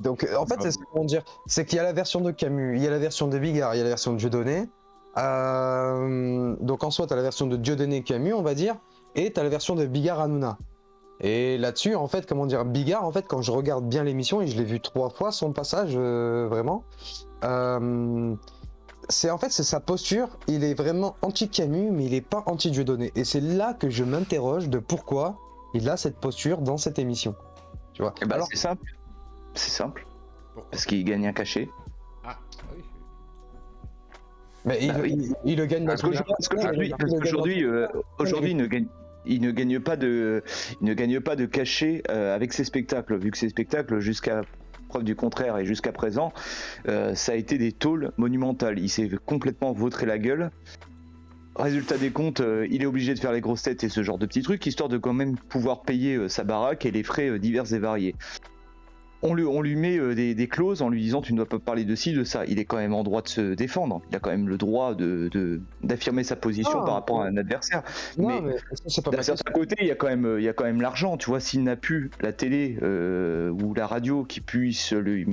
Donc en fait, c'est ce qu'on dire, c'est qu'il y a la version de Camus, il y a la version de Bigard, il y a la version de Dieudonné. Donc en soi, tu as la version de Dieudonné Camus, on va dire, et tu as la version de Bigard Hanouna. Et là-dessus, en fait, comment dire, Bigard, en fait, quand je regarde bien l'émission, et je l'ai vu 3 fois son passage, vraiment, c'est en fait, c'est sa posture, il est vraiment anti-Camus, mais il est pas anti-Dieudonné. Et c'est là que je m'interroge de pourquoi il a cette posture dans cette émission. Tu vois. Et bah, Alors, c'est simple. C'est simple. Pourquoi? Parce qu'il gagne un cachet. Ah, oui. mais il le gagne Parce dans tous les qu'aujourd'hui, aujourd'hui, il ne gagne pas de cachet avec ses spectacles, vu que ses spectacles, jusqu'à preuve du contraire et jusqu'à présent, ça a été des tôles monumentales. Il s'est complètement vautré la gueule. Résultat des comptes, il est obligé de faire les grosses têtes et ce genre de petits trucs, histoire de quand même pouvoir payer sa baraque et les frais divers et variés. On lui met des clauses en lui disant tu ne dois pas parler de ci, de ça. Il est quand même en droit de se défendre. Il a quand même le droit d'affirmer sa position par rapport à un adversaire. Non, mais ça, c'est pas d'un ma certain côté, il y a quand même l'argent. Tu vois, s'il n'a plus la télé ou la radio qui puisse lui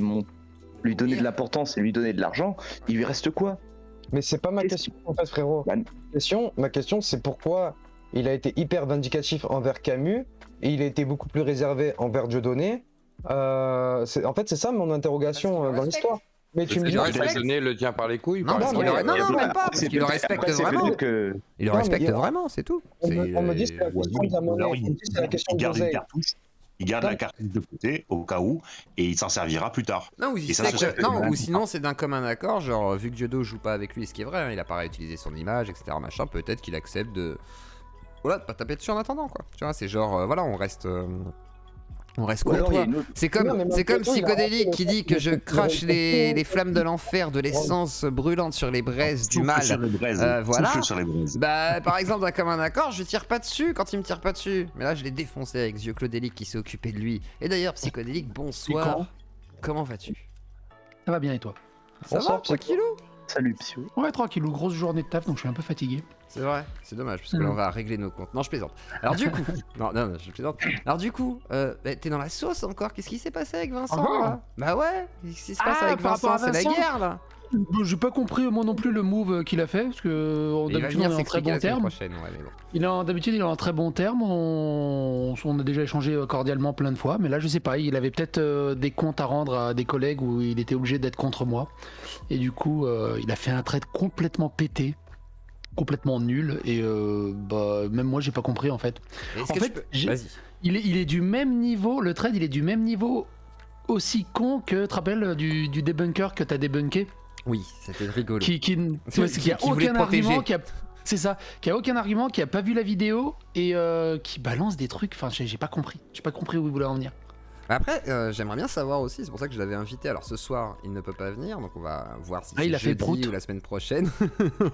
donner de l'importance et lui donner de l'argent, il lui reste quoi? Mais c'est pas ma Qu'est-ce question en fait, frérot. Bah, Ma question, c'est pourquoi il a été hyper vindicatif envers Camus et il a été beaucoup plus réservé envers Dieudonné. En fait, c'est ça mon interrogation dans l'histoire. Mais tu me dis, Dieudonné le tient par les couilles. Non, parce non, qu'il mais- le... non, même pas, parce c'est qu'il le peut-être- respecte après, c'est vraiment. peut-être que- Il le Non, mais respecte il y a- vraiment, c'est tout. on me dit que c'est la question de la monnaie. Alors, On me dit que c'est la question il de garde une l'oseille. cartouche. Il garde la cartouche de côté au cas où et il s'en servira plus tard. Non, ou, Et ça, c'est ça, que- c'est non, mal. ou sinon c'est d'un commun accord, genre vu que Diodo joue pas avec lui, ce qui est vrai, hein, il a pas réutilisé son image, etc. Machin, peut-être qu'il accepte de. Voilà, de pas taper dessus en attendant, quoi. Tu vois, c'est genre, voilà, on reste Ou alors, il y a courtois. une autre- C'est Non, mais comme, même c'est comme plutôt, il a Psychodélique rappelé qui le dit fait que que je il crache aurait les flammes de l'enfer, de l'essence brûlante sur les braises du Souffle mal. sur les braises. Voilà. Souffle sur les braises. Bah, par exemple, d'un commun accord, je tire pas dessus quand il me tire pas dessus. Mais là, je l'ai défoncé avec Zieux Claudélique qui s'est occupé de lui. Et d'ailleurs, Psychodélique, bonsoir. Comment vas-tu? Ça va bien et toi? Ça Bonsoir, va, tranquillou? Salut, Psyo. Ouais, tranquillou, grosse journée de taf donc je suis un peu fatigué. C'est vrai, c'est dommage, parce que là on va régler nos comptes. Non, je plaisante. Alors du coup, non, je plaisante. Alors du coup, t'es dans la sauce encore. Qu'est-ce qui s'est passé avec Vincent là? Bah ouais, qu'est-ce qui se passe avec par rapport Vincent? à C'est la Vincent guerre là. J'ai pas compris moi non plus le move qu'il a fait parce que Il va d'habitude on venir est en très s'expliquer bon la semaine terme. prochaine, ouais, mais bon. D'habitude il est en très bon terme. On a déjà échangé cordialement plein de fois, mais là je sais pas, il avait peut-être des comptes à rendre à des collègues où il était obligé d'être contre moi. Et du coup, il a fait un trade complètement pété, complètement nul. Et bah même moi j'ai pas compris en fait. Est-ce En que fait, tu peux... j'ai- Vas-y. Il est du même niveau, le trade il est du même niveau aussi con que, tu te rappelles du débunker que t'as débunké Oui, c'était rigolo. qui Qui a voulait aucun te protéger. argument, c'est ça, qui a aucun argument, qui a pas vu la vidéo et qui balance des trucs, enfin j'ai pas compris où il voulait en venir. Après, j'aimerais bien savoir aussi, c'est pour ça que je l'avais invité. Alors ce soir, il ne peut pas venir, donc on va voir si Ah, c'est il a fait le jeudi prout. ou la semaine prochaine.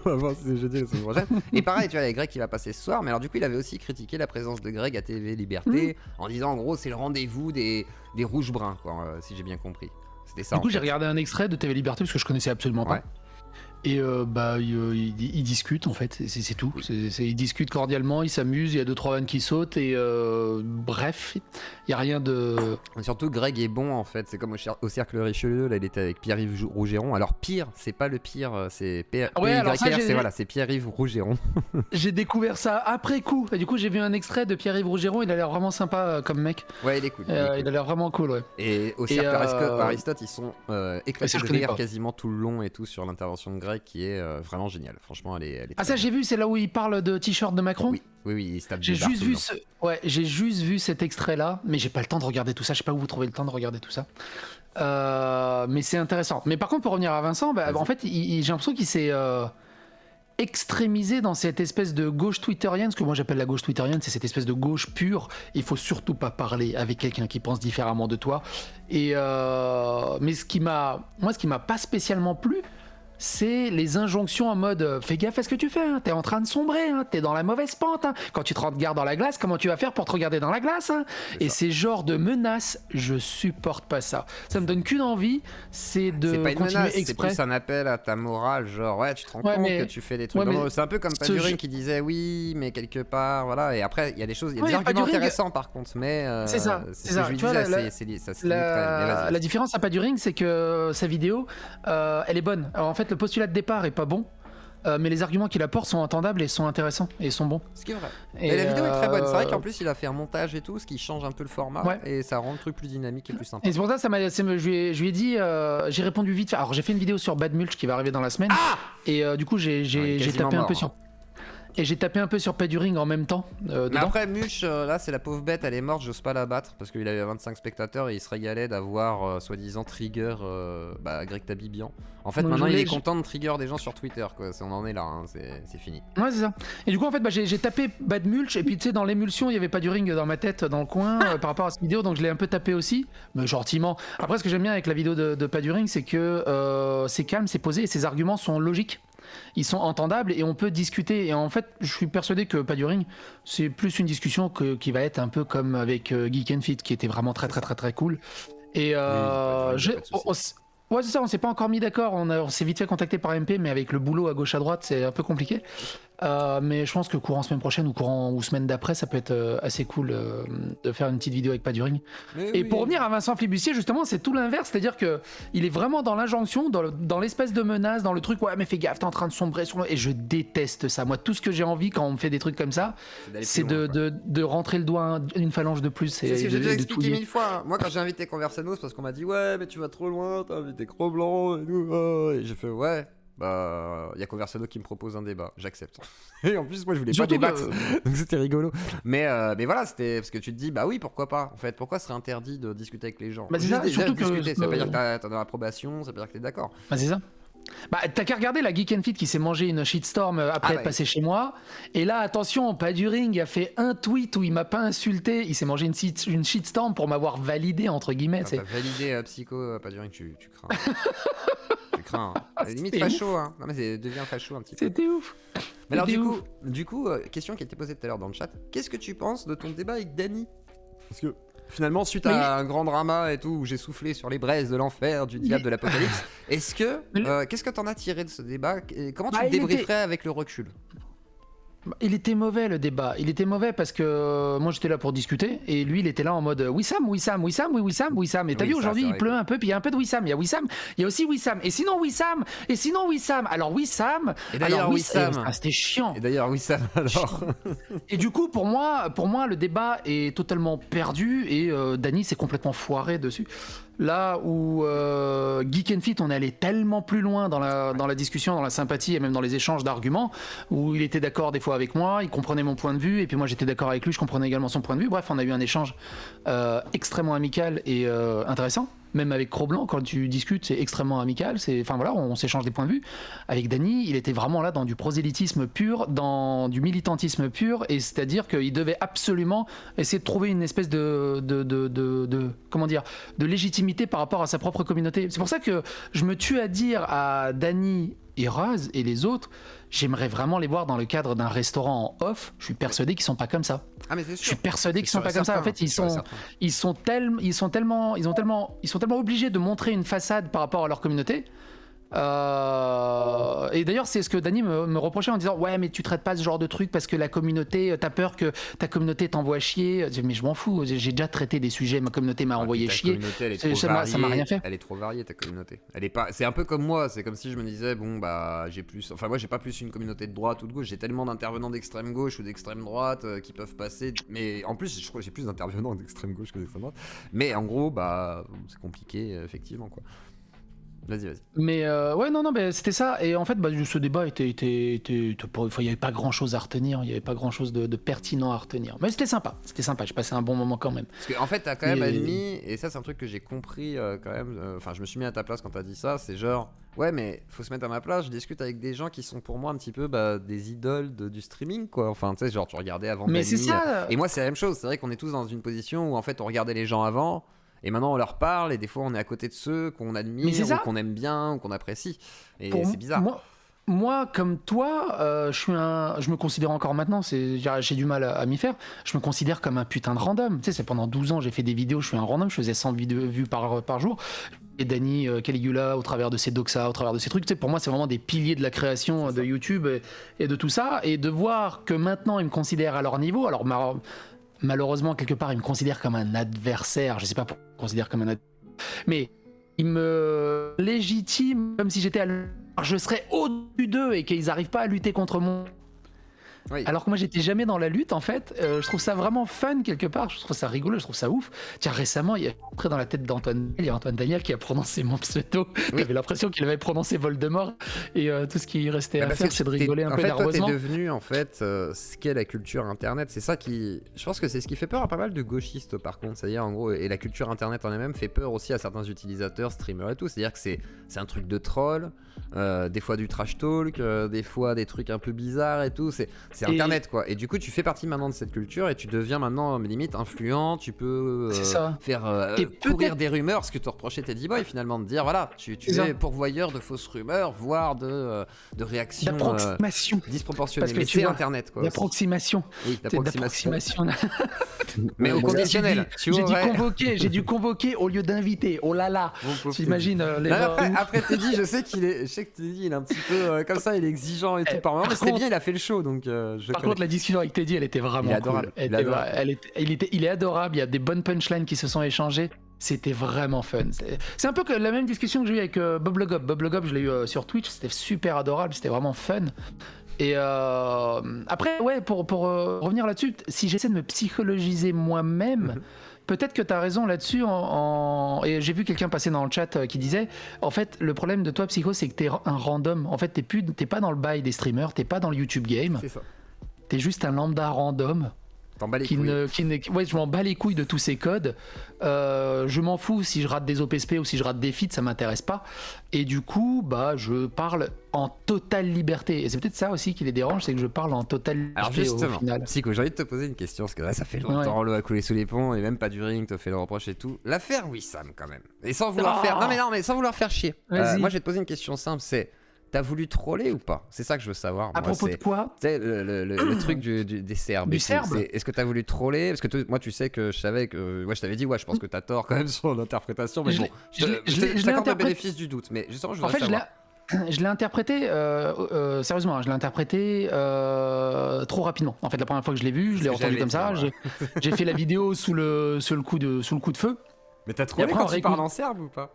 On va voir si c'est jeudi ou la semaine prochaine. Et pareil, tu vois, il y a Greg qui va passer ce soir, mais alors du coup, il avait aussi critiqué la présence de Greg à TV Liberté, en disant en gros, c'est le rendez-vous des rouges-bruns, quoi, si j'ai bien compris. C'était ça. Du coup en j'ai fait. regardé un extrait de TV Liberté parce que je connaissais absolument pas. Ouais. Et bah ils discutent en fait, c'est tout. Ils discutent cordialement, ils s'amusent, il y a 2-3 vannes qui sautent et bref, il y a rien de. Et surtout, Greg est bon en fait. C'est comme au Cercle Richelieu, là il était avec Pierre-Yves Rougeron. Alors, pire, c'est pas le pire, c'est alors ça, c'est Pierre-Yves Rougeron. J'ai découvert ça après coup. Et du coup j'ai vu un extrait de Pierre-Yves Rougeron, il a l'air vraiment sympa comme mec. Ouais, il est cool. Il a l'air vraiment cool, ouais. Et au Cercle Aristote, ils sont ça, éclatés je de connais rire pas. quasiment tout le long et tout sur l'intervention de Greg qui est vraiment géniale. Franchement, elle est Ah ça j'ai vu, c'est là où il parle de t-shirt de Macron. Oui, il se tape J'ai des barres juste tout le vu long. j'ai juste vu cet extrait là, mais j'ai pas le temps de regarder tout ça. Je sais pas où vous trouvez le temps de regarder tout ça. Mais c'est intéressant. Mais par contre pour revenir à Vincent, bah, Vas-y. en fait j'ai l'impression qu'il s'est extrémisé dans cette espèce de gauche twitterienne. Ce que moi j'appelle la gauche twitterienne, c'est cette espèce de gauche pure. Il faut surtout pas parler avec quelqu'un qui pense différemment de toi. Et mais ce qui m'a pas spécialement plu, c'est les injonctions en mode fais gaffe à ce que tu fais, hein, t'es en train de sombrer, hein, t'es dans la mauvaise pente. Hein. Quand tu te regardes dans la glace, comment tu vas faire pour te regarder dans la glace hein. Et ces genres de menaces, je supporte pas ça. Ça me donne qu'une envie, c'est de C'est pas une continuer menace, c'est exprès. plus un appel à ta morale, genre ouais, tu te rends Ouais, compte mais- que tu fais des trucs ouais, mais dangereux. C'est un peu comme ce Padurin jeu- qui disait oui, mais quelque part, voilà. Et après, il y a des choses, il y a Ouais, des arguments Padurin, intéressants par contre, mais C'est ça, c'est c'est ce que ça. je lui Tu vois, disais, ça se limite quand même. Mais vas-y. La différence à pas du ring, c'est que sa vidéo, elle est bonne. Alors en fait, le postulat de départ est pas bon, mais les arguments qu'il apporte sont entendables et sont intéressants et sont bons. Ce qui est vrai. Et Mais la vidéo est très bonne. C'est vrai qu'en plus, il a fait un montage et tout, ce qui change un peu le format Ouais. et ça rend le truc plus dynamique et plus sympa. Et c'est pour ça, je lui ai dit, j'ai répondu vite. Alors j'ai fait une vidéo sur Bad Mulch qui va arriver dans la semaine, et du coup j'ai quasiment tapé un mort, peu hein. sur. Et j'ai tapé un peu sur Paduring en même temps. Mais Dedans. après, Much, là, c'est la pauvre bête, elle est morte, j'ose pas la battre parce qu'il avait 25 spectateurs et il se régalait d'avoir soi-disant trigger Greg Tabibian. En fait, Donc, maintenant, il est je- content de trigger des gens sur Twitter, quoi. On en est là, hein. C'est fini. Ouais, c'est ça. Et du coup, en fait, j'ai tapé Bad Mulch, et puis tu sais, dans l'émulsion, il y avait pas du ring dans ma tête, dans le coin, par rapport à cette vidéo, donc je l'ai un peu tapé aussi, mais gentiment. Après, ce que j'aime bien avec la vidéo de Pas du ring, c'est que c'est calme, c'est posé, et ses arguments sont logiques. Ils sont entendables et on peut discuter. Et en fait, je suis persuadé que Pas du ring, c'est plus une discussion qui va être un peu comme avec Geek and Fit, qui était vraiment très très très très cool. Et Pas du ring, pas de souci. ouais, c'est ça, on s'est pas encore mis d'accord. On s'est vite fait contacter par MP, mais avec le boulot à gauche à droite, c'est un peu compliqué. Mais je pense que courant semaine prochaine ou semaine d'après, ça peut être assez cool de faire une petite vidéo avec Pas du ring. Mais Et oui. pour revenir à Vincent Flibustier, justement, c'est tout l'inverse, c'est-à-dire que il est vraiment dans l'injonction, dans l'espèce de menace, dans le truc, ouais, mais fais gaffe, t'es en train de sombrer sur le... Et je déteste ça. Moi, tout ce que j'ai envie quand on me fait des trucs comme ça, d'aller c'est plus loin, quoi. de rentrer le doigt une phalange de plus. C'est ce que j'ai déjà de expliqué touiller. 1000 fois. Hein. Moi, quand j'ai invité Conversano, c'est parce qu'on m'a dit ouais, mais tu vas trop loin, t'as invité Cro-Blanc et tout. Et j'ai fait ouais. Bah, il y a Conversano qui me propose un débat, j'accepte. Et en plus, moi, je voulais pas Surtout débattre, que- donc c'était rigolo. Mais voilà, c'était parce que tu te dis, bah oui, pourquoi pas. En fait, pourquoi serait interdit de discuter avec les gens? Bah, c'est Juste ça, déjà surtout que- discuter, ça veut pas dire que t'as l'approbation, ça veut pas dire que t'es d'accord. Bah, c'est ça. Bah, t'as qu'à regarder la Geek and Fit qui s'est mangé une shitstorm après être passé chez moi. Et là, attention, Pas du ring a fait un tweet où il m'a pas insulté. Il s'est mangé une shitstorm pour m'avoir validé, entre guillemets. T'as validé Psycho, pas dire que tu crains. Tu crains. Hein. Limite C'était facho, hein. Non, mais devient facho un petit peu. C'était ouf. Mais alors C'était du coup, question qui a été posée tout à l'heure dans le chat, qu'est-ce que tu penses de ton débat avec Dany? Parce que finalement, suite à un grand drama et tout, où j'ai soufflé sur les braises de l'enfer, du diable de l'apocalypse, est-ce que qu'est-ce que t'en as tiré de ce débat? Et comment tu Bah, le il était- débrieferais avec le recul? Il était mauvais le débat. Il était mauvais parce que moi j'étais là pour discuter et lui il était là en mode Wissam, Wissam, Wissam, oui Wissam, Wissam. Et t'as Oui, vu ça, aujourd'hui c'est il vrai pleut que- un peu puis il y a un peu de Wissam. Il y a Wissam, il y a aussi Wissam. Et sinon Wissam, et sinon Wissam. Alors Wissam. Et d'ailleurs, alors, Wissam. c'était chiant. Et d'ailleurs, oui, ça alors. Et du coup pour moi le débat est totalement perdu et Dany s'est complètement foiré dessus. Là où Geek and Fit on est allé tellement plus loin dans la discussion, dans la sympathie et même dans les échanges d'arguments où il était d'accord des fois avec moi, il comprenait mon point de vue et puis moi j'étais d'accord avec lui, je comprenais également son point de vue. Bref, on a eu un échange extrêmement amical et intéressant. Même avec Cro-Blanc, quand tu discutes, c'est extrêmement amical. Enfin voilà, on s'échange des points de vue. Avec Dany, il était vraiment là dans du prosélytisme pur, dans du militantisme pur, et c'est-à-dire qu'il devait absolument essayer de trouver une espèce comment dire, de légitimité par rapport à sa propre communauté. C'est pour ça que je me tue à dire à Dany et Raz et les autres, j'aimerais vraiment les voir dans le cadre d'un restaurant en off. Je suis persuadé qu'ils sont pas comme ça. Ah mais c'est Je sûr. suis persuadé qu'ils sont sûr pas et comme ça. En certain, fait, ils c'est sûr et sont, certain. ils sont tellement obligés de montrer une façade par rapport à leur communauté. Et d'ailleurs, c'est ce que Dany me reprochait en disant ouais, mais tu traites pas ce genre de truc parce que la communauté, t'as peur que ta communauté t'envoie chier. Mais je m'en fous. J'ai déjà traité des sujets. Ma communauté m'a envoyé Ta chier. communauté, elle est C'est- trop ça m'a variée. rien fait. Elle est trop variée ta communauté. Elle est pas. C'est un peu comme moi. C'est comme si je me disais bon bah j'ai plus. Enfin moi j'ai pas plus une communauté de droite ou de gauche. J'ai tellement d'intervenants d'extrême gauche ou d'extrême droite qui peuvent passer. Mais en plus je crois que j'ai plus d'intervenants d'extrême gauche que d'extrême droite. Mais en gros bah c'est compliqué effectivement quoi. Vas-y. Mais ouais, non, c'était ça. Et en fait, ce débat il y avait pas grand chose à retenir. Il y avait pas grand chose de pertinent à retenir. Mais c'était sympa. J'ai passé un bon moment quand même. Parce qu'en fait, t'as quand même Mais- admis, et ça, c'est un truc que j'ai compris quand même. Enfin, je me suis mis à ta place quand t'as dit ça. C'est genre, ouais, mais faut se mettre à ma place. Je discute avec des gens qui sont pour moi un petit peu des idoles du streaming, quoi. Enfin, tu sais, genre, tu regardais avant Mais Dany, c'est ça. Et moi, c'est la même chose. C'est vrai qu'on est tous dans une position où en fait, on regardait les gens avant. Et maintenant on leur parle et des fois on est à côté de ceux qu'on Mais admire c'est ou ça. qu'on aime bien ou qu'on apprécie. Et Pour c'est bizarre. Moi, comme toi, je me considère encore maintenant, j'ai du mal à m'y faire, je me considère comme un putain de random. Tu sais, c'est pendant 12 ans, j'ai fait des vidéos, je suis un random, je faisais 100 vidéos vues par jour. Et Dany Caligula, au travers de ses doxa, au travers de ses trucs, tu sais, pour moi, c'est vraiment des piliers de la création de YouTube et de tout ça. Et de voir que maintenant, ils me considèrent à leur niveau, alors malheureusement, quelque part, ils me considèrent comme un adversaire. Je sais pas pourquoi ils me considèrent comme un adversaire, mais ils me légitiment comme si j'étais je serais au-dessus d'eux et qu'ils n'arrivent pas à lutter contre moi. Oui. Alors que moi j'étais jamais dans la lutte en fait. Je trouve ça vraiment fun quelque part, je trouve ça rigolo, je trouve ça ouf. Tiens, récemment il y a entré dans la tête d'Antoine, il y a Antoine Daniel qui a prononcé mon pseudo. J'avais l'impression qu'il avait prononcé Voldemort et tout ce qui restait à faire c'est de rigoler un peu nerveusement. En fait toi t'es devenu en fait ce qu'est la culture internet, c'est ça qui... Je pense que c'est ce qui fait peur à pas mal de gauchistes par contre, c'est-à-dire en gros, et la culture internet en elle-même fait peur aussi à certains utilisateurs, streamers et tout, c'est-à-dire que c'est un truc de troll, des fois du trash talk, des fois des trucs un peu bizarres et tout, c'est internet quoi. Et du coup tu fais partie maintenant de cette culture et tu deviens maintenant limite influent, tu peux faire courir des rumeurs, ce que te reprochait Teddy Boy finalement, de dire voilà, tu es pourvoyeur de fausses rumeurs, voire de réactions disproportionnées. Mais c'est internet quoi. L'approximation. Oui, l'approximation. Mais au conditionnel. J'ai dû convoquer au lieu d'inviter. Oh là là. T'imagines les après Teddy, je sais que Teddy il est un petit peu comme ça, il est exigeant et tout par moment, mais c'était bien, il a fait le show donc par contre la discussion avec Teddy elle était vraiment cool. Il est adorable, il y a des bonnes punchlines qui se sont échangées. C'était vraiment fun. C'est un peu la même discussion que j'ai eu avec Bob Le Gob. Bob Le Gob, je l'ai eu sur Twitch, c'était super adorable, c'était vraiment fun. Et après, ouais, pour revenir là-dessus, si j'essaie de me psychologiser moi-même, peut-être que tu as raison là-dessus. Et j'ai vu quelqu'un passer dans le chat qui disait, en fait, le problème de toi, Psycho, c'est que t'es un random. En fait, t'es pas dans le bail des streamers, t'es pas dans le YouTube game. C'est ça. T'es juste un lambda random. T'en bats les couilles. Ouais, je m'en bats les couilles de tous ces codes. Je m'en fous si je rate des OPSP ou si je rate des feats, ça m'intéresse pas. Et du coup, bah, je parle en totale liberté. Et c'est peut-être ça aussi qui les dérange, c'est que je parle en totale liberté. Alors justement, au final. Psycho, j'ai envie de te poser une question, parce que là, ça fait longtemps, l'eau a coulé sous les ponts, et même pas du ring, te fait le reproche et tout. L'affaire Wissam, quand même. Et sans vouloir faire... Non, mais sans vouloir faire chier. Moi, je vais te poser une question simple, c'est... T'as voulu troller ou pas? C'est ça que je veux savoir. À propos de quoi? Tu sais, le truc des Serbes. Du Serbe? Est-ce que t'as voulu troller? Parce que moi, tu sais que je savais que... Ouais, je t'avais dit, ouais, je pense que t'as tort quand même sur l'interprétation. Mais bon, je t'accorde le bénéfice du doute. Mais justement, je voudrais savoir. Je l'ai interprété, sérieusement, je l'ai interprété trop rapidement. En fait, la première fois que je l'ai vu, je l'ai entendu comme ça. J'ai fait la vidéo sous le coup de feu. Mais t'as trollé quand tu parles en serbe ou pas?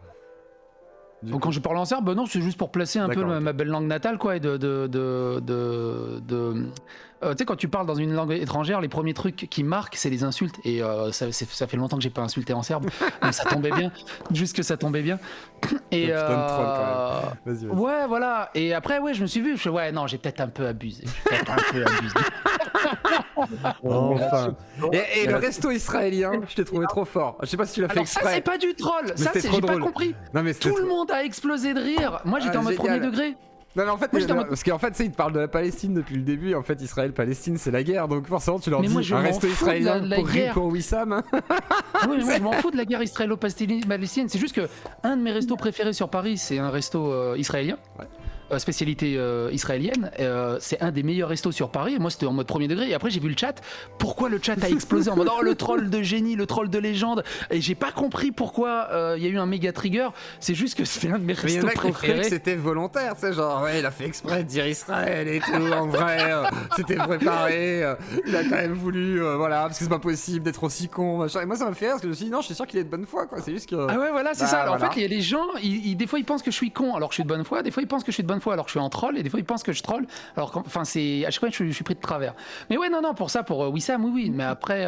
Donc quand je parle en serbe, non, c'est juste pour placer un peu ma belle langue natale, quoi, et tu sais, quand tu parles dans une langue étrangère, les premiers trucs qui marquent, c'est les insultes. Et ça fait longtemps que j'ai pas insulté en serbe, mais ça tombait bien, juste que ça tombait bien. Et vas-y. Ouais, voilà. Et après, ouais, je me suis vu, ouais, non, j'ai peut-être un peu abusé. Enfin. Et le resto israélien, je t'ai trouvé trop fort. Je sais pas si tu l'as fait exprès. Ça, c'est pas du troll. Ça, j'ai pas compris. Non, mais tout le monde a explosé de rire. Moi, j'étais en mode premier degré. Non mais en fait, parce qu'en fait, tu sais, ils te parlent de la Palestine depuis le début. En fait, Israël-Palestine, c'est la guerre. Donc forcément, tu leur dis un resto israélien pour Wissam. Oui, mais moi, je m'en fous de la guerre israélo-palestinienne. C'est juste que un de mes restos préférés sur Paris, c'est un resto israélien. Ouais. Spécialité israélienne, c'est un des meilleurs restos sur Paris. Et moi, c'était en mode premier degré. Et après, j'ai vu le chat. Pourquoi le chat a explosé en mode oh, le troll de génie, le troll de légende. Et j'ai pas compris pourquoi il y a eu un méga trigger. C'est juste que c'était un de mes restos préférés. C'était volontaire, tu sais, genre ouais, il a fait exprès de dire Israël et tout. En vrai, c'était préparé. Il a quand même voulu, voilà, parce que c'est pas possible d'être aussi con. Machin. Et moi, ça m'a fait rire parce que je me suis dit non, je suis sûr qu'il est de bonne foi, quoi. C'est juste que. Ah ouais, voilà, c'est ça. Alors, en fait, il y a des gens, des fois, ils pensent que je suis con alors que je suis de bonne foi. Des fois, ils pensent que je suis de bonne fois alors que je suis en troll, et des fois ils pensent que je troll alors enfin c'est à chaque fois je suis pris de travers. Mais ouais, non, pour Wissam, oui, mais après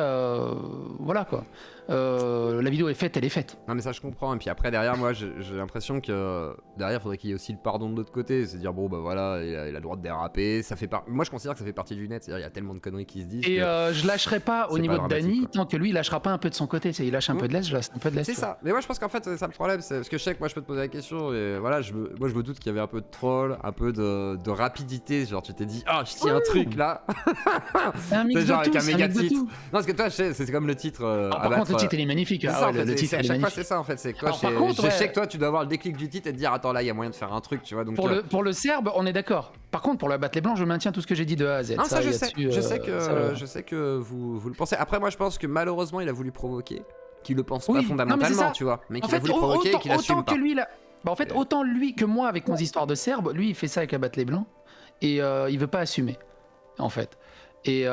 voilà quoi. La vidéo est faite, elle est faite. Non mais ça je comprends, et puis après derrière moi j'ai l'impression que derrière il faudrait qu'il y ait aussi le pardon de l'autre côté, c'est dire bon bah voilà, il a le droit de déraper, ça fait moi je considère que ça fait partie du net, c'est-à-dire il y a tellement de conneries qui se disent. Et je lâcherai pas au niveau de Dany tant que lui il lâchera pas un peu de son côté, il lâche un peu de l'est, je lâche un peu de l'est. C'est ça, mais moi je pense qu'en fait c'est ça le problème, c'est parce que je sais que moi je peux te poser la question et voilà, moi je me doute qu'il y avait un peu de troll, un peu de rapidité, genre tu t'es dit ah je tiens un truc là. Un mix genre de avec un méga titre. Non parce que toi c'est comme le titre par contre le titre il est magnifique. C'est Ah ça, ouais, en fait, le titre à il est chaque fois magnifique. c'est ça en fait, c'est quoi Alors, par contre, je ouais. sais que toi tu dois avoir le déclic du titre et te dire attends là il y a moyen de faire un truc, tu vois, donc Pour le Serbe, on est d'accord. Par contre, pour la battre les blancs, je maintiens tout ce que j'ai dit de A à Z. non, ça je sais, là-dessus, je sais que vous le pensez. Après moi je pense que malheureusement il a voulu provoquer, qu'il le pense pas Oui, non, mais c'est fondamentalement, ça. tu vois, mais En qu'il a fait, voulu provoquer et qu'il autant assume que pas. lui là. Bah, en fait, autant lui que moi avec mon histoire de Serbe, lui il fait ça avec la batte les blancs et il veut pas assumer en fait. Et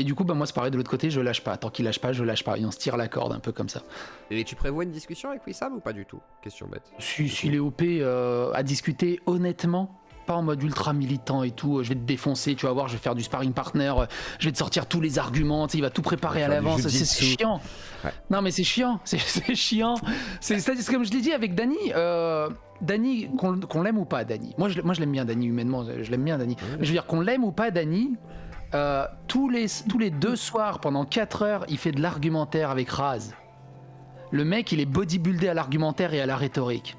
du coup, bah, moi c'est pareil de l'autre côté, je lâche pas. Tant qu'il lâche pas, je lâche pas. Et on se tire la corde un peu comme ça. Et tu prévois une discussion avec Wissam ou pas du tout? Question bête. Si les OP à discuter honnêtement, pas en mode ultra militant et tout, je vais te défoncer, tu vas voir, je vais faire du sparring partner, je vais te sortir tous les arguments, tu sais, il va tout préparer à faire du l'avance, c'est jujitsu. chiant. Ouais. Non mais c'est chiant, c'est chiant. C'est comme je l'ai dit avec Dany, Dany, qu'on l'aime ou pas, Dany. Moi je l'aime bien, Dany, humainement, je l'aime bien, Dany. Ouais. Mais je veux dire, qu'on l'aime ou pas, Dany, tous les 2 soirs, pendant 4 heures, il fait de l'argumentaire avec Raz. Le mec, il est bodybuildé à l'argumentaire et à la rhétorique.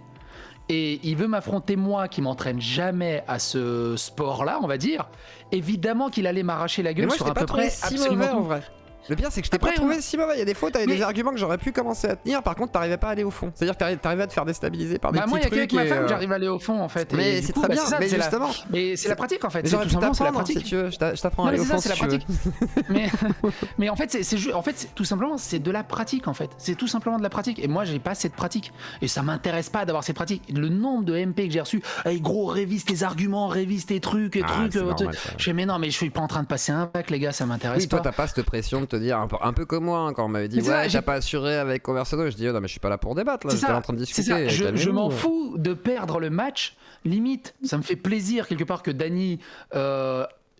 Et il veut m'affronter moi qui m'entraîne jamais à ce sport-là, on va dire. Évidemment qu'il allait m'arracher la Mais gueule moi je sur t'ai à pas peu trouvé près si absolument mauvais en tout. vrai. Le pire c'est que je t'ai pas Après, trouvé si mauvais, il y a des fois t'avais Mais- des arguments que j'aurais pu commencer à tenir, par contre t'arrivais pas à aller au fond. C'est-à-dire que t'arrivais à te faire déstabiliser par des Bah moi, il y petits a qu'avec trucs ma et, femme que j'arrive à aller au fond en fait. Mais Et du c'est coup, très bah, bien, c'est ça, mais c'est la- justement. Mais c'est la pratique en fait. Mais C'est j'aurais tout pu simplement c'est la t'apprendre si pratique. tu veux, je t'apprends à Non, aller mais au c'est fond ça, si c'est la tu veux. pratique. mais en fait, en fait, tout simplement, c'est de la pratique en fait. C'est tout simplement de la pratique. Et moi, j'ai pas cette pratique. Et ça m'intéresse pas d'avoir cette pratique. Le nombre de MP que j'ai reçu, hey, gros, révise tes arguments, révise tes trucs et Ah, trucs. c'est normal, ça. Je fais, mais non, mais je suis pas en train de passer un bac, les gars, ça m'intéresse Oui, toi pas. t'as pas cette pression de te dire un peu comme moi hein, quand on m'avait dit Mais c'est ça, ouais j'ai- t'as pas assuré avec Conversano, je dis oh, non mais je suis pas là pour débattre là, C'est j'étais ça, en train de c'est discuter. ça. Je calmez-vous. m'en fous de perdre le match. Limite, ça me fait plaisir quelque part que Dany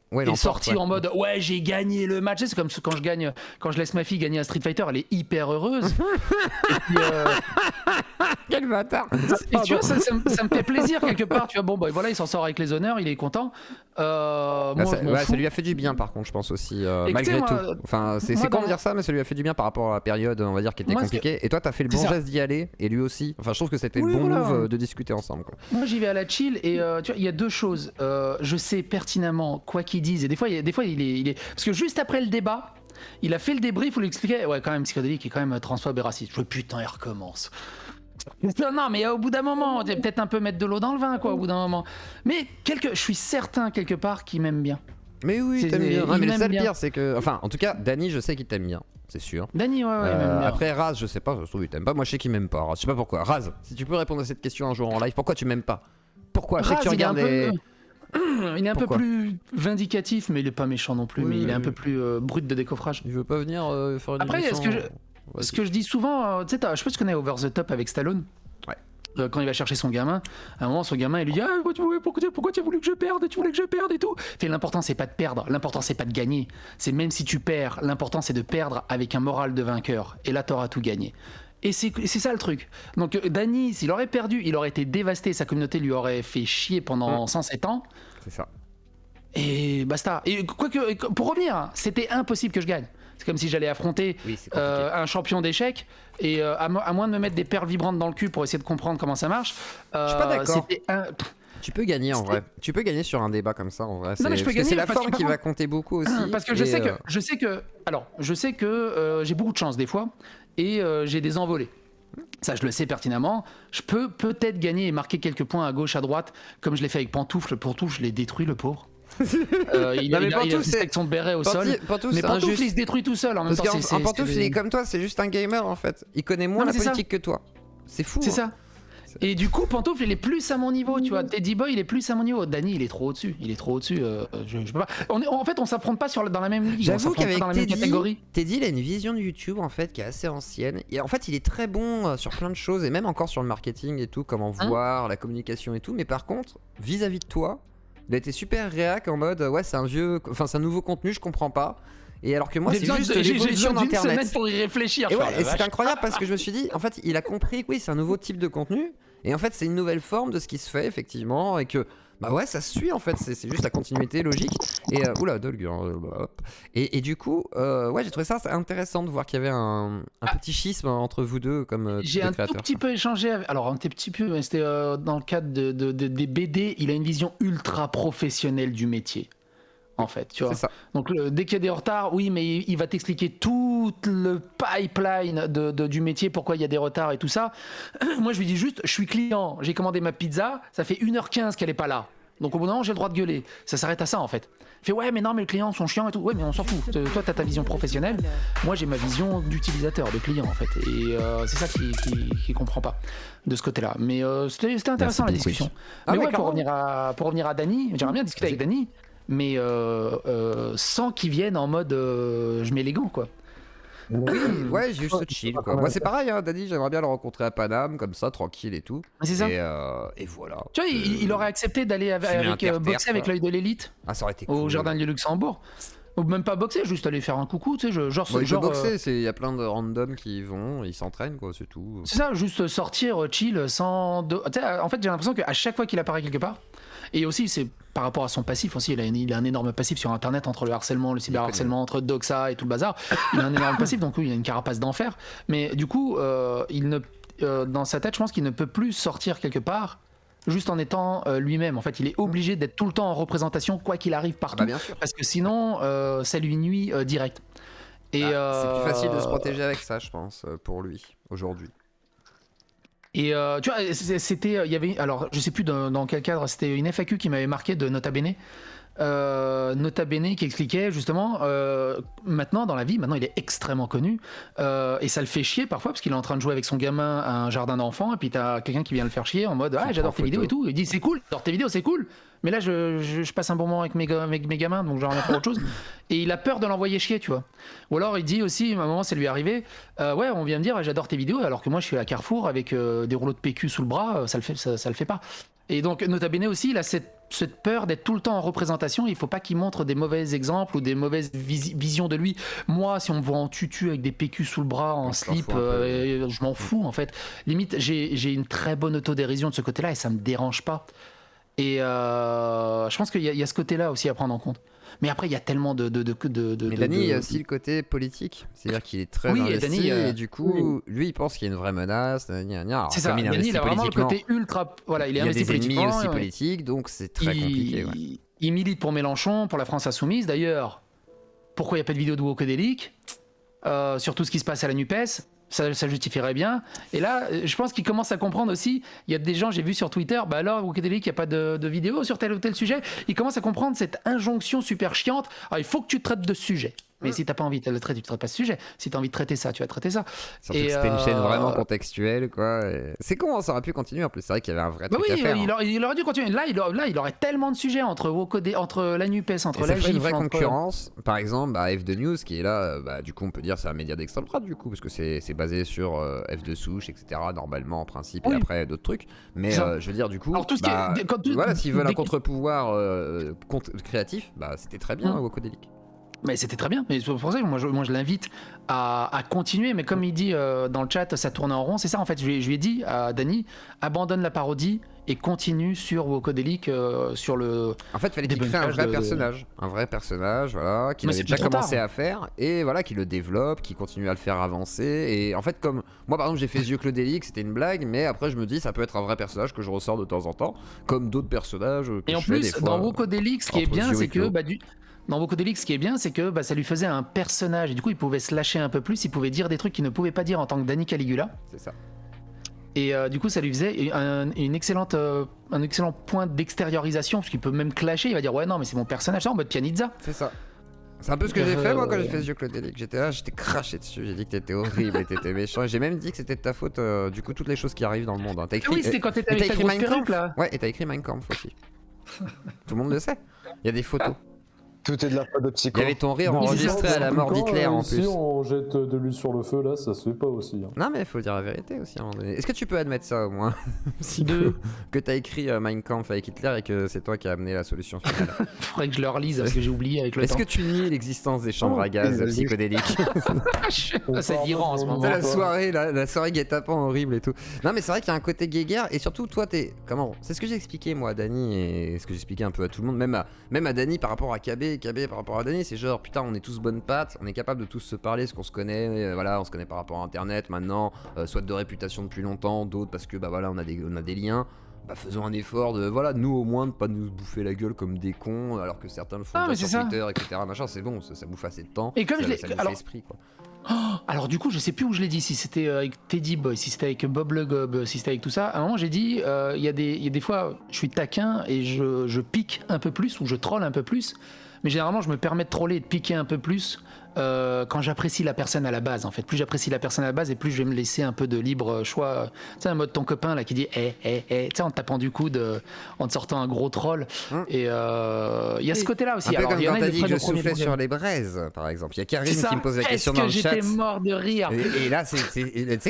Ouais, est l'emporte, sorti ouais. en mode ouais j'ai gagné le match. C'est comme quand je laisse ma fille gagner à Street Fighter, elle est hyper heureuse. Et puis, Quel bâtard. et tu vois, ça me fait plaisir quelque part. Tu vois, bon bah voilà, il s'en sort avec les honneurs, il est content. Ah, Moi, ça, je m'en ouais, fous. ça lui a fait du bien par contre je pense aussi Écoutez, malgré moi, tout. Enfin c'est moi, con de dans- dire ça mais ça lui a fait du bien par rapport à la période on va dire qui était Moi, compliquée. Et toi t'as fait le c'est bon ça. geste d'y aller et lui aussi. Enfin je trouve que c'était Oui, le bon voilà. move de discuter ensemble quoi. Moi j'y vais à la chill et tu vois il y a 2 choses. Je sais pertinemment quoi qu'ils disent et des fois il est parce que juste après le débat il a fait le débrief où il expliquait ouais quand même psychodélique est quand même transphobe et raciste. Je fais putain il recommence. Non mais au bout d'un moment il y a peut-être un peu mettre de l'eau dans le vin quoi au bout d'un moment. Mais je suis certain quelque part qu'il m'aime bien. Mais oui C'est- t'aimes bien. il Non, mais le m'aime seul bien. pire c'est que enfin en tout cas Dany je sais qu'il t'aime bien c'est sûr. Dany ouais il m'aime bien. Après Raz je sais pas ça se trouve il t'aime pas. Moi je sais qu'il m'aime pas. Raz, je sais pas pourquoi. Raz si tu peux répondre à cette question un jour en live pourquoi tu m'aimes pas? Pourquoi? Je sais que Raz, tu il est un regardes les... peu il est un Pourquoi peu plus vindicatif mais il est pas méchant non plus Oui, mais il est un oui. peu plus brut de décoffrage. Il veut pas venir faire une Après, émission. ce que je dis souvent, tu sais, je sais pas si tu connais Over the Top avec Stallone. Ouais. Quand il va chercher son gamin, à un moment, son gamin, il lui dit ah, pourquoi tu as voulu que je perde? Tu voulais que je perde et tout. Fait, l'important, c'est pas de perdre, l'important, c'est pas de gagner. C'est même si tu perds, l'important, c'est de perdre avec un moral de vainqueur. Et là, t'auras tout gagné. Et c'est ça le truc. Donc, Dany, s'il aurait perdu, il aurait été dévasté, sa communauté lui aurait fait chier pendant 107 ans. C'est ça. Et basta. Et quoique, pour revenir, c'était impossible que je gagne. C'est comme si j'allais affronter Oui, c'est compliqué. un champion d'échecs et à moins de me mettre des perles vibrantes dans le cul pour essayer de comprendre comment ça marche. Je suis pas d'accord. C'était Tu peux gagner en vrai. Tu peux gagner sur un débat comme ça en vrai. Non, mais je peux parce que gagner c'est la parce forme que qui par va compter beaucoup aussi. parce que et, je sais que j'ai beaucoup de chance des fois et j'ai des envolées. Ça, je le sais pertinemment. Je peux peut-être gagner et marquer quelques points à gauche, à droite, comme je l'ai fait avec Pantoufle. Pantoufle, je l'ai détruit, le pauvre. Il Non, mais a Pantoufle, fait avec son béret au sol. Pantoufle, Mais c'est Pantoufle, injuste. il se détruit tout seul en même Parce temps. qu'en Pantoufle, il est comme toi, c'est juste un gamer en fait. Il connaît moins Non, la mais c'est ça. politique que toi. C'est fou. C'est hein. ça. Et du coup, Pantoufle, il est plus à mon niveau, tu vois. Teddy Boy, il est plus à mon niveau. Dany, il est trop au-dessus. Il est trop au-dessus. Je peux pas. En fait, on s'affronte pas dans la même ligue. J'avoue on s'affronte qu'avec pas dans la même Teddy, catégorie. Teddy, il a une vision de YouTube en fait qui est assez ancienne. Et en fait, il est très bon sur plein de choses et même encore sur le marketing et tout, comment voir, la communication et tout. Mais par contre, vis-à-vis de toi, il a été super réac en mode ouais, c'est un nouveau contenu, je comprends pas. Et alors que moi, c'est juste l'évolution d'une d'Internet. semaine pour y réfléchir. Et tu ouais, vois, la et c'est vache. incroyable parce que je me suis dit, en fait, il a compris que oui, c'est un nouveau type de contenu. Et en fait, c'est une nouvelle forme de ce qui se fait, effectivement. Et que, bah ouais, ça se suit, en fait. C'est juste la continuité logique. Et, oula, Dolg, hop. Et du coup, ouais, j'ai trouvé ça intéressant de voir qu'il y avait un petit schisme entre vous deux comme J'ai des un tout créateurs. petit peu échangé avec... Alors, un petit peu, mais c'était dans le cadre des BD. Il a une vision ultra professionnelle du métier. en fait, tu vois. C'est ça. Donc dès qu'il y a des retards, oui, mais il va t'expliquer tout le pipeline du métier, pourquoi il y a des retards et tout ça. Moi, je lui dis juste, je suis client, j'ai commandé ma pizza, ça fait 1h15 qu'elle est pas là. Donc au bout d'un moment, j'ai le droit de gueuler. Ça s'arrête à ça, en fait. Il fait, ouais, mais non, mais les clients sont chiants et tout. Ouais, mais on s'en fout. Toi, t'as ta vision professionnelle. Moi, j'ai ma vision d'utilisateur, de client, en fait. Et c'est ça qui comprend pas de ce côté-là. Mais c'était intéressant, la discussion. Ah Mais ouais, ouais, pour revenir à Dany, j'aimerais bien discuter avec Dany, mais sans qu'il vienne en mode je mets les gants, quoi. Ouais, juste chill quoi. Moi c'est pareil, hein, Dany, j'aimerais bien le rencontrer à Paname, comme ça, tranquille et tout. C'est ça. Et voilà. Tu vois, il aurait accepté d'aller boxer avec l'œil de l'élite Ah, ça aurait été cool. au jardin du Luxembourg. Ou même pas boxer, juste aller faire un coucou, tu sais, genre. Bon, il peut genre boxer, il y a plein de randoms qui y vont, ils s'entraînent quoi, c'est tout. c'est ça, juste sortir, chill, sans. Tu sais, en fait, j'ai l'impression qu'à chaque fois qu'il apparaît quelque part, et aussi, c'est par rapport à son passif aussi, il a un énorme passif sur internet entre le harcèlement, le cyberharcèlement, entre Doxa et tout le bazar. Il a un énorme passif, donc oui, il a une carapace d'enfer. Mais du coup, dans sa tête, je pense qu'il ne peut plus sortir quelque part juste en étant lui-même. En fait, il est obligé d'être tout le temps en représentation, quoi qu'il arrive partout. Bien sûr. Parce que sinon, ça lui nuit direct. Et c'est plus facile de se protéger avec ça, je pense, pour lui, aujourd'hui. Et tu vois, il y avait, alors je sais plus dans quel cadre, c'était une FAQ qui m'avait marqué de Nota Bene. Nota Bene qui expliquait justement maintenant dans la vie, maintenant il est extrêmement connu et ça le fait chier parfois parce qu'il est en train de jouer avec son gamin à un jardin d'enfants et puis t'as quelqu'un qui vient le faire chier en mode ah j'adore tes vidéos et tout, il dit c'est cool, j'adore tes vidéos, c'est cool, mais là je passe un bon moment avec mes gamins donc j'ai rien à faire autre chose et il a peur de l'envoyer chier, tu vois. Ou alors il dit aussi, à un moment ça lui est arrivé, ouais on vient me dire ah, j'adore tes vidéos alors que moi je suis à Carrefour avec des rouleaux de PQ sous le bras, ça le fait pas. Et donc Nota Bene aussi il a cette peur d'être tout le temps en représentation, il faut pas qu'il montre des mauvais exemples ou des mauvaises visions de lui. Moi, si on me voit en tutu avec des PQ sous le bras, en slip, je m'en fous en fait. Limite, j'ai une très bonne autodérision de ce côté-là et ça me dérange pas. Et je pense qu'il y a ce côté-là aussi à prendre en compte. Mais après, il y a tellement de Mais Dany, il y a aussi le côté politique. C'est-à-dire qu'il est très investi et du coup, lui, il pense qu'il y a une vraie menace. C'est ça, Dany, il a vraiment le côté ultra... Voilà, il est investi politiquement. Il y a des ennemis aussi politiques, donc c'est très compliqué. Ouais. Il milite pour Mélenchon, pour la France Insoumise. D'ailleurs, pourquoi il n'y a pas de vidéo de Wokodelic sur tout ce qui se passe à la NUPES? Ça justifierait bien. Et là, je pense qu'il commence à comprendre aussi. Il y a des gens, j'ai vu sur Twitter, bah alors, Wokodelic, il n'y a pas de vidéo sur tel ou tel sujet. Il commence à comprendre cette injonction super chiante. Ah, il faut que tu traites de ce sujet. Mais si t'as pas envie de le traiter, tu traites pas ce sujet. Si t'as envie de traiter ça, tu vas traiter ça. Surtout que c'était une chaîne vraiment contextuelle, quoi. C'est con, ça aurait pu continuer. En plus, c'est vrai qu'il y avait un vrai truc à faire. Il aurait dû continuer. Là, il aurait tellement de sujets entre la NUPES, entre la GIF, une vraie concurrence. Par exemple, F2 News qui est là, du coup, on peut dire c'est un média d'extrême droite, du coup, parce que c'est basé sur F2 souche, etc. Normalement, en principe, et après d'autres trucs. Mais je veux dire, du coup, voilà, s'ils veulent un contre-pouvoir créatif, c'était très bien, Wokodelic. Mais c'était très bien, mais c'est pour ça que moi je l'invite à continuer, mais comme il dit dans le chat, ça tourne en rond, c'est ça en fait, je lui ai dit à Dany, abandonne la parodie et continue sur Wokodelic, sur le... En fait, il fallait qu'il crée un vrai personnage, voilà, qu'il avait déjà commencé à faire, et voilà, qu'il le développe, qu'il continue à le faire avancer, et en fait, comme moi par exemple j'ai fait Yeux Clodelic, c'était une blague, mais après je me dis ça peut être un vrai personnage que je ressors de temps en temps, comme d'autres personnages que et en plus, dans Wokodelic, ce qui est bien, c'est que... Dans Wokodelic, ce qui est bien, c'est que ça lui faisait un personnage, et du coup il pouvait se lâcher un peu plus, il pouvait dire des trucs qu'il ne pouvait pas dire en tant que Dany Caligula. C'est ça. Et du coup ça lui faisait un excellent point d'extériorisation, parce qu'il peut même clasher, il va dire ouais non mais c'est mon personnage, ça en mode Pianizza. C'est ça. C'est un peu ce que j'ai fait moi quand j'ai fait Yeux Clodelic. J'étais là, j'étais craché dessus, j'ai dit que t'étais horrible et t'étais méchant. Et j'ai même dit que c'était de ta faute, du coup toutes les choses qui arrivent dans le monde. Hein. Oui, c'était quand t'étais avec ta grosse perruque là. Ouais, et t'as écrit Mein Kampf aussi. Tout le monde le sait. Il y a des photos. Tout est de la faute de Psycho. Il y avait ton rire enregistré à la mort d'Hitler en plus. Si on jette de l'huile sur le feu, là, ça se fait pas aussi. Hein. Non, mais il faut dire la vérité aussi à un moment donné. Est-ce que tu peux admettre ça au moins que t'as écrit Mein Kampf avec Hitler et que c'est toi qui as amené la solution finale? Faudrait que je le relise parce que j'ai oublié avec le temps. Est-ce que tu nies l'existence des chambres à gaz psychodéliques? C'est l'Iran en ce moment. C'est la soirée guet-apens horrible et tout. Non, mais c'est vrai qu'il y a un côté guéguerre et surtout, toi, t'es. Comment? C'est ce que j'ai expliqué moi à Dany et ce que j'ai expliqué un peu à tout le monde, même à Dany par rapport à KB par rapport à Dany. C'est genre putain on est tous bonnes pattes, on est capable de tous se parler parce qu'on se connaît, voilà on se connaît par rapport à internet maintenant, soit de réputation depuis longtemps, d'autres parce que voilà on a des liens. bah, faisons un effort de, voilà, nous au moins, de pas nous bouffer la gueule comme des cons, alors que certains le font Ah, mais déjà c'est sur ça. Twitter, etc. Machin, c'est bon, ça bouffe assez de temps. Et comme ça, je l'ai- ça bouffe alors- l'esprit, quoi. Alors du coup, je sais plus où je l'ai dit, si c'était avec Teddy Boy, si c'était avec Bob le Gob, si c'était avec tout ça. À un moment, j'ai dit, il y a des fois, je suis taquin et je pique un peu plus ou je troll un peu plus. Mais généralement, je me permets de troller et de piquer un peu plus quand j'apprécie la personne à la base. En fait, plus j'apprécie la personne à la base et plus je vais me laisser un peu de libre choix. Tu sais, un mode ton copain là qui dit, tu sais, en te tapant du coude, en te sortant un gros troll. Et il y a ce côté-là aussi. Un peu Alors, comme il y en quand a, t'as ils dit le que je prennent au premier soufflais degré. sur les braises, par exemple. Il y a Karim C'est ça. qui me pose la question Est-ce dans que le chat. j'étais mort de rire. Et là, tu sais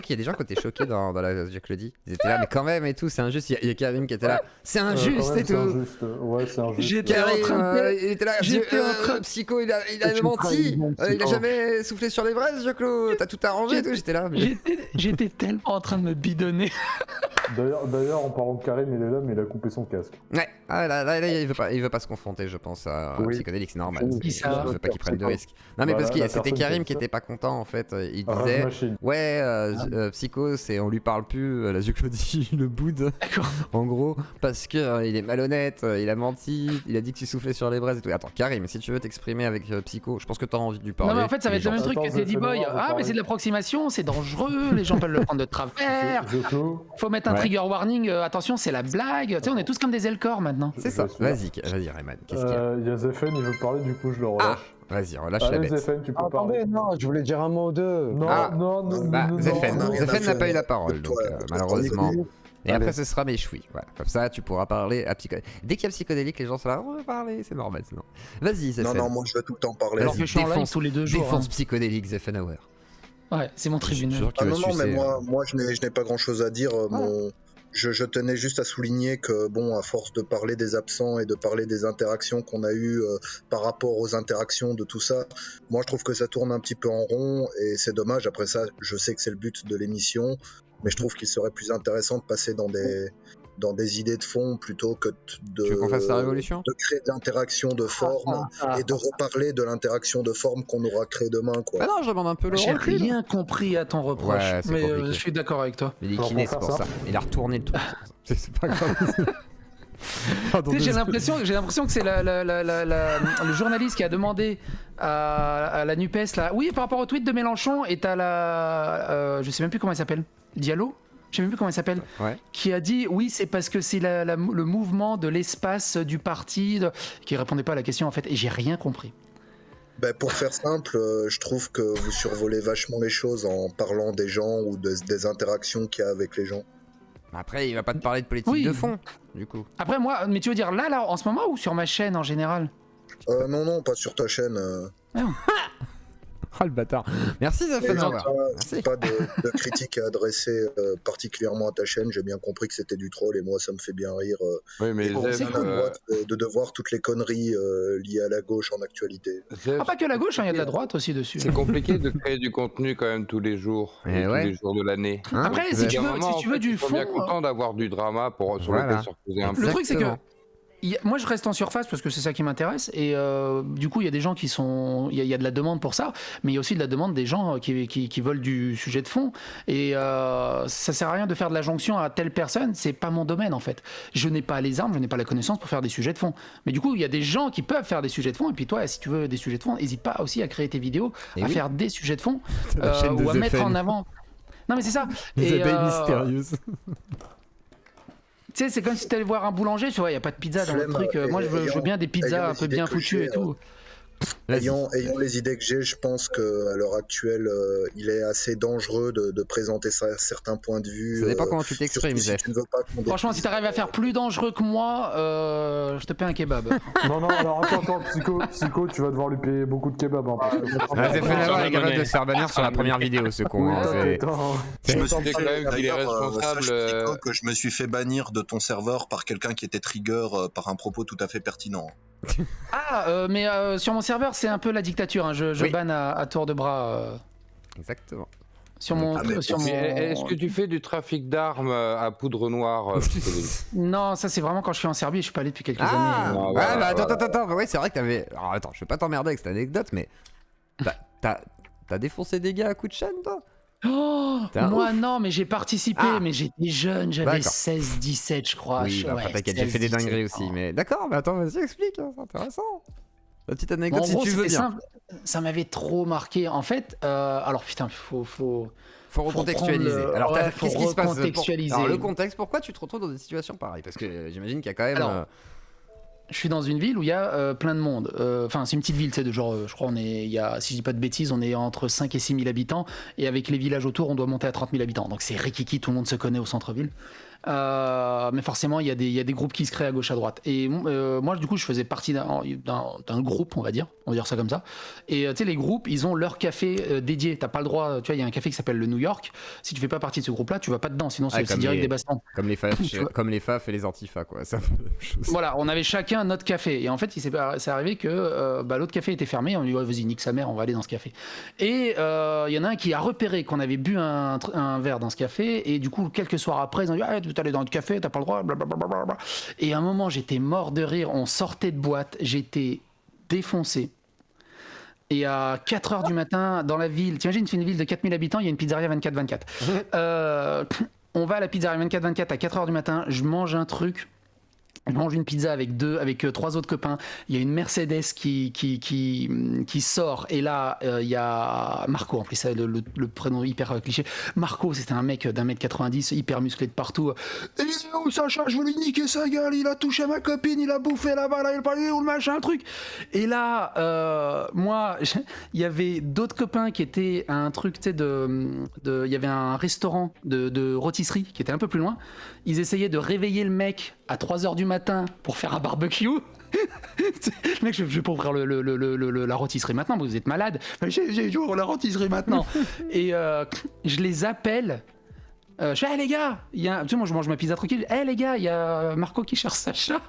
qu'il y a des gens qui étaient choqués dans la Jack le dit. Ils étaient là, mais quand même et tout, c'est injuste. Il y a Karim qui était là, c'est injuste Ouais, et c'est tout. injuste. Ouais, c'est injuste. J'étais en Karim, train de- il était là, j'étais en train- Psycho, il a Tu menti, trahis mon il a Psycho. jamais soufflé sur les braises, Joclo, t'as tout arrangé et tout. J'étais là, mais... J'étais tellement en train de me bidonner. D'ailleurs, en parlant de Karim, il est là, mais il a coupé son casque. Ouais, là, il veut pas se confronter, je pense, à Oui. Psychodélique, c'est normal. Oui, Il ça. veut pas qu'il prenne de risques. Non, mais Voilà, parce que la c'était personne Karim comme qui ça. était pas content, en fait. Il Rage disait, Machine. ouais, Psycho, on lui parle plus, la Claudie le boude, D'accord. en gros, parce que il est malhonnête, il a menti, il a dit que tu soufflais sur les braises et tout. Attends, Karim, si tu veux t'exprimer avec Psycho, je pense que t'as envie de lui parler. Non mais en fait ça va Les être le même gens- truc que Attends, Teddy je vais Boy. devoir vous Ah mais parler. c'est de l'approximation, c'est dangereux, les gens peuvent le prendre de travers. Joko, Faut mettre un Ouais. trigger warning, attention c'est la blague. Tu sais on est tous comme des Elcor maintenant. C'est ça, je suis vas-y Rayman, qu'est-ce qu'il y a? il y a Zefen, il veut parler, du coup je le Ah, relâche. vas-y, relâche la Allez bête. Zefen, tu peux Ah, parler. attendez, non, je voulais dire un mot ou deux. Non, Ah. non, Bah, Zefen non, Zefen n'a non, pas eu non, la parole, donc toi, malheureusement. Et Allez. après ce sera mes chouilles, voilà. Comme ça tu pourras parler à Psychodélique. Dès qu'il y a Psychodélique, les gens sont là, on va parler, c'est normal sinon. Vas-y Zefen. Non, moi je vais tout le temps parler. Alors Vas-y, que je suis en live défonce- tous les 2 jours. Défonce Psychodélique, Zefenauer. Ouais, c'est mon Je suis tribunal. sûr Ah qu'il va non, non, mais sucer, hein. moi je n'ai pas grand chose à dire. Je tenais juste à souligner que, bon, à force de parler des absents et de parler des interactions qu'on a eues par rapport aux interactions de tout ça, moi je trouve que ça tourne un petit peu en rond et c'est dommage. Après ça, je sais que c'est le but de l'émission, mais je trouve qu'il serait plus intéressant de passer dans des idées de fond plutôt que Tu veux qu'on fasse la révolution? de créer de l'interaction de forme et de reparler de l'interaction de forme qu'on aura créée demain, quoi. Ah non, je demande un peu le J'ai recul. rien compris à ton reproche, Ouais, c'est mais compliqué. je suis d'accord avec toi. Il est Alors, kiné, pour c'est faire pour ça. ça. Il a retourné le truc. C'est pas grave. Pardon, Tu sais, désolé. j'ai l'impression que c'est le journaliste qui a demandé à la Nupes là. Oui, par rapport au tweet de Mélenchon, et t'as je sais même plus comment elle s'appelle. Diallo. Je sais même plus comment elle s'appelle. Ouais. Qui a dit oui, c'est parce que c'est le mouvement de l'espace du parti qui répondait pas à la question en fait. Et j'ai rien compris. Ben, pour faire simple, je trouve que vous survolez vachement les choses en parlant des gens ou des interactions qu'il y a avec les gens. Après, il va pas te parler de politique Oui. de fond, du coup. Après moi, mais tu veux dire là en ce moment ou sur ma chaîne en général? Non, pas sur ta chaîne. Oh le bâtard. Merci Zefenauer. Merci. Pas de critique à adresser particulièrement à ta chaîne. J'ai bien compris que c'était du troll et moi ça me fait bien rire. Oui, mais Bon, Zef, c'est à droite de voir toutes les conneries liées à la gauche en actualité. Zef, Ah, pas que la gauche, il y a de la droite aussi dessus. c'est compliqué de créer du contenu quand même tous les jours, Eh tous ouais. les jours de l'année. Hein, Après, Zef- si Il y tu a un veux, moment, si tu en veux fait, du ils sont fond. bien contents d'avoir du drama sur Voilà. lequel se reposer un peu. Le truc, c'est que Exactement. moi, je reste en surface parce que c'est ça qui m'intéresse. Et du coup, il y a des gens qui sont. Il y a de la demande pour ça, mais il y a aussi de la demande des gens qui veulent du sujet de fond. Et ça sert à rien de faire de la jonction à telle personne. C'est pas mon domaine, en fait. Je n'ai pas les armes, je n'ai pas la connaissance pour faire des sujets de fond. Mais du coup, il y a des gens qui peuvent faire des sujets de fond. Et puis toi, si tu veux des sujets de fond, n'hésite pas aussi à créer tes vidéos, Et à oui. faire des sujets de fond La chaîne de ou à mettre Zefen. en avant. Non, mais c'est ça. Les Et, abeilles mystérieuses. tu sais, c'est comme si tu allais voir un boulanger, tu vois, il n'y a pas de pizza dans le Flemme, truc. Moi, je veux bien des pizzas ayant un les peu bien idées que foutues et j'ai, tout. Vas-y. Ayant les idées que j'ai, je pense qu'à l'heure actuelle, il est assez dangereux de présenter certains points de vue. Ça dépend comment tu surtout t'exprimes, si Zef. tu ne veux pas qu'on Franchement, si t'arrives à faire plus dangereux que moi, je te paie un kebab. Non, alors attends, Psycho, tu vas devoir lui payer beaucoup de kebabs. Hein, parce que- Ah, Zefenauer est capable de se faire bannir sur la première vidéo, ce con. Oui, hein, c'est- t'inquiète, hein. Je me Tu sais sens quand même qu'il est responsable. Psycho, que je me suis fait bannir de ton serveur par quelqu'un qui était trigger par un propos tout à fait pertinent. Mais sur mon serveur, c'est un peu la dictature. Hein. Je Oui. banne à tour de bras Exactement. sur mon. Ah, mais sur mon... Est-ce que tu fais du trafic d'armes à poudre noire psychodélique? Non, ça c'est vraiment quand je suis en Serbie. Je suis pas allé depuis quelques Ah, années. Non, ouais, voilà, bah, voilà. attends, ouais, c'est vrai que t'avais. Alors attends, je vais pas t'emmerder avec cette anecdote, mais t'as défoncé des gars à coups de chaîne, toi? Oh, T'es un moi ouf. non, mais j'ai participé, Ah. mais j'étais jeune, j'avais D'accord. 16-17 je crois. Oui, bah, après, t'inquiète, j'ai fait des dingueries aussi. Mais d'accord, mais attends, vas-y, explique, hein, c'est intéressant. La petite Bon, anecdote, en si gros, tu veux c'était bien. simple, ça m'avait trop marqué. En fait, alors putain, faut Faut faut recontextualiser. prendre le- Alors, ouais, faut qu'est-ce qui se passe recontextualiser. Alors, le contexte, pourquoi tu te retrouves dans des situations pareilles? Parce que j'imagine qu'il y a quand même. Alors, je suis dans une ville où il y a plein de monde. Enfin, c'est une petite ville, tu sais, de genre, je crois, il y a, si je dis pas de bêtises, on est entre 5 et 6 000 habitants. Et avec les villages autour, on doit monter à 30 000 habitants. Donc c'est rikiki, tout le monde se connaît au centre-ville. Mais forcément, il y a des groupes qui se créent à gauche, à droite. Et moi, du coup, je faisais partie d'un groupe, on va dire ça comme ça. Et tu sais, les groupes, ils ont leur café dédié. T'as pas le droit, tu vois, il y a un café qui s'appelle le New York. Si tu fais pas partie de ce groupe-là, tu vas pas dedans, sinon c'est comme direct les- des bastons. Comme les FAF, Tu vois. comme les FAF et les antifas, quoi. C'est un peu la même chose. Voilà, on avait chacun notre café. Et en fait, c'est arrivé que l'autre café était fermé. On lui dit, ouais, vas-y, nique sa mère, on va aller dans ce café. Et il y en a un qui a repéré qu'on avait bu un verre dans ce café. Et du coup, quelques soirs après, ils ont dit, ah, tu es allé dans le café, t'as pas le droit, blablabla. Et à un moment, j'étais mort de rire. On sortait de boîte, j'étais défoncé. Et à 4h du matin, dans la ville, t'imagines, c'est une ville de 4000 habitants, il y a une pizzeria 24/24. On va à la pizzeria 24/24 à 4h du matin, je mange un truc. Je mange une pizza avec 3 autres copains. Il y a une Mercedes qui sort. Et là, il y a Marco, en plus, le prénom hyper cliché. Marco, c'était un mec d'1m90, hyper musclé de partout. Et il est où Sacha? Je veux lui niquer sa gueule. Il a touché ma copine, il a bouffé là-bas, là, il a pas eu le machin, truc. Et là, moi, il y avait d'autres copains qui étaient à un truc, tu sais, il y avait un restaurant de rôtisserie qui était un peu plus loin. Ils essayaient de réveiller le mec à 3h du matin pour faire un barbecue. Le mec, je vais pas ouvrir la rôtisserie maintenant, vous êtes malade. J'ouvre la rôtisserie maintenant. Et je les appelle. Je fais, hey, les gars, tu sais, moi je mange ma pizza tranquille. Hey les gars, il y a Marco qui cherche Sacha.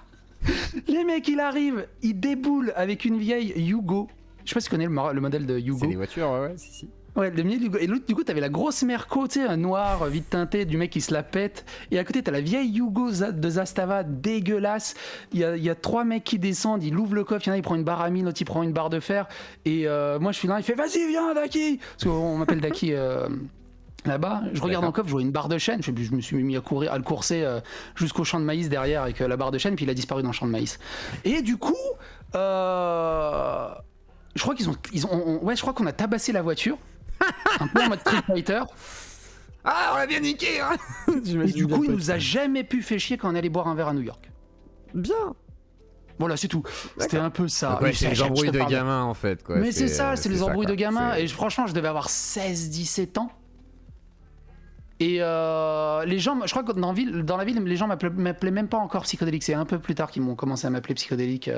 Les mecs, il arrive, il déboule avec une vieille Yugo. Je sais pas si tu connais le modèle de Yugo. C'est des voitures, ouais, si. Ouais, le miel Yugo. Et l'autre, du coup, t'avais la grosse Merco, tu sais, un noir vite teinté, du mec qui se la pète. Et à côté, t'as la vieille Yugo de Zastava, dégueulasse. Il y a 3 mecs qui descendent, ils ouvrent le coffre. Il y en a, il prend une barre à mine, l'autre, il prend une barre de fer. Et moi, je suis là, il fait, vas-y, viens, Daki. Parce qu'on m'appelle Daki là-bas. Je regarde dans le coffre, je vois une barre de chaîne. Je me suis mis à le courser jusqu'au champ de maïs derrière avec la barre de chaîne, puis il a disparu dans le champ de maïs. Et du coup, je crois je crois qu'on a tabassé la voiture. Un peu en mode Street Fighter. Ah, on l'a bien niqué, hein. Et du coup, il nous a jamais pu faire chier quand on allait boire un verre à New York. Bien. Voilà, c'est tout. C'était un peu ça. Donc, ouais, Mais c'est les embrouilles de gamins, en fait, quoi. Mais c'est ça, c'est les embrouilles de gamins. C'est- Et franchement, je devais avoir 16-17 ans. Et les gens, je crois que dans la ville, les gens m'appelaient même pas encore psychodélique. C'est un peu plus tard qu'ils m'ont commencé à m'appeler psychodélique.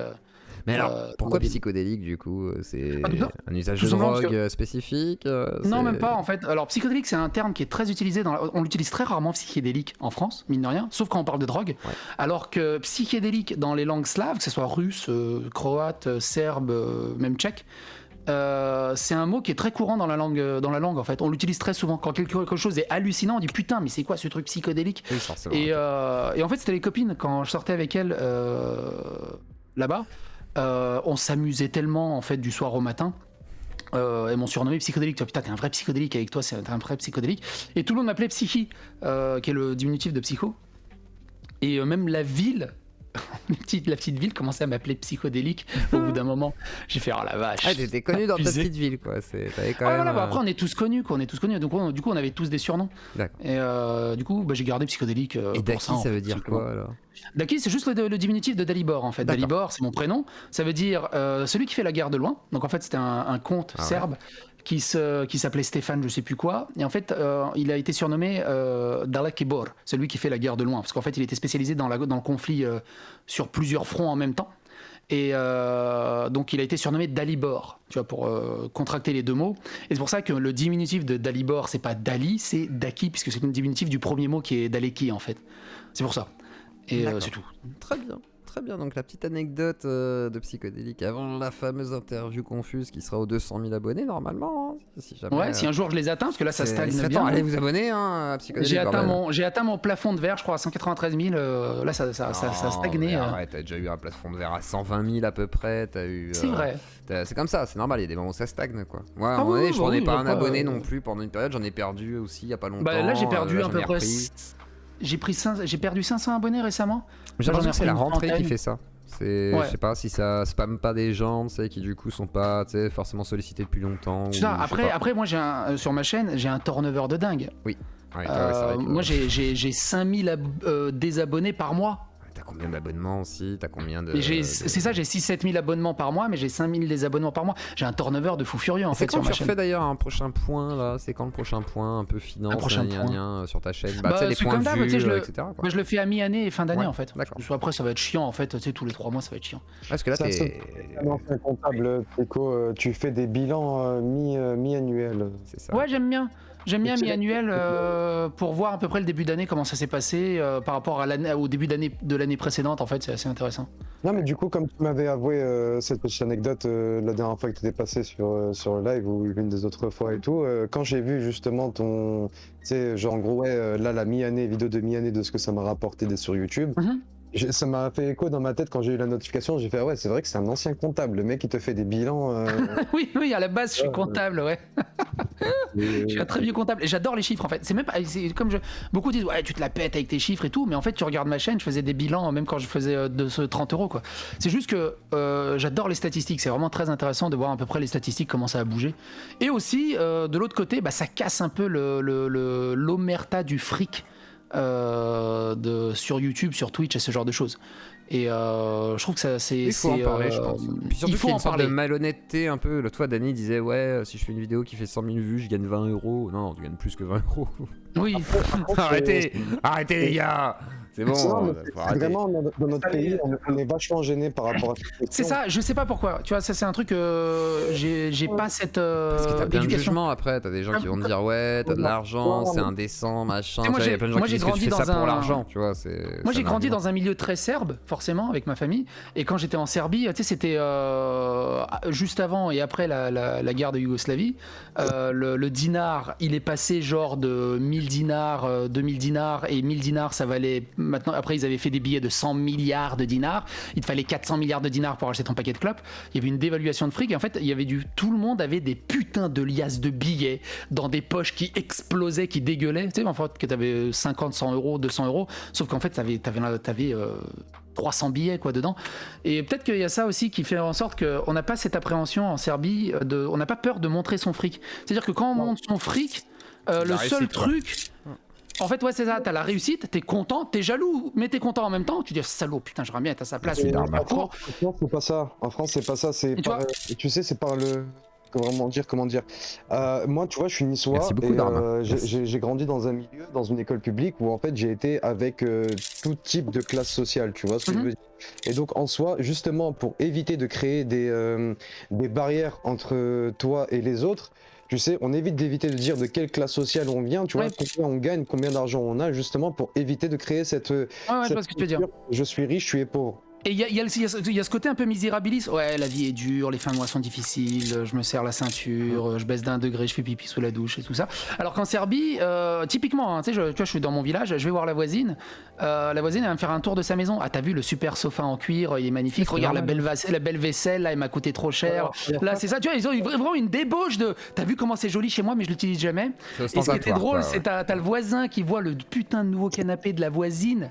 Mais alors, pourquoi dans la ville. psychodélique, du coup? C'est un usage Tout de simplement parce drogue spécifique? Non, même pas en fait. Alors, psychodélique, c'est un terme qui est très utilisé. On l'utilise très rarement, psychédélique, en France, mine de rien, sauf quand on parle de drogue. Ouais. Alors que psychédélique, dans les langues slaves, que ce soit russe, croate, serbe, même tchèque, c'est un mot qui est très courant dans la langue en fait. On l'utilise très souvent. Quand quelque chose est hallucinant, on dit putain, mais c'est quoi ce truc psychodélique? Oui, forcément. Et en fait, c'était les copines. Quand je sortais avec elles là-bas, on s'amusait tellement en fait du soir au matin. Elles m'ont surnommé psychodélique. Tu vois, putain, t'es un vrai psychodélique avec toi, t'es un vrai psychodélique. Et tout le monde m'appelait Psychi, qui est le diminutif de psycho. Et même la ville, la petite ville commençait à m'appeler psychodélique au bout d'un moment. J'ai fait, oh la vache. Ah, t'étais connu dans ta petite ville, quoi. T'avais quand même. Voilà, bah, après, on est tous connus, quoi. Donc, du coup, on avait tous des surnoms. D'accord. Et du coup, bah, j'ai gardé psychodélique. Et Daki, ça veut dire quoi, alors? Daki, c'est juste le diminutif de Dalibor, en fait. D'accord. Dalibor, c'est mon prénom. Ça veut dire celui qui fait la guerre de loin. Donc, en fait, c'était un comte serbe qui s'appelait Stéphane, je sais plus quoi. Et en fait, il a été surnommé Dalakibor, celui qui fait la guerre de loin. Parce qu'en fait, il était spécialisé dans le conflit sur plusieurs fronts en même temps. Et donc, il a été surnommé Dalibor, tu vois, pour contracter les deux mots. Et c'est pour ça que le diminutif de Dalibor, c'est pas Dali, c'est Daki, puisque c'est le diminutif du premier mot qui est Daleki, en fait. C'est pour ça. Et c'est tout. Très bien. très bien. Donc la petite anecdote de Psychodélique avant la fameuse interview confuse qui sera aux 200 000 abonnés normalement. Hein, si jamais, Ouais, si un jour je les atteins, parce que là ça stagne bien. Allez vous abonner à Psychodélique. J'ai atteint mon plafond de verre, je crois, à 193 000. Là ça a stagné. Ouais, t'as déjà eu un plafond de verre à 120 000 à peu près. C'est vrai. C'est comme ça, c'est normal, il y a des moments où ça stagne quoi. Moi, à un Ah moment donné, oui, je prenais oui, pas je un vois pas, abonné non plus pendant une période, j'en ai perdu aussi il y a pas longtemps. Bah là j'ai perdu à j'en peu ai près. repris. J'ai perdu 500 abonnés récemment. J'ai l'impression que c'est la rentrée qui trentaine. fait ça. Je sais pas si ça spamme pas des gens, tu sais, qui du coup sont pas forcément sollicités depuis longtemps. C'est ça, après moi sur ma chaîne, j'ai un turnover de dingue. Oui. Ouais, c'est vrai que... Moi j'ai 5000 désabonnés par mois. T'as combien d'abonnements aussi? T'as combien de... C'est ça, j'ai 6-7 000 abonnements par mois, mais j'ai 5000 désabonnements par mois. J'ai un turnover de fou furieux en fait sur ma chaîne. C'est quand tu refais d'ailleurs un prochain point là? C'est quand le prochain point un peu finance, sur ta chaîne? Bah, les points de vue, etc. Bah, je le fais à mi-année et fin d'année en fait. D'accord. Après ça va être chiant en fait, tu sais, tous les 3 mois ça va être chiant. Parce que là t'es... Un ancien comptable, Pico, tu fais des bilans mi-annuels. C'est ça. Ouais, j'aime bien. J'aime bien mi-annuel pour voir à peu près le début d'année, comment ça s'est passé par rapport au début d'année de l'année précédente. En fait, c'est assez intéressant. Non, mais du coup, comme tu m'avais avoué cette petite anecdote la dernière fois que tu étais passé sur le live ou l'une des autres fois et tout, quand j'ai vu justement ton. Tu sais, genre en gros, là, la mi-année, vidéo de mi-année de ce que ça m'a rapporté sur YouTube. Ça m'a fait écho dans ma tête quand j'ai eu la notification. J'ai fait, ah ouais, c'est vrai que c'est un ancien comptable. Le mec, il te fait des bilans. Oui, à la base, je suis comptable, ouais. Je suis un très vieux comptable et j'adore les chiffres en fait. C'est même pas, comme beaucoup disent, ouais, tu te la pètes avec tes chiffres et tout, mais en fait, tu regardes ma chaîne, je faisais des bilans même quand je faisais de ce 30 € quoi. C'est juste que j'adore les statistiques. C'est vraiment très intéressant de voir à peu près les statistiques, comment ça a bougé. Et aussi, de l'autre côté, ça casse un peu l'omerta du fric. Sur YouTube, sur Twitch et ce genre de choses. Et je trouve que ça, il faut en parler, je pense. Puis surtout il faut qu'il y a en une sorte parler. de malhonnêteté un peu. L'autre fois, Dany disait ouais, si je fais une vidéo qui fait 100 000 vues, je gagne 20 €. Non, tu gagnes plus que 20 €. Oui. Arrêtez les gars. C'est bon. C'est vraiment dans notre pays, on est vachement gêné par rapport à cette question. C'est ça, je sais pas pourquoi. Tu vois, ça c'est un truc que j'ai pas cette Parce que t'as plein de éducation. jugements après. T'as des gens qui vont te dire ouais, t'as de l'argent, c'est indécent, machin. Moi, Il y a plein de gens qui disent que tu fais ça pour l'argent, tu vois. Moi j'ai grandi dans un milieu très serbe, forcément, avec ma famille. Et quand j'étais en Serbie, tu sais, c'était juste avant et après la guerre de Yougoslavie. Le dinar, il est passé genre de 1000 dinars, 2000 dinars, et 1000 dinars, ça valait. Maintenant, après, ils avaient fait des billets de 100 milliards de dinars. Il te fallait 400 milliards de dinars pour acheter ton paquet de clopes. Il y avait une dévaluation de fric. Et en fait, tout le monde avait des putains de liasses de billets dans des poches qui explosaient, qui dégueulaient. Tu sais, en fait, que t'avais 50, 100 €, 200 €. Sauf qu'en fait, t'avais 300 billets quoi dedans. Et peut-être qu'il y a ça aussi qui fait en sorte qu'on n'a pas cette appréhension en Serbie. On n'a pas peur de montrer son fric. C'est-à-dire que quand on montre son fric, le seul truc. En fait, ouais, c'est ça, t'as la réussite, t'es content, t'es jaloux, mais t'es content en même temps. Tu dis, salaud, putain, j'aimerais bien être à sa place. En France, c'est pas ça. En France, c'est pas ça. Tu sais, c'est par le. Comment dire moi, tu vois, je suis niçois. Merci beaucoup, Dharma. J'ai grandi dans un milieu, dans une école publique où en fait j'ai été avec tout type de classe sociale, tu vois ce que je veux dire. Et donc en soi, justement, pour éviter de créer des barrières entre toi et les autres, tu sais, on évite d'éviter de dire de quelle classe sociale on vient, tu vois, combien on gagne, combien d'argent on a, justement pour éviter de créer cette. Ouais, je vois ce que tu veux dire. Je suis riche, tu es pauvre. Et il y a ce côté un peu misérabiliste. Ouais, la vie est dure, les fins de mois sont difficiles, je me serre la ceinture, je baisse d'1 degré, je fais pipi sous la douche et tout ça. Alors qu'en Serbie, typiquement, hein, tu vois, je suis dans mon village, je vais voir la voisine. La voisine, elle va me faire un tour de sa maison. Ah, t'as vu le super sofa en cuir, il est magnifique. Regarde la belle vaisselle, là, elle m'a coûté trop cher. Là, c'est ça, tu vois, ils ont vraiment une débauche de. T'as vu comment c'est joli chez moi, mais je l'utilise jamais. Et ce qui était drôle, c'est t'as le voisin qui voit le putain de nouveau canapé de la voisine.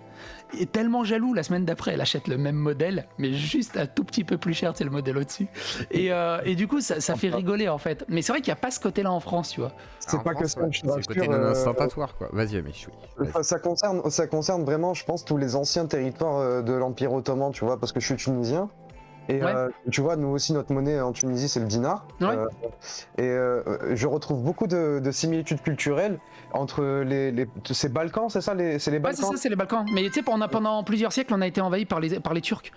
Il est tellement jaloux, la semaine d'après, elle achète le même modèle, mais juste un tout petit peu plus cher, c'est le modèle au-dessus. Et du coup, ça fait rigoler en fait. Mais c'est vrai qu'il n'y a pas ce côté-là en France, tu vois. C'est pas que ça, je te c'est le côté non ostentatoire, quoi. Vas-y, mais ça concerne vraiment, je pense, tous les anciens territoires de l'Empire ottoman, tu vois, parce que je suis tunisien. Et tu vois, nous aussi, notre monnaie en Tunisie, c'est le dinar. Ouais. Je retrouve beaucoup de similitudes culturelles entre ces Balkans, c'est ça, c'est les Balkans. Ouais, c'est ça, c'est les Balkans. Mais tu sais, pendant plusieurs siècles, on a été envahis par les Turcs.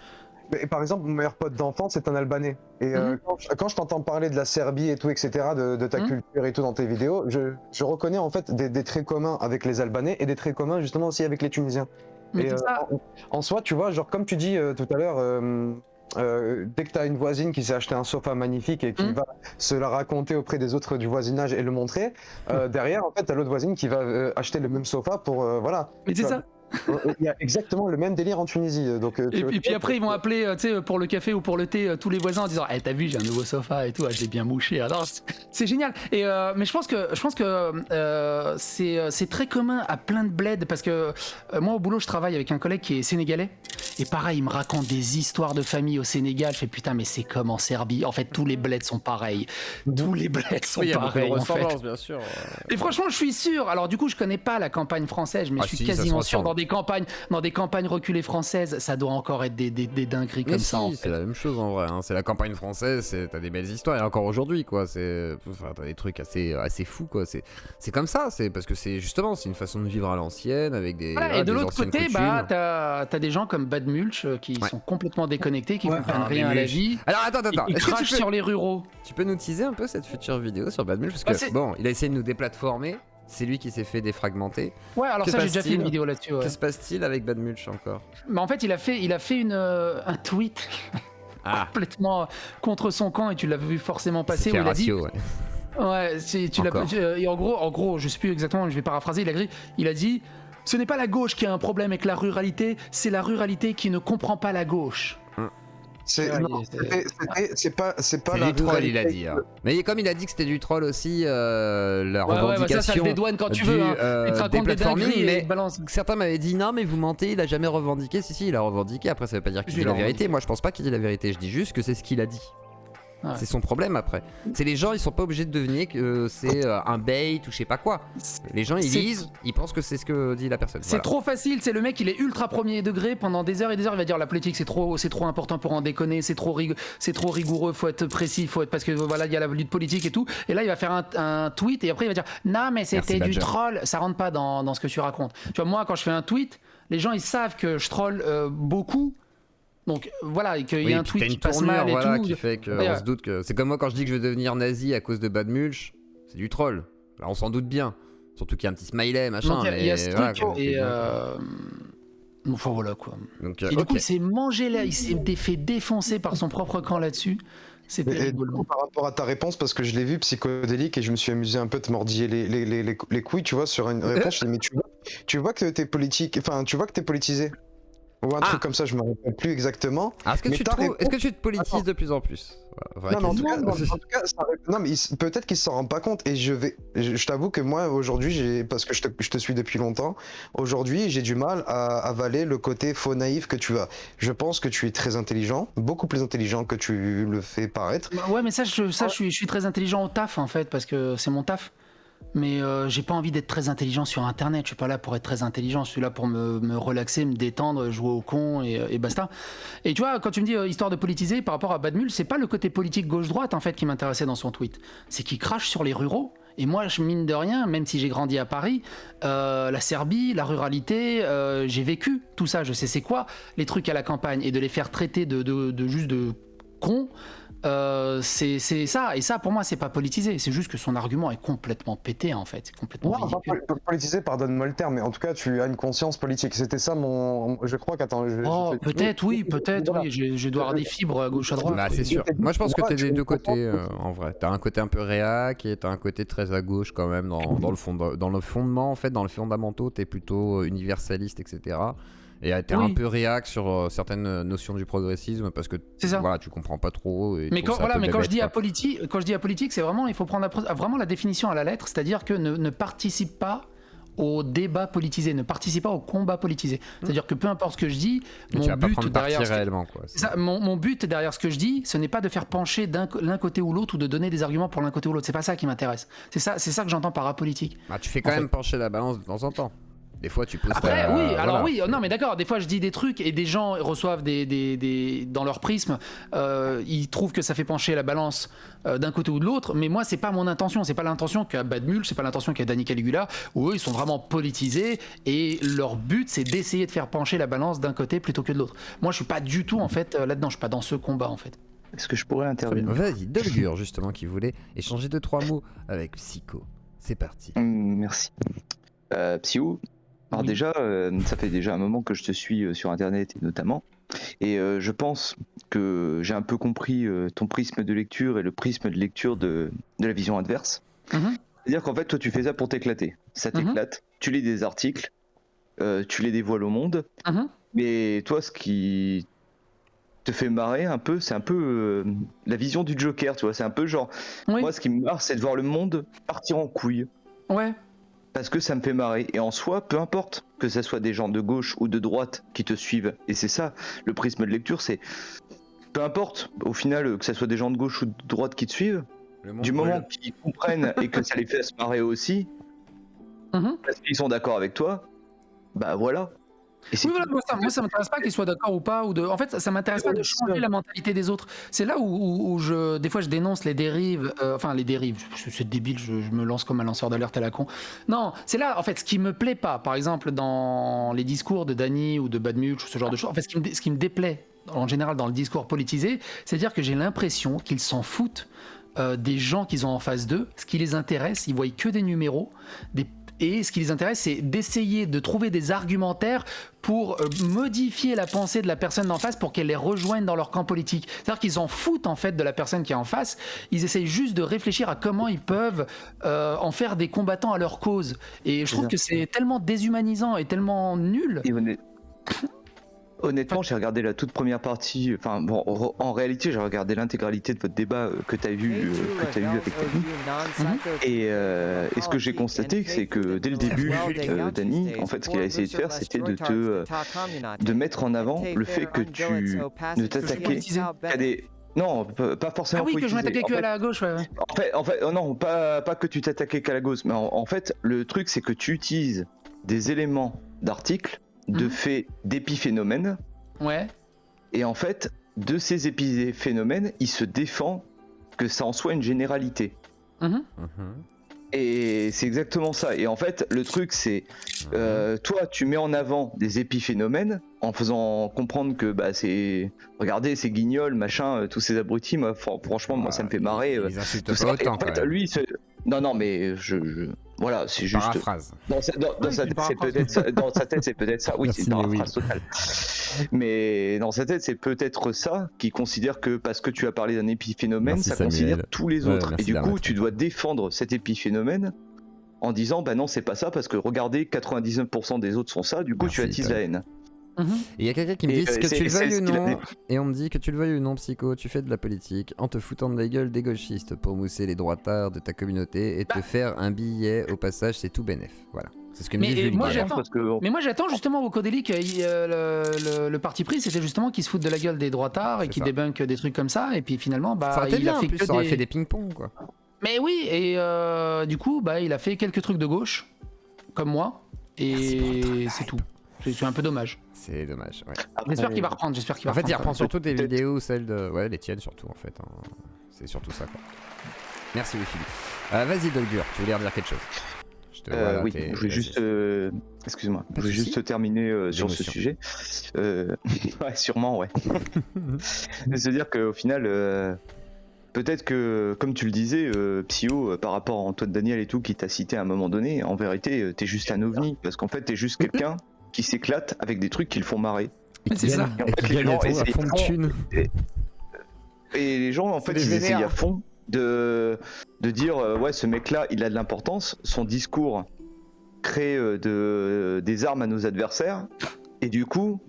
Et par exemple, mon meilleur pote d'enfance, c'est un Albanais. Et quand je t'entends parler de la Serbie et tout, etc., de ta culture et tout dans tes vidéos, je reconnais en fait des traits communs avec les Albanais et des traits communs justement aussi avec les Tunisiens. Mais Et c'est ça. en soi, tu vois, genre comme tu dis tout à l'heure, dès que tu as une voisine qui s'est acheté un sofa magnifique et qui va se la raconter auprès des autres du voisinage et le montrer, derrière, en fait, tu as l'autre voisine qui va acheter le même sofa pour, voilà. Mais c'est Tu vois, ça. il y a exactement le même délire en Tunisie. Donc, Et puis après, ils vont appeler, tu sais, pour le café ou pour le thé, tous les voisins en disant, eh, t'as vu, j'ai un nouveau sofa et tout, ah, je l'ai bien mouché. Alors, c'est génial. Et mais je pense que c'est très commun à plein de bleds parce que moi au boulot, je travaille avec un collègue qui est sénégalais. Et pareil, il me raconte des histoires de famille au Sénégal. Je fais putain, mais c'est comme en Serbie. En fait, tous les bleds sont pareils. Tous les bleds sont Oui, il y a beaucoup de pareils. En fait. ressemblances, bien sûr. Et franchement, je suis sûr. Alors du coup, je connais pas la campagne française, mais Ah je suis si, ça se quasiment sûr ressemble. dans des campagnes reculées françaises, ça doit encore être des dingueries Mais comme si, ça. En c'est fait. la même chose en vrai. Hein. C'est la campagne française, t'as des belles histoires. Et encore aujourd'hui, quoi. T'as des trucs assez fous, quoi. C'est comme ça. C'est parce que c'est justement, c'est une façon de vivre à l'ancienne avec des. Voilà, voilà, et de des l'autre anciennes côté, coutumes. bah, t'as des gens comme Bad Mulch qui sont complètement déconnectés, qui comprennent Ah, rien mais à la Mulch. vie. Alors attends. Ils Est-ce que crachent sur les ruraux. tu peux nous teaser un peu cette future vidéo sur Bad Mulch parce Bah, que c'est- bon, il a essayé de nous déplatformer. C'est lui qui s'est fait défragmenter. Ouais, alors Que ça, j'ai déjà fait passe-t-il une vidéo là-dessus. Ouais. Que se passe-t-il avec Bad Mulch encore? Mais en fait, il a fait un tweet Ah, complètement contre son camp et tu l'as vu forcément passer c'est où il a dit. ratio, ouais. Ouais, tu l'as. Encore. Et en gros, je sais plus exactement, je vais paraphraser. Il a dit, ce n'est pas la gauche qui a un problème avec la ruralité, c'est la ruralité qui ne comprend pas la gauche. c'est Ouais, non, c'est pas C'est la du troll, il a ruralité. dit. Hein. Mais comme il a dit que c'était du troll aussi, la Ouais, bah revendication. ça te dédouane quand tu veux. Hein. Il te raconte des déplatforming, dingueries et mais il te balance. certains m'avaient dit non, mais vous mentez, il a jamais revendiqué. Si, il a revendiqué. Après, ça veut pas dire qu'il Je dit l'ai la vérité. revendiqué. Moi, je pense pas qu'il dit la vérité. Je dis juste que c'est ce qu'il a dit. Ouais. C'est son problème après. C'est les gens, ils sont pas obligés de deviner que c'est un bait ou je sais pas quoi. Les gens, ils C'est- lisent, ils pensent que c'est ce que dit la personne. C'est Voilà. trop facile, c'est le mec, il est ultra premier degré pendant des heures et des heures. Il va dire la politique c'est trop important pour en déconner, c'est trop rigoureux, faut être précis, faut être parce que voilà il y a la lutte politique et tout. Et là il va faire un tweet et après il va dire non mais c'était Merci, du Badger. troll, ça rentre pas dans ce que tu racontes. Tu vois moi quand je fais un tweet, les gens ils savent que je troll beaucoup. Donc voilà, et qu'il y Oui, a un puis tweet t'as qui une passe tournure, mal et voilà, tout. qui fait qu'on Ouais, se doute que c'est comme moi quand je dis que je veux devenir nazi à cause de Bad Mulch, c'est du troll. Là, on s'en doute bien. Surtout qu'il y a un petit smiley, machin. Donc il y a mais ce voilà, truc quoi. et enfin voilà quoi. Donc, Et du coup ok. il s'est mangé là, il s'est fait défoncer par son propre camp là-dessus. C'était Et du rigolo. coup, par rapport à ta réponse, parce que je l'ai vu psychodélique et je me suis amusé un peu de te mordiller les couilles, tu vois, sur une réponse, je dis, mais tu vois que t'es politique, enfin, tu vois que t'es politisé. Ou un truc comme ça, je me rappelle plus exactement. Ah, est-ce que Mais tu ta trouves- est-ce que tu te Attends. politises de plus en plus? Voilà, Non, mais vraie en tout question. cas, non, mais peut-être qu'il s'en rend pas compte. Et je t'avoue que moi, aujourd'hui, parce que je te suis depuis longtemps, aujourd'hui, j'ai du mal à avaler le côté faux naïf que tu as. Je pense que tu es très intelligent, beaucoup plus intelligent que tu le fais paraître. Bah ouais, mais je suis très intelligent au taf en fait, parce que c'est mon taf. Mais j'ai pas envie d'être très intelligent sur internet. Je suis pas là pour être très intelligent. Je suis là pour me relaxer, me détendre, jouer au con et basta. Et tu vois, quand tu me dis histoire de politiser par rapport à Bad Mulch, c'est pas le côté politique gauche-droite en fait qui m'intéressait dans son tweet. C'est qu'il crache sur les ruraux. Et moi, je mine de rien, même si j'ai grandi à Paris, la Serbie, la ruralité, j'ai vécu tout ça. Je sais c'est quoi les trucs à la campagne et de les faire traiter de juste de cons. C'est ça, et ça pour moi c'est pas politisé, c'est juste que son argument est complètement pété en fait, c'est complètement Non, pas ridicule. politisé, pardonne-moi le terme, mais en tout cas, tu as une conscience politique. C'était ça je crois qu'attends. Oh, peut-être, oui, je dois avoir des fibres à gauche à droite. Bah, c'est sûr. Moi, je pense que Ouais, t'es tu des deux comprends. côtés, en vrai. T'as un côté un peu réac et t'as un côté très à gauche quand même dans le fondement, en fait, dans les fondamentaux, t'es plutôt universaliste, etc. Et t'es Oui. un peu réac sur certaines notions du progressisme parce que C'est ça. voilà, tu comprends pas trop. Et Mais tu trouves quand, ça un peu quand je bébête, dis quoi. apolitique, c'est vraiment, il faut prendre vraiment la définition à la lettre, c'est-à-dire que ne participe pas au débat politisé, ne participe pas au combat politisé. C'est-à-dire que peu importe ce que je dis, Mais tu vas pas prendre parti derrière réellement, quoi. C'est ça, mon but derrière ce que je dis, ce n'est pas de faire pencher l'un côté ou l'autre ou de donner des arguments pour l'un côté ou l'autre. C'est pas ça qui m'intéresse. C'est ça que j'entends par apolitique. Bah, tu fais quand En même pencher la balance de temps en temps. Des fois, tu poses Après, ta- oui, alors voilà. oui, non mais d'accord, des fois je dis des trucs et des gens reçoivent dans leur prisme, ils trouvent que ça fait pencher la balance d'un côté ou de l'autre, mais moi c'est pas mon intention, c'est pas l'intention qu'a Bad Mulch, c'est pas l'intention qu'a Danny Caligula, où eux ils sont vraiment politisés et leur but c'est d'essayer de faire pencher la balance d'un côté plutôt que de l'autre. Moi je suis pas du tout en fait là-dedans, je suis pas dans ce combat en fait. Est-ce que je pourrais intervenir? Vas-y, Dolgur, justement, qui voulait échanger 2-3 mots avec Psycho. C'est parti. Merci. Psyou, Alors Oui. déjà, ça fait déjà un moment que je te suis sur Internet et notamment, et je pense que j'ai un peu compris ton prisme de lecture et le prisme de lecture de la vision adverse. Mhm. C'est-à-dire qu'en fait, toi, tu fais ça pour t'éclater. Ça t'éclate, tu lis des articles, tu les dévoiles au monde, Mhm. mais toi, ce qui te fait marrer un peu, c'est un peu la vision du Joker, tu vois. C'est un peu genre, Oui. moi, ce qui me marre, c'est de voir le monde partir en couille. Ouais. Parce que ça me fait marrer. Et en soi, peu importe que ça soit des gens de gauche ou de droite qui te suivent. Et c'est ça, le prisme de lecture, c'est... Peu importe, au final, que ça soit des gens de gauche ou de droite qui te suivent, du moment qu'ils comprennent et que ça les fait se marrer aussi, Mhm. parce qu'ils sont d'accord avec toi, bah voilà. Et c'est Oui, voilà, tout. moi, ça m'intéresse pas qu'ils soient d'accord ou pas. En fait, ça m'intéresse pas de changer la mentalité des autres. C'est là où des fois, je dénonce les dérives. Enfin, les dérives, c'est débile, je me lance comme un lanceur d'alerte à la con. Non, c'est là, en fait, ce qui me plaît pas, par exemple, dans les discours de Dany ou de Badmutch ou ce genre de choses, en fait, ce qui me déplaît, en général, dans le discours politisé, c'est-à-dire que j'ai l'impression qu'ils s'en foutent des gens qu'ils ont en face d'eux. Ce qui les intéresse, ils voient que des numéros, et ce qui les intéresse, c'est d'essayer de trouver des argumentaires pour modifier la pensée de la personne d'en face pour qu'elle les rejoigne dans leur camp politique. C'est-à-dire qu'ils s'en foutent en fait de la personne qui est en face. Ils essayent juste de réfléchir à comment ils peuvent en faire des combattants à leur cause. Et je trouve que c'est tellement déshumanisant et tellement nul. Et honnêtement, j'ai regardé la toute première partie. Enfin, bon, en réalité, j'ai regardé l'intégralité de votre débat que tu as eu avec Dany. Et ce que j'ai constaté, c'est que dès le début, Dany, en fait, ce qu'il a essayé de faire, c'était de mettre en avant le fait que tu ne t'attaquais qu'à des... Non, pas forcément. Ah oui, que je politisé. m'attaquais que à la gauche, ouais. En fait, non, pas que tu t'attaquais qu'à la gauche, mais en fait, le truc, c'est que tu utilises des éléments d'articles, de faits, d'épiphénomènes. Ouais. Et en fait, de ces épiphénomènes, il se défend que ça en soit une généralité. Et c'est exactement ça. Et en fait, le truc, c'est toi, tu mets en avant des épiphénomènes en faisant comprendre que bah c'est, regardez, ces guignols, machin, tous ces abrutis. Moi, franchement, moi, ça me fait marrer. Ils insultent tout pas ça. Et autant, en fait, quand même. lui, non, mais voilà, c'est juste. Paraphrase. Dans sa tête, c'est peut-être ça. Dans sa tête, c'est peut-être ça. Oui, Merci, c'est une mais paraphrase totale. Mais dans sa tête, c'est peut-être ça qui considère que parce que tu as parlé d'un épiphénomène, Merci, ça Samuel. considère tous les Ouais, autres. merci Et du coup, d'arrêter. tu dois défendre cet épiphénomène en disant bah non, c'est pas ça parce que regardez, 99% des autres sont ça. Du coup, Merci, tu attises Tom. la haine. Et il y a quelqu'un qui me Et, dit que c'est- tu le c'est veuilles ce ou qu'il a non, dit. et on me dit que tu le veuilles ou non, Psycho, tu fais de la politique en te foutant de la gueule des gauchistes pour mousser les droitards de ta communauté et te faire un billet au passage, c'est tout bénef. Voilà, c'est ce que me dit Mais moi, Vulgaire. j'attends. Parce que Mais moi j'attends justement au Codélique, le parti pris c'était justement qu'ils se foutent de la gueule des droitards et C'est qu'ils ça. débunkent des trucs comme ça et puis finalement Ça bah aurait été il bien a en fait plus, que ça aurait fait des ping-pong quoi. Mais oui et du coup bah il a fait quelques trucs de gauche comme moi et c'est tout. C'est un peu dommage. C'est dommage, ouais. J'espère qu'il va reprendre, En fait, il reprend reprendre. surtout des Peut-être. vidéos, celles de. Ouais, les tiennes surtout en fait. Hein. C'est surtout ça quoi. Merci Wi-Fi. Vas-y, Dolgur, tu voulais redire quelque chose? Je te vois là, oui, t'es- je voulais vas-y. juste, excuse-moi, je Pas de voulais souci. juste terminer sur ce D'émotion. sujet. Ouais, sûrement, ouais. C'est-à-dire qu'au final, peut-être que, comme tu le disais, Psyo, par rapport à Antoine Daniel et tout, qui t'a cité à un moment donné, en vérité, t'es juste un ovni, parce qu'en fait, t'es juste quelqu'un qui s'éclate avec des trucs qui le font marrer. Et C'est qui ça. gagne- Et en Et fait, qui les gagne gens à essayent fond de thunes. Et les gens, en C'est fait, des ils essayent vénères. à fond de dire ouais, ce mec-là, il a de l'importance. Son discours crée des armes à nos adversaires, et du coup,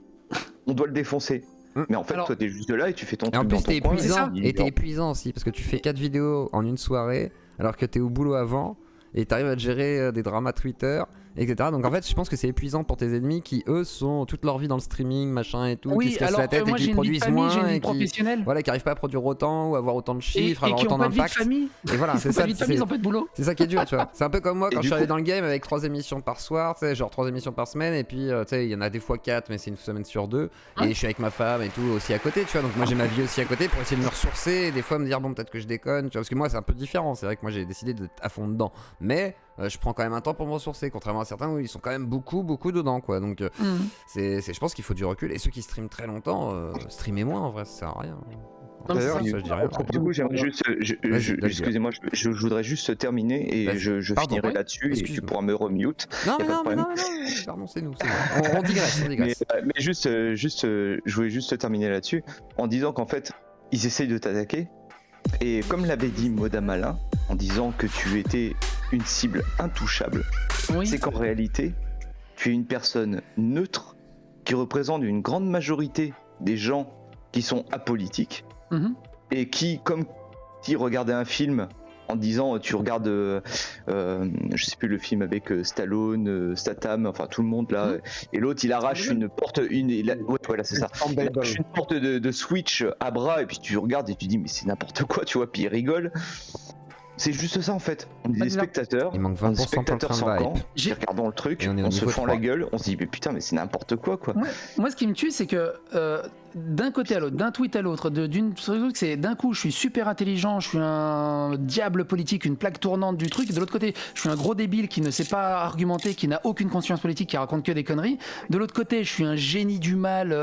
on doit le défoncer. Mais en fait, Alors- toi, t'es juste là et tu fais ton Et en truc dans plus, ton t'es coin. épuisant. il- Et t'es épuisant aussi, parce que tu fais 4 vidéos en une soirée, alors que t'es au boulot avant, et t'arrives à te gérer des dramas Twitter, etc. Donc en fait, je pense que c'est épuisant pour tes ennemis qui, eux, sont toute leur vie dans le streaming, machin et tout, qui Oui, se cassent alors la tête moi et j'ai qui une vie de produisent famille, j'ai moins une vie et qui. professionnelle. Voilà, qui arrivent pas à produire autant ou avoir autant de Et chiffres, avoir qui autant ont pas de vie de d'impact. famille. Et voilà, Ils c'est ont pas ça. de vie de famille, ils ont pas de boulot. C'est ça qui est dur, tu vois. C'est un peu comme moi Et quand je du suis allé coup- dans le game avec 3 émissions par soir, tu sais, genre 3 émissions par semaine, et puis tu sais, il y en a des fois 4, mais c'est une semaine sur 2. Ouais. Et je suis avec ma femme et tout aussi à côté, tu vois. Donc moi j'ai ma vie aussi à côté pour essayer de me ressourcer et des fois me dire, bon, peut-être que je déconne, tu vois. Parce que moi c'est un peu différent, c'est vrai que moi j'ai décidé d'être à fond dedans. Mais je prends quand même un temps pour me ressourcer, contrairement à certains où ils sont quand même beaucoup dedans, quoi. Donc je pense qu'il faut du recul. Et ceux qui streament très longtemps, streamer moins en vrai, ça sert à rien. Non, mais c'est D'ailleurs, ça. ça, je dis rien. Du coup, j'aimerais juste, Vas-y, donne-le. excusez-moi, je voudrais juste terminer et Vas-y. je Pardon, finirai ouais. là-dessus et tu Excuse-moi. pourras me remute. Non, Y a mais pas de non, mais problème. non, mais non, pardon, c'est nous. On digresse, on Mais, digresse. mais juste, je voulais juste terminer là-dessus en disant qu'en fait, ils essayent de t'attaquer. Et comme l'avait dit Moda Malin, en disant que tu étais une cible intouchable, Oui. c'est qu'en réalité, tu es une personne neutre qui représente une grande majorité des gens qui sont apolitiques Mhm. et qui, comme qui regardaient un film en disant tu regardes, je sais plus le film avec Stallone, Statham, enfin tout le monde là, et l'autre il arrache une porte, ouais, voilà c'est ça. Il arrache une porte de Switch à bras et puis tu regardes et tu dis mais c'est n'importe quoi, tu vois, puis il rigole. C'est juste ça en fait. On est des spectateurs, Il manque on est des 20% pour le spectateurs train de sans vibe. camp, qui regardons le truc, Et on est au on se niveau fend 3. la gueule, on se dit mais putain mais c'est n'importe quoi quoi. Moi, ce qui me tue, c'est que d'un côté à l'autre, d'un tweet à l'autre, d'une truc, c'est d'un coup, je suis super intelligent, je suis un diable politique, une plaque tournante du truc. De l'autre côté, je suis un gros débile qui ne sait pas argumenter, qui n'a aucune conscience politique, qui raconte que des conneries. De l'autre côté, je suis un génie du mal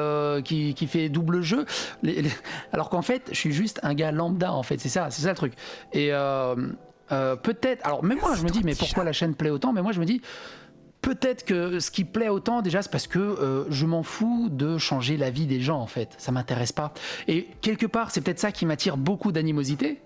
qui fait double jeu. Alors qu'en fait, je suis juste un gars lambda. En fait, c'est ça le truc. Et peut-être. Alors même moi, je me dis, mais pourquoi la chaîne plaît autant? Mais moi, je me dis. Peut-être que ce qui plaît autant, déjà, c'est parce que je m'en fous de changer la vie des gens, en fait. Ça m'intéresse pas. Et quelque part, c'est peut-être ça qui m'attire beaucoup d'animosité.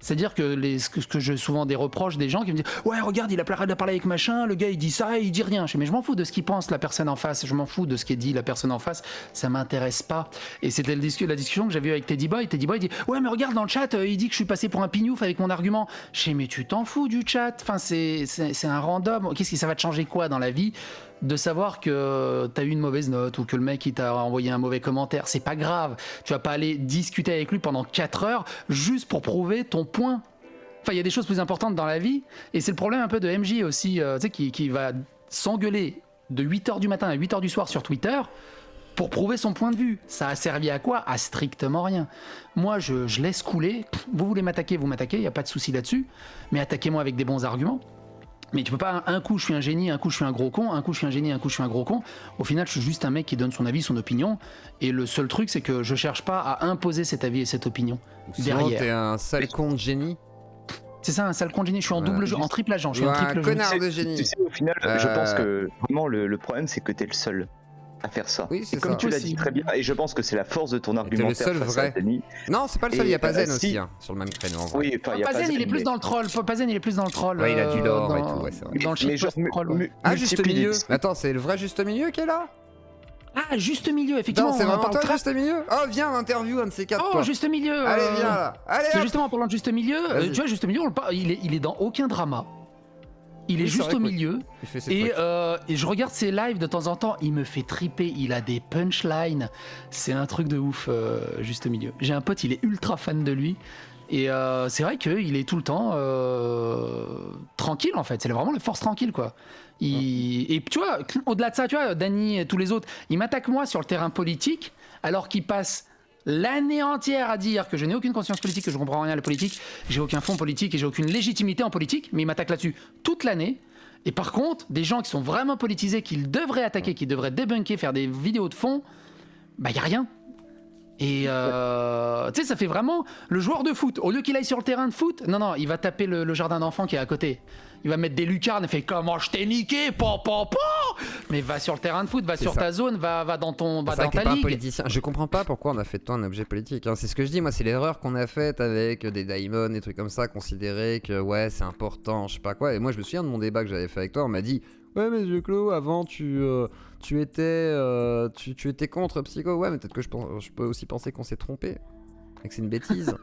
C'est-à-dire que ce que j'ai souvent des reproches des gens qui me disent « Ouais, regarde, il a parlé avec machin, le gars, il dit ça, il dit rien. » Mais je m'en fous de ce qu'il pense la personne en face. Je m'en fous de ce qu'est dit la personne en face. Ça m'intéresse pas. Et c'était la discussion que j'avais eue avec Teddy Boy. Teddy Boy dit « Ouais, mais regarde, dans le chat, il dit que je suis passé pour un pignouf avec mon argument. » Je dis « Mais tu t'en fous du chat. Enfin, c'est un random. Qu'est-ce que ça va te changer quoi dans la vie ? De savoir que t'as eu une mauvaise note ou que le mec il t'a envoyé un mauvais commentaire, c'est pas grave. Tu vas pas aller discuter avec lui pendant 4 heures juste pour prouver ton point. Enfin, il y a des choses plus importantes dans la vie et c'est le problème un peu de MJ aussi, tu sais, qui va s'engueuler de 8h du matin à 8h du soir sur Twitter pour prouver son point de vue. Ça a servi à quoi ? À strictement rien. Moi, je laisse couler. Vous voulez m'attaquer, vous m'attaquez, il n'y a pas de souci là-dessus. Mais attaquez-moi avec des bons arguments. Mais tu peux pas, un coup je suis un génie, un coup je suis un gros con, un coup je suis un génie, un coup je suis un gros con. Au final, je suis juste un mec qui donne son avis, son opinion. Et le seul truc, c'est que je cherche pas à imposer cet avis et cette opinion. Sinon, derrière. t'es un sale con de génie. C'est ça, un sale con de génie. Je suis en double jeu, en triple agent. Je suis Ouais, en triple un jeu. connard de génie. Tu sais, au final, je pense que vraiment le problème c'est que t'es le seul à faire ça. Oui, c'est Et comme ça. tu l'as Aussi. dit très bien, et je pense que c'est la force de ton t'es argumentaire le seul face vrai. à Danny. Non, c'est pas le seul, Et, il y a Pazen si. aussi, hein, sur le même créneau. En vrai. Oui, enfin, il y a Pazen, pas il est plus dans le troll. Pazen, il est plus dans le troll. Ouais, il a du lore dans, et tout, ouais, c'est vrai. Dans le mais shit genre, troll. Ouais. Ah, juste multiplie milieu. les- Attends, c'est le vrai juste milieu qui est là? Ah, juste milieu, effectivement. Non, c'est on en vraiment parle toi, très- juste milieu? Oh, viens, interview un de ces quatre. Oh, toi. juste milieu. Allez, viens là. Allez, Mais hop. justement, en parlant de juste milieu, Vas-y. tu vois, juste milieu, il est dans aucun drama. Il est Oui, c'est juste vrai au que oui. milieu. Il fait ses Et, trucs. et je regarde ses lives de temps en temps, il me fait triper, il a des punchlines. C'est un truc de ouf, juste au milieu. J'ai un pote, il est ultra fan de lui. Et c'est vrai qu'il est tout le temps tranquille en fait. C'est vraiment la force tranquille quoi. Et tu vois, au-delà de ça, tu vois, Danny et tous les autres, ils m'attaquent moi sur le terrain politique alors qu'ils passent l'année entière à dire que je n'ai aucune conscience politique, que je comprends rien à la politique, j'ai aucun fond politique et j'ai aucune légitimité en politique, mais ils m'attaquent là-dessus toute l'année. Et par contre, des gens qui sont vraiment politisés, qu'ils devraient attaquer, qu'ils devraient débunker, faire des vidéos de fond, bah y a rien. Et tu sais, ça fait vraiment le joueur de foot. Au lieu qu'il aille sur le terrain de foot, non, il va taper le jardin d'enfants qui est à côté. Il va mettre des lucarnes et fait comment je t'ai niqué, pan. Mais va sur le terrain de foot, va C'est sur ça. ta zone, va dans ton, va C'est vrai dans que t'es ta pas un ligue. politicien. Je comprends pas pourquoi on a fait de toi un objet politique. hein. C'est ce que je dis, moi, c'est l'erreur qu'on a faite avec des Daimon, des trucs comme ça, considérer que ouais, c'est important, je sais pas quoi. Et moi, je me souviens de mon débat que j'avais fait avec toi, on m'a dit ouais, mais Monsieur Clos, avant tu étais contre Psycho. Ouais, mais peut-être que je peux aussi penser qu'on s'est trompé et que c'est une bêtise.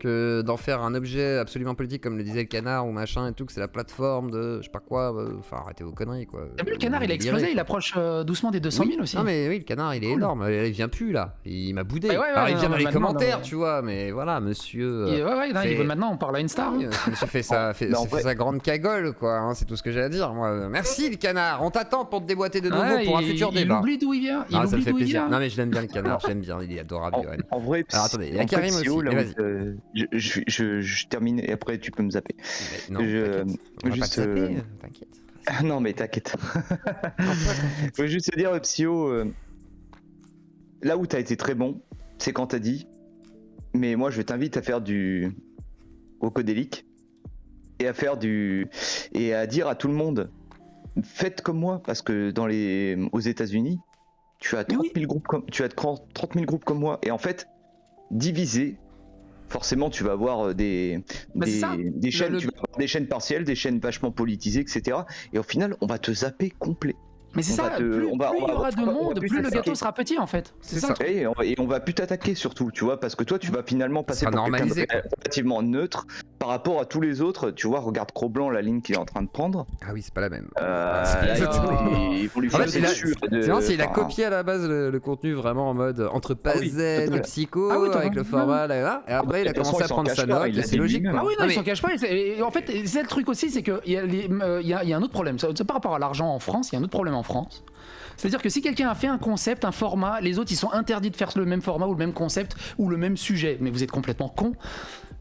Que d'en faire un objet absolument politique comme le disait le canard ou machin et tout, que c'est la plateforme de je sais pas quoi, enfin arrêtez vos conneries quoi. T'as vu le canard, il a explosé, il approche doucement des 200 000 aussi. Non mais oui, le canard il est Cool. énorme, il vient plus là, il m'a boudé. Ouais, Alors il non, vient dans mais les maintenant, commentaires, non, tu vois, mais voilà, monsieur. Non, fait- maintenant on parle à une star. Oui, monsieur fait sa, Mais en fait vrai- sa grande cagole quoi, hein, c'est tout ce que j'ai à dire moi. Merci le canard, on t'attend pour te déboîter de nouveau Ouais, pour un futur il débat. oublie d'où il vient. Il Ah, ça me oublie fait d'où il plaisir. vient. Non mais je l'aime bien le canard, je l'aime bien, il est adorable. Johan. En vrai, Alors, attendez, il y a en Karim vrai, Psyo, aussi, là et où, je termine et après tu peux me zapper. Mais non, Je- t'inquiète, on va juste, pas te zapper, t'inquiète. Ah non, mais t'inquiète. Je veux juste te dire, Psyo, là où t'as été très bon, c'est quand t'as dit mais moi je t'invite à faire du Rocodélique et et à dire à tout le monde, faites comme moi, parce que aux États-Unis, tu as 30 000 groupes comme moi, et en fait, divisé, forcément, tu vas avoir des chaînes, tu vas avoir des chaînes partielles, des chaînes vachement politisées, etc. Et au final, on va te zapper complet. Mais c'est ça, plus il y aura de monde, plus le gâteau sera petit en fait. C'est ça. Et on va plus t'attaquer surtout, tu vois, parce que toi tu vas finalement passer pour quelqu'un de relativement neutre par rapport à tous les autres. Tu vois, regarde Cro-Blanc, la ligne qu'il est en train de prendre. Ah oui, c'est pas la même. Ils vont lui faire dessus. Il a copié à la base le contenu vraiment en mode entre Pazen et Psycho avec le format là, et après il a commencé à prendre sa note, c'est logique. Ah oui, non, il s'en cache pas. En fait, c'est le truc aussi, c'est qu'il y a un autre problème. Par rapport à l'argent en France, il y a un autre problème en France. C'est-à-dire que si quelqu'un a fait un concept, un format, les autres ils sont interdits de faire le même format ou le même concept ou le même sujet. Mais vous êtes complètement con.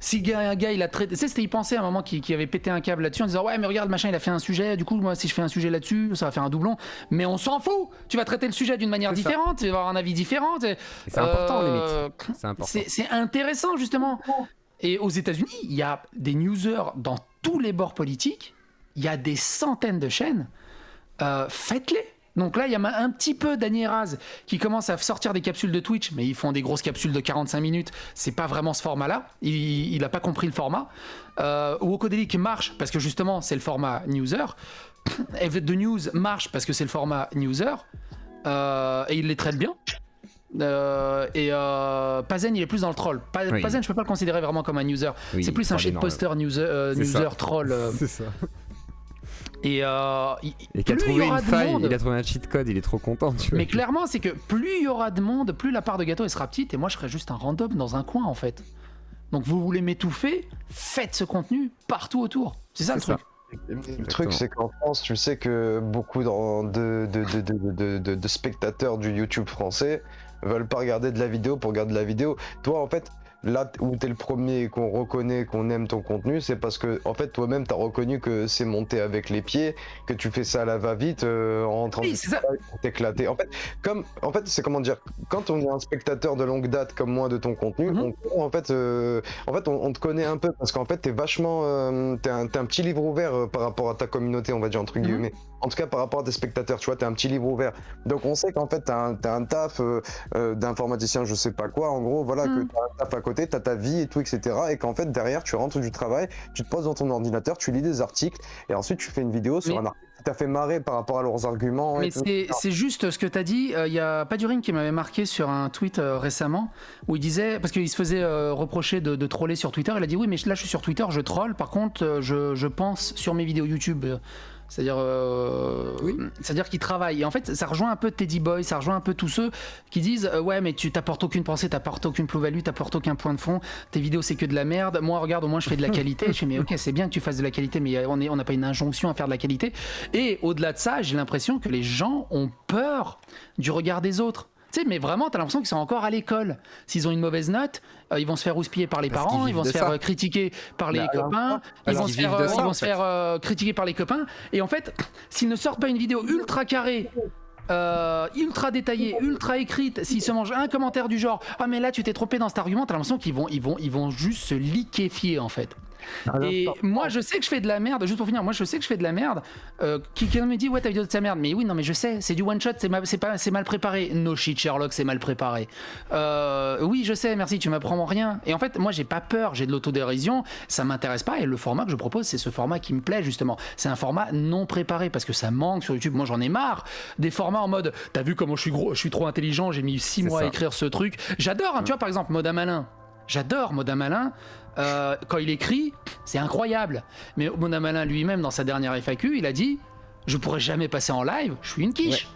Si un gars il a traité, il pensait à un moment qui avait pété un câble là-dessus en disant ouais mais regarde machin il a fait un sujet, du coup moi si je fais un sujet là-dessus ça va faire un doublon. Mais on s'en fout. Tu vas traiter le sujet d'une manière différente, tu vas avoir un avis différent. C'est important limite. C'est important. C'est intéressant justement. Et aux États-Unis il y a des newsers dans tous les bords politiques. Il y a des centaines de chaînes. Faites-les. Donc là, il y a un petit peu d'Annie Raz qui commence à sortir des capsules de Twitch, mais ils font des grosses capsules de 45 minutes. C'est pas vraiment ce format-là. Il a pas compris le format. Rocodélique marche parce que justement, c'est le format newser. The News marche parce que c'est le format newser. Et il les traite bien. Pazen, il est plus dans le troll. Pazen, je peux pas le considérer vraiment comme un newser. C'est plus un shitposter newser troll. C'est ça. Et qui a trouvé une faille, il a trouvé un cheat code, il est trop content. Tu vois. Mais clairement, c'est que plus il y aura de monde, plus la part de gâteau elle sera petite, et moi je serai juste un random dans un coin en fait. Donc vous voulez m'étouffer, faites ce contenu partout autour. C'est ça le truc. Le truc, c'est qu'en France, tu sais que beaucoup de spectateurs du YouTube français veulent pas regarder de la vidéo pour regarder de la vidéo. Toi, en fait, là où t'es le premier qu'on reconnaît, qu'on aime ton contenu, c'est parce que en fait toi-même t'as reconnu que c'est monté avec les pieds, que tu fais ça à la va-vite en train de t'éclater. En fait, c'est comment dire, quand on est un spectateur de longue date comme moi de ton contenu, on te connaît un peu parce qu'en fait t'es vachement, t'es un petit livre ouvert par rapport à ta communauté, on va dire entre guillemets. En tout cas par rapport à tes spectateurs, tu vois, t'es un petit livre ouvert. Donc on sait qu'en fait t'as un taf d'informaticien, je sais pas quoi, en gros, voilà, que t'as un taf à côté, t'as ta vie et tout, etc. Et qu'en fait derrière tu rentres du travail, tu te poses dans ton ordinateur, tu lis des articles et ensuite tu fais une vidéo sur un article qui t'a fait marrer par rapport à leurs arguments. Mais c'est juste ce que t'as dit. Il y a Paduring qui m'avait marqué sur un tweet récemment où il disait, parce qu'il se faisait reprocher de troller sur Twitter, il a dit oui mais là je suis sur Twitter, je troll, par contre je pense sur mes vidéos YouTube. C'est-à-dire qu'il travaille. Et en fait, ça rejoint un peu Teddy Boy, ça rejoint un peu tous ceux qui disent ouais, mais tu t'apportes aucune pensée, t'apportes aucune plus-value, t'apportes aucun point de fond, tes vidéos c'est que de la merde. Moi, regarde, au moins je fais de la qualité. Je fais mais ok, c'est bien que tu fasses de la qualité, mais on n'a pas une injonction à faire de la qualité. Et au-delà de ça, j'ai l'impression que les gens ont peur du regard des autres. Tu sais, mais vraiment, t'as l'impression qu'ils sont encore à l'école. S'ils ont une mauvaise note, ils vont se faire houspiller par les parents, ils vont se faire critiquer par les copains, ils vont se faire critiquer par les copains. Et en fait, s'ils ne sortent pas une vidéo ultra carrée, ultra détaillée, ultra écrite, s'ils se mangent un commentaire du genre ah mais là tu t'es trompé dans cet argument, t'as l'impression qu'ils vont juste se liquéfier en fait. Et moi je sais que je fais de la merde, juste pour finir, moi je sais que je fais de la merde. Quelqu'un me dit ouais ta vidéo de sa merde, mais oui non mais je sais, c'est du one shot, c'est mal préparé. No shit Sherlock, c'est mal préparé. Oui je sais, merci, tu m'apprends rien. Et en fait moi j'ai pas peur, j'ai de l'autodérision, ça m'intéresse pas, et le format que je propose c'est ce format qui me plaît justement. C'est un format non préparé parce que ça manque sur YouTube. Moi j'en ai marre des formats en mode t'as vu comment je suis trop intelligent, j'ai mis 6 mois à écrire ce truc. J'adore, tu vois par exemple Moda Malin. J'adore Moda Malin. Quand il écrit, c'est incroyable. Mais Moda Malin lui-même, dans sa dernière FAQ, il a dit je pourrais jamais passer en live, je suis une quiche.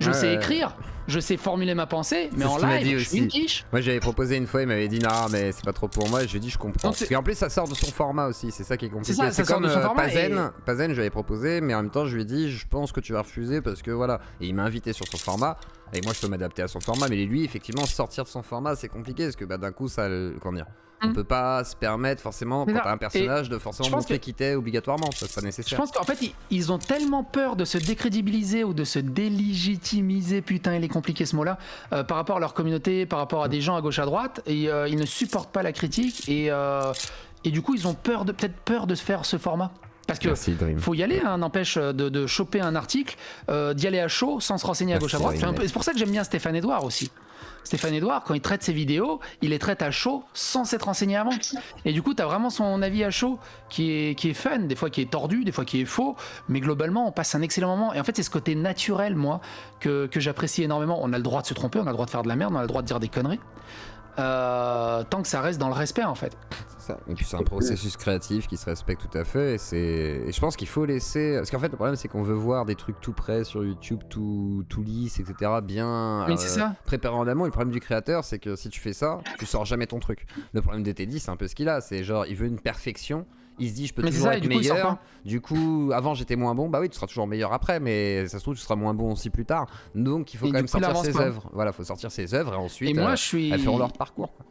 Je sais écrire, je sais formuler ma pensée, mais en live, je suis une quiche. Moi j'avais proposé une fois, il m'avait dit non mais c'est pas trop pour moi, je lui ai dit je comprends. Et en plus ça sort de son format aussi, c'est ça qui est compliqué. C'est comme Pazen, je lui avais proposé, mais en même temps je lui ai dit je pense que tu vas refuser parce que voilà. Et il m'a invité sur son format, et moi je peux m'adapter à son format, mais lui effectivement sortir de son format c'est compliqué parce que d'un coup ça, comment dire, on peut pas se permettre forcément quand t'as un personnage de forcément montrer qui t'es obligatoirement, ça c'est pas nécessaire. Je pense qu'en fait ils ont tellement peur de se décrédibiliser ou de se délégitimiser, putain les compliqué ce mot-là, par rapport à leur communauté, par rapport à des gens à gauche à droite, et ils ne supportent pas la critique, et du coup ils ont peut-être peur de se faire ce format. Parce que Merci, Dream. faut y aller, hein, n'empêche de choper un article, d'y aller à chaud sans se renseigner à gauche à droite. C'est pour ça que j'aime bien Stéphane Edouard aussi. Stéphane Edouard, quand il traite ses vidéos, il les traite à chaud sans s'être renseigné avant. Et du coup, tu as vraiment son avis à chaud qui est fun, des fois qui est tordu, des fois qui est faux, mais globalement, on passe un excellent moment. Et en fait, c'est ce côté naturel, moi, que j'apprécie énormément. On a le droit de se tromper, on a le droit de faire de la merde, on a le droit de dire des conneries. Tant que ça reste dans le respect, en fait. Ça. Et puis c'est un processus créatif qui se respecte tout à fait. Et je pense qu'il faut laisser. Parce qu'en fait, le problème, c'est qu'on veut voir des trucs tout près sur YouTube, tout lisse, etc. Bien préparé en amont. Et le problème du créateur, c'est que si tu fais ça, tu sors jamais ton truc. Le problème de Teddy, c'est un peu ce qu'il a. C'est genre, il veut une perfection. Il se dit, je peux toujours être meilleur. Du coup, avant, j'étais moins bon. Bah oui, tu seras toujours meilleur après, mais ça se trouve, tu seras moins bon aussi plus tard. Donc, il faut quand même sortir ses œuvres. Voilà, il faut sortir ses œuvres et ensuite, elles feront leur parcours, quoi.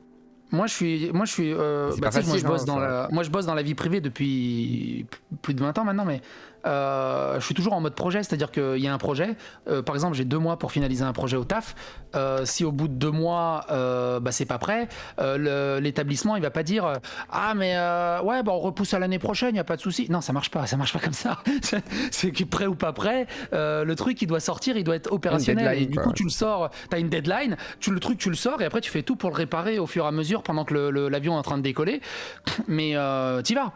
Moi je suis moi je bosse dans la vie privée depuis plus de 20 ans maintenant, mais je suis toujours en mode projet, c'est-à-dire qu'il y a un projet, par exemple j'ai 2 mois pour finaliser un projet au taf, si au bout de 2 mois c'est pas prêt, l'établissement il va pas dire ah mais on repousse à l'année prochaine, il y a pas de souci. Non, ça marche pas comme ça. C'est prêt ou pas prêt, le truc il doit sortir, il doit être opérationnel, et du coup tu le sors, t'as une deadline, tu le sors et après tu fais tout pour le réparer au fur et à mesure pendant que l'avion est en train de décoller, mais t'y vas.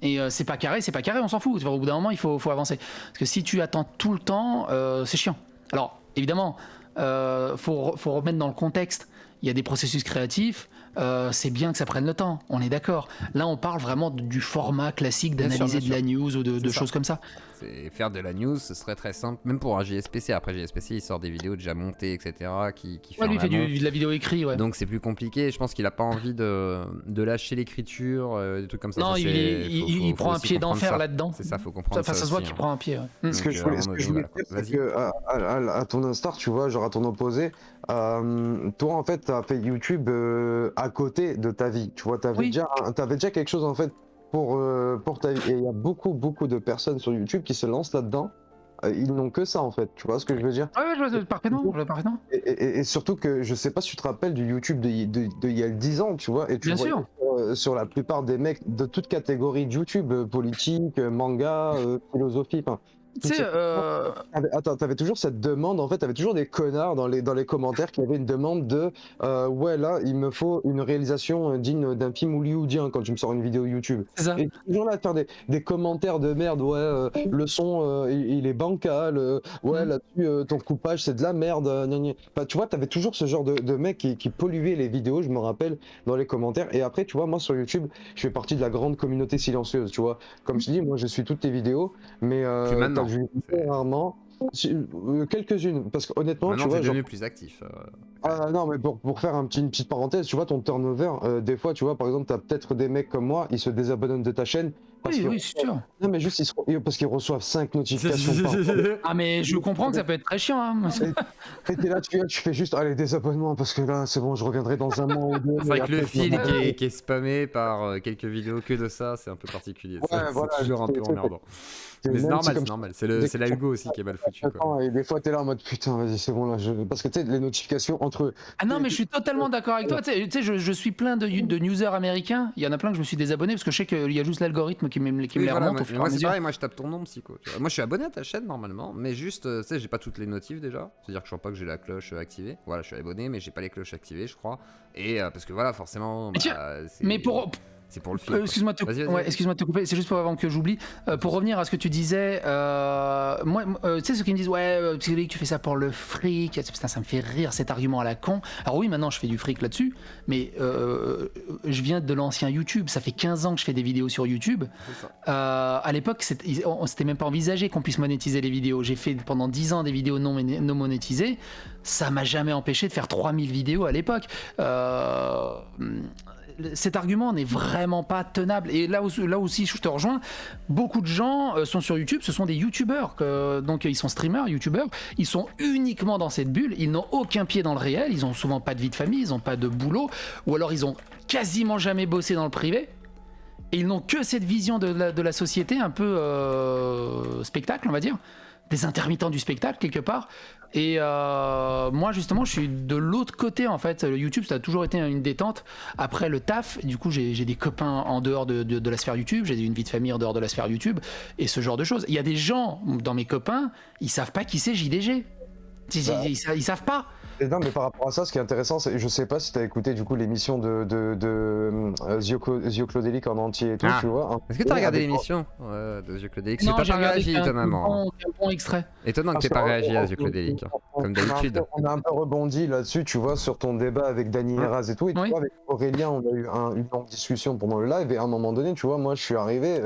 Et c'est pas carré, on s'en fout. Au bout d'un moment, il faut avancer. Parce que si tu attends tout le temps, c'est chiant. Alors, évidemment, faut remettre dans le contexte. Il y a des processus créatifs, c'est bien que ça prenne le temps, on est d'accord. Là, on parle vraiment du format classique d'analyser de la news ou de choses comme ça. Faire de la news, ce serait très simple, même pour un JSPC. Après, JSPC, il sort des vidéos déjà montées, etc. Qui lui, il fait de la vidéo écrite, ouais. Donc, c'est plus compliqué. Je pense qu'il a pas envie de lâcher l'écriture, des trucs comme ça. Non, il prend un pied d'enfer là-dedans. C'est ça, faut comprendre ça. Ça se voit qu'il prend un pied. Ouais. Ce que je voulais dire, c'est que à ton instar, tu vois, genre à ton opposé, toi, en fait, t'as fait YouTube à côté de ta vie. Tu vois, t'avais déjà quelque chose, en fait, pour ta vie. Et il y a beaucoup de personnes sur YouTube qui se lancent là-dedans. Ils n'ont que ça, en fait. Tu vois ce que je veux dire? Ouais, je vois parfaitement. Et surtout que je sais pas si tu te rappelles du YouTube d'il y a 10 ans, tu vois. Et tu vois sur la plupart des mecs de toute catégorie de YouTube, politique, manga, philosophie, tu sais, Attends, t'avais toujours cette demande, en fait, t'avais toujours des connards dans les commentaires qui avaient une demande de ouais, là, il me faut une réalisation digne d'un film hollywoodien quand tu me sors une vidéo YouTube. C'est ça. Et toujours là, de faire des commentaires de merde, ouais, le son, il est bancal, ouais, là-dessus, ton coupage, c'est de la merde, gna gna. Enfin, tu vois, t'avais toujours ce genre de mec qui polluait les vidéos, je me rappelle, dans les commentaires. Et après, tu vois, moi, sur YouTube, je fais partie de la grande communauté silencieuse, tu vois. Comme je dis, moi, je suis toutes tes vidéos, mais je rarement quelques-unes, parce qu'honnêtement, tu vois, t'es devenu plus actif. Non, mais pour faire une petite parenthèse, tu vois, ton turnover, des fois, tu vois, par exemple, t'as peut-être des mecs comme moi, ils se désabonnent de ta chaîne. Oui, c'est sûr. Non, mais juste parce qu'ils reçoivent 5 notifications par jour. Ah, mais je comprends que ça peut être très chiant. Hein. Et t'es là, tu fais juste, allez, désabonnement, parce que là, c'est bon, je reviendrai dans un mois ou 2. C'est vrai que le fil qui est spammé par quelques vidéos que de ça, c'est un peu particulier. Ouais, c'est toujours un peu emmerdant. Mais c'est normal, c'est l'algo aussi qui est mal foutu. Et des fois, t'es là en mode putain, vas-y, c'est bon là. Parce que tu sais, les notifications entre eux. Ah non, mais je suis totalement d'accord avec toi. Tu sais, je suis plein de newsers américains. Il y en a plein que je me suis désabonné parce que je sais qu'il y a juste l'algorithme qui me les remonte. Moi, c'est pareil, moi je tape ton nom, Psycho. Moi, je suis abonné à ta chaîne normalement, mais juste, tu sais, j'ai pas toutes les notifs déjà. C'est-à-dire que je vois pas que j'ai la cloche activée. Voilà, je suis abonné, mais j'ai pas les cloches activées, je crois. Et parce que voilà, forcément. Mais c'est pour le film. Excuse-moi de te couper, c'est juste avant que j'oublie. Pour revenir à ce que tu disais, moi, tu sais, ceux qui me disent, ouais, tu fais ça pour le fric, putain, ça me fait rire cet argument à la con. Alors oui, maintenant je fais du fric là-dessus, mais je viens de l'ancien YouTube, ça fait 15 ans que je fais des vidéos sur YouTube. À l'époque, c'était même pas envisagé qu'on puisse monétiser les vidéos. J'ai fait pendant 10 ans des vidéos non monétisées, ça m'a jamais empêché de faire 3000 vidéos à l'époque. Cet argument n'est vraiment pas tenable. Et là aussi, je te rejoins. Beaucoup de gens sont sur YouTube, ce sont des YouTubeurs. Donc, ils sont streamers, YouTubeurs. Ils sont uniquement dans cette bulle. Ils n'ont aucun pied dans le réel. Ils n'ont souvent pas de vie de famille. Ils n'ont pas de boulot. Ou alors, ils ont quasiment jamais bossé dans le privé. Et ils n'ont que cette vision de la société, un peu spectacle, on va dire. des intermittents du spectacle quelque part. Et moi justement je suis de l'autre côté en fait. Le YouTube ça a toujours été une détente après le taf. Du coup j'ai des copains en dehors de la sphère YouTube, j'ai une vie de famille en dehors de la sphère YouTube et ce genre de choses. Il y a des gens dans mes copains, ils savent pas qui c'est JDG. Ils savent pas. Et non, mais par rapport à ça, ce qui est intéressant, c'est, je sais pas si t'as écouté du coup l'émission de Zio Clodelic en entier et tout, tu vois. Est-ce que t'as regardé l'émission de Zio Clodelic? Non, T'as j'ai pas regardé réagi, étonnamment. un bon extrait. Étonnant que t'aies pas réagi à Zio Clodelic, comme d'habitude. On a un peu rebondi là-dessus, tu vois, sur ton débat avec Dany Heraz et tout. Et tu vois, avec Aurélien, on a eu une longue discussion pendant le live. Et à un moment donné, tu vois, moi, je suis arrivé